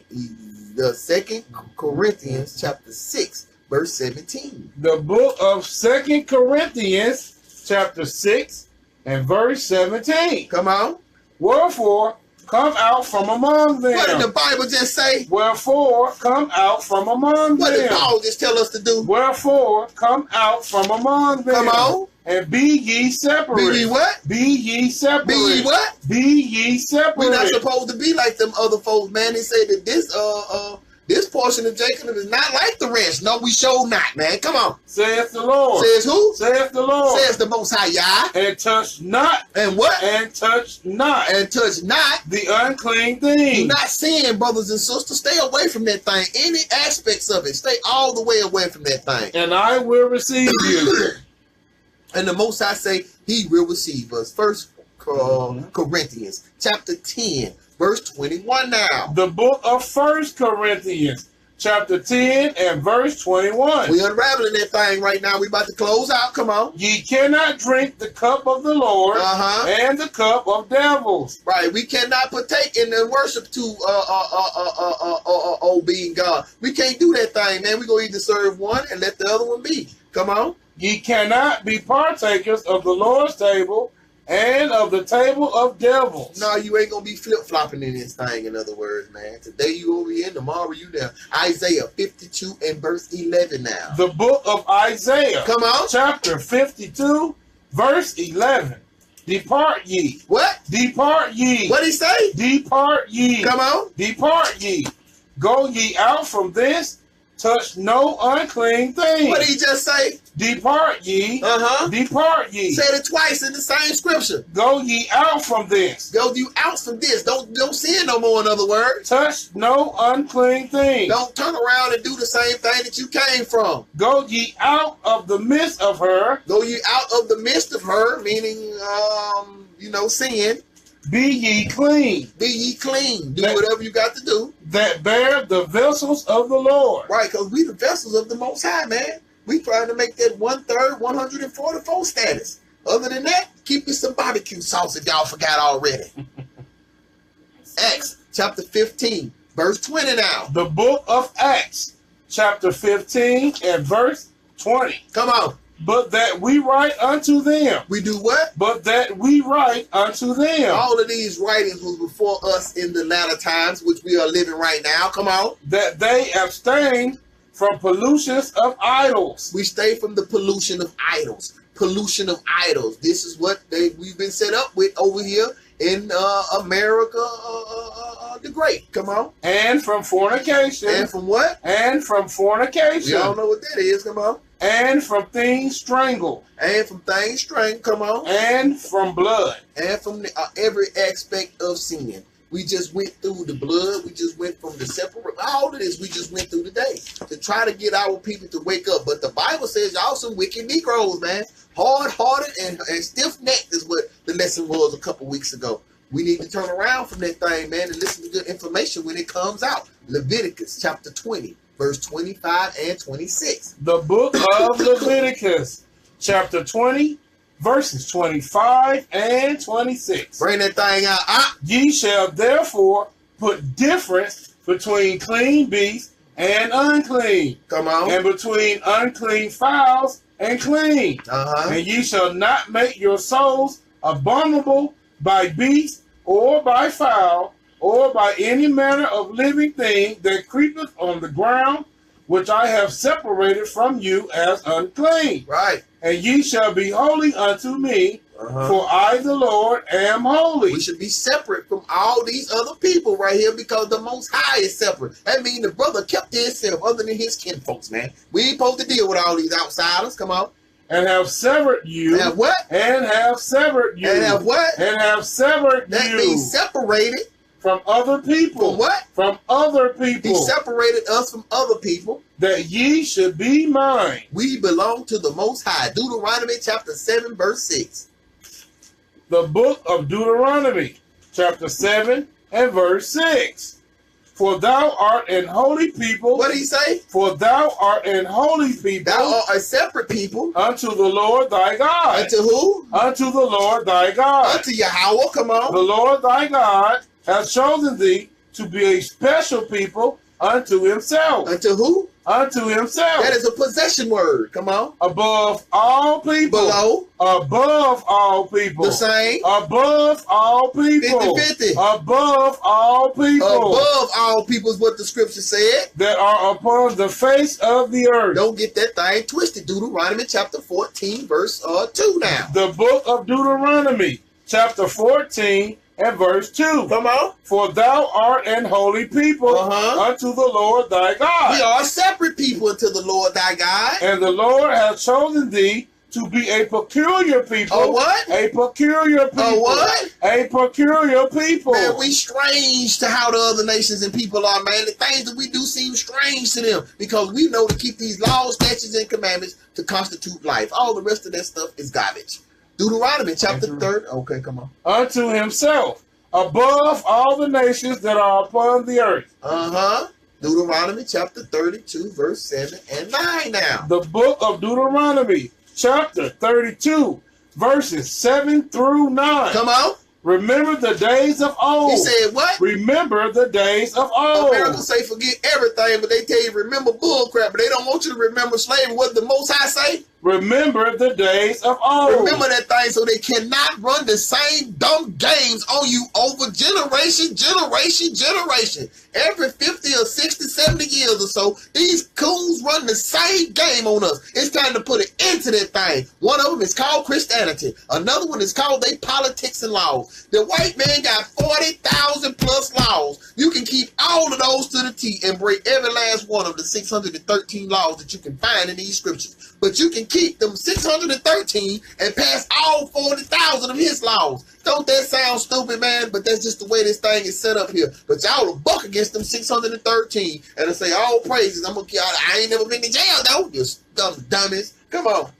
The 2 Corinthians chapter 6, verse 17. The book of 2 Corinthians chapter 6 and verse 17. Come on. Wherefore, come out from among them. What did the Bible just say? Wherefore, come out from among What them. did Paul just tell us to do? Wherefore, come out from among them. Come on. And be ye separate. Be ye what? Be ye separate. Be ye what? Be ye separate. We're not supposed to be like them other folks, man. They say that this portion of Jacob is not like the rest. No, we show not, man. Come on. Saith the Lord. Says who? Saith the Lord. Says the Most High Yah. And touch not. And what? And touch not. And touch not. The unclean thing. You're not sin, brothers and sisters. Stay away from that thing. Any aspects of it. Stay all the way away from that thing. And I will receive you. And the Most High say he will receive us. First Corinthians chapter 10, verse 21 now. The book of 1 Corinthians chapter 10 and verse 21. We unraveling that thing right now. We about to close out. Come on. Ye cannot drink the cup of the Lord and the cup of devils. Right. We cannot partake in the worship to being God. We can't do that thing, man. We gonna either serve one and let the other one be. Come on. Ye cannot be partakers of the Lord's table and of the table of devils. No, you ain't gonna be flip-flopping in this thing, in other words, man. Today you over here, tomorrow you there. Isaiah 52 and verse 11 now. The book of Isaiah. Come on. Chapter 52, verse 11. Depart ye. What? Depart ye. What'd he say? Depart ye. Come on. Depart ye. Go ye out from this. Touch no unclean thing. What did he just say? Depart ye. Depart ye. Said it twice in the same scripture. Go ye out from this. Go you out from this. Don't sin no more, in other words. Touch no unclean thing. Don't turn around and do the same thing that you came from. Go ye out of the midst of her. Go ye out of the midst of her, meaning, sin. Be ye clean. Be ye clean. Do whatever you got to do. That bear the vessels of the Lord. Right, because we the vessels of the Most High, man. We trying to make that 1/3, 144 status. Other than that, keep me some barbecue sauce if y'all forgot already. Acts chapter 15, verse 20 now. The book of Acts, chapter 15 and verse 20. Come on. But that we write unto them. We do what? But that we write unto them. All of these writings was before us in the latter times, which we are living right now. Come on. That they abstain from pollutions of idols. We stay from the pollution of idols. Pollution of idols. This is what we've been set up with over here in America the Great. Come on. And from fornication. And from what? And from fornication. We all know what that is. Come on. And from things strangled. And from things strangled. Come on. And from blood. And from every aspect of sin. We just went through the blood. We just went from the separate. All of this we just went through today to try to get our people to wake up. But the Bible says y'all some wicked Negroes, man. Hard-hearted and stiff-necked is what the lesson was a couple weeks ago. We need to turn around from that thing, man, and listen to good information when it comes out. Leviticus chapter 20, verse 25 and 26. The book of Leviticus chapter 20, verses 25 and 26. Bring that thing out. Ye shall therefore put difference between clean beasts and unclean. Come on. And between unclean fowls and clean. And ye shall not make your souls abominable by beast or by fowl or by any manner of living thing that creepeth on the ground, which I have separated from you as unclean. Right. And ye shall be holy unto me, for I, the Lord, am holy. We should be separate from all these other people right here because the Most High is separate. That means the brother kept to himself other than his kinfolks, man. We ain't supposed to deal with all these outsiders. Come on. And have severed you. And what? And have severed you. And have what? And have severed that you. That means separated. From other people. From what? From other people. He separated us from other people. That ye should be mine. We belong to the Most High. Deuteronomy chapter 7, verse 6. The book of Deuteronomy chapter 7 and verse 6. For thou art an holy people. What did he say? For thou art an holy people. Thou art a separate people. Unto the Lord thy God. Unto who? Unto the Lord thy God. Unto Yahweh, come on. The Lord thy God has chosen thee to be a special people unto himself. Unto who? Unto himself. That is a possession word. Come on. Above all people. Below. Above all people. The same. Above all people. 50-50. Above all people. Above all people is what the scripture said. That are upon the face of the earth. Don't get that thing twisted. Deuteronomy chapter 14, verse 2 now. The book of Deuteronomy, chapter 14 and verse 2. Come on. For thou art an holy people unto the Lord thy God. We are separate people unto the Lord thy God. And the Lord hath chosen thee to be a peculiar people. A what? A peculiar people. A what? A peculiar people. Man, we strange to how the other nations and people are, man. The things that we do seem strange to them because we know to keep these laws, statutes, and commandments to constitute life. All the rest of that stuff is garbage. Deuteronomy chapter 3. Okay, come on. Unto himself, above all the nations that are upon the earth. Deuteronomy chapter 32, verse 7 and 9 now. The book of Deuteronomy, chapter 32, verses 7 through 9. Come on. Remember the days of old. He said what? Remember the days of old. Americans say forget everything, but they tell you remember bullcrap, but they don't want you to remember slavery. What the Most High say? Remember the days of old. Remember that thing so they cannot run the same dumb games on you over generation. Every 50 or 60, 70 years or so, these coons run the same game on us. It's time to put an end to that thing. One of them is called Christianity. Another one is called they politics and laws. The white man got 40,000 plus laws. You can keep all of those to the T and break every last one of the 613 laws that you can find in these scriptures. But you can keep them 613 and pass all 40,000 of his laws. Don't that sound stupid, man? But that's just the way this thing is set up here. But y'all will buck against them 613 and I say, all praises. I ain't never been to jail, though. You dummies. Come on.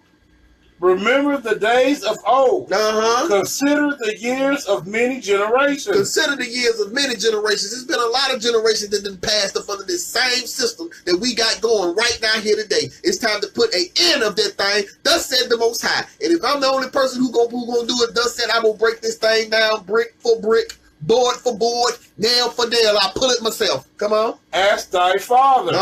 Remember the days of old. Consider the years of many generations. Consider the years of many generations. There's been a lot of generations that done passed up under this same system that we got going right now here today. It's time to put an end of that thing. Thus said the Most High. And if I'm the only person who gonna do it, thus said I will break this thing down brick for brick, board for board, nail for nail. I'll pull it myself. Come on. Ask thy father,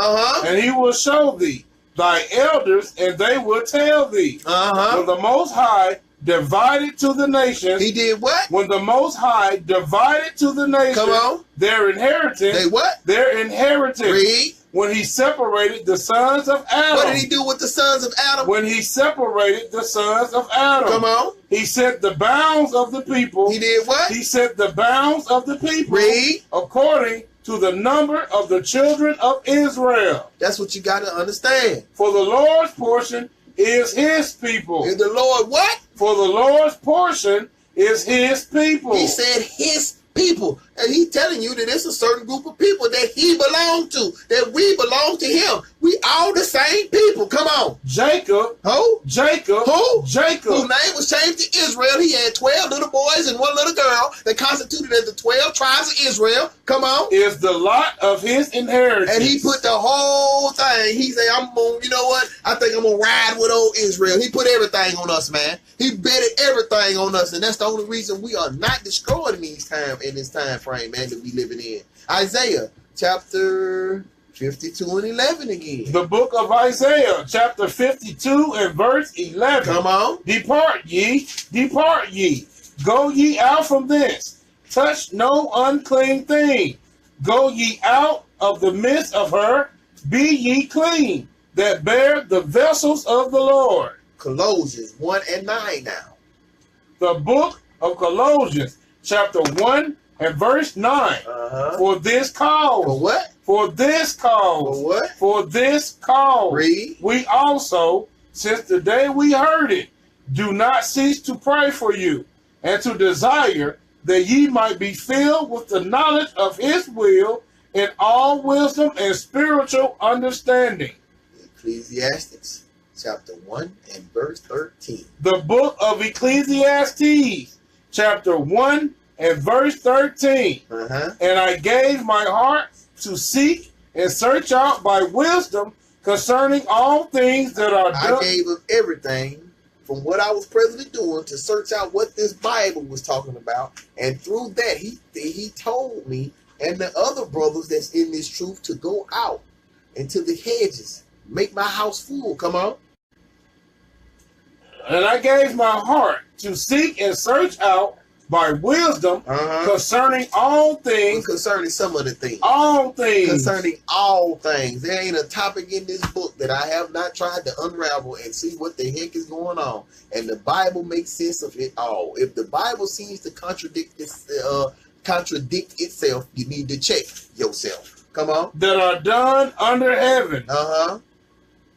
and he will show thee thy elders, and they will tell thee. When the Most High divided to the nations. He did what? When the Most High divided to the nations. Come on. Their inheritance. They what? Their inheritance. Read. When he separated the sons of Adam. What did he do with the sons of Adam? When he separated the sons of Adam. Come on. He set the bounds of the people. He did what? He set the bounds of the people. Read. According to the number of the children of Israel. That's what you got to understand. For the Lord's portion is his people. And the Lord what? For the Lord's portion is his people. He said his people. And he's telling you that it's a certain group of people that he belonged to, that we belong to him. We all the same people. Come on. Jacob. Who? Jacob. Who? Jacob. Whose name was changed to Israel. He had 12 little boys and one little girl that constituted as the 12 tribes of Israel. Come on. Is the lot of his inheritance. And he put the whole thing. He said, I'm going to, you know what? I think I'm going to ride with old Israel. He put everything on us, man. He betted everything on us. And that's the only reason we are not destroyed in this time frame, man, that we living in. Isaiah chapter 52 and 11 again. The book of Isaiah chapter 52 and verse 11. Come on. Depart ye, go ye out from thence. Touch no unclean thing. Go ye out of the midst of her. Be ye clean, that bear the vessels of the Lord. Colossians 1 and 9 now. The book of Colossians chapter 1 and verse 9. For this cause. For what? For this cause. For what? For this cause. Read. We also, since the day we heard it, do not cease to pray for you, and to desire that ye might be filled with the knowledge of his will in all wisdom and spiritual understanding. Ecclesiastes chapter 1 and verse 13. The book of Ecclesiastes chapter 1 and verse 13. And I gave my heart to seek and search out by wisdom concerning all things that are done. I gave him everything from what I was presently doing to search out what this Bible was talking about. And through that, he told me and the other brothers that's in this truth to go out into the hedges, make my house full. Come on. And I gave my heart to seek and search out by wisdom concerning all things. Concerning some of the things. All things. Concerning all things. There ain't a topic in this book that I have not tried to unravel and see what the heck is going on. And the Bible makes sense of it all. If the Bible seems to contradict itself, you need to check yourself. Come on. That are done under heaven.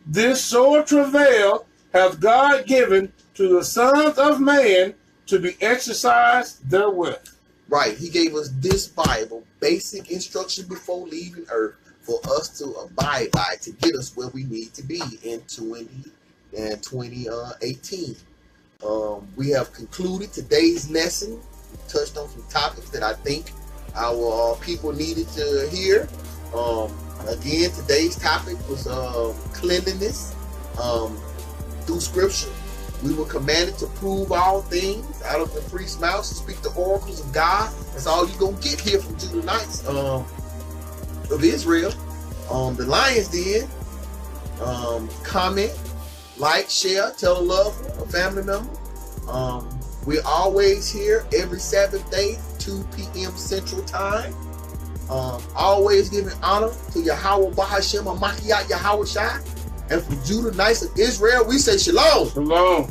This sore travail hath God given to the sons of man to be exercised therewith. Right. He gave us this Bible, basic instruction before leaving earth for us to abide by, to get us where we need to be in 2018. We have concluded today's lesson. We touched on some topics that I think our people needed to hear. Again, today's topic was cleanliness. Through scripture, we were commanded to prove all things out of the priest's mouth, to speak the oracles of God. That's all you're going to get here from Judah Knights of Israel. The Lions Den. Comment, like, share, tell a loved one, a family member. We're always here every Sabbath day, 2 p.m. Central Time. Always giving honor to Yahweh Bahashem Amakiat Yahweh Shai. And from Judah Knights of Israel, we say shalom. Shalom.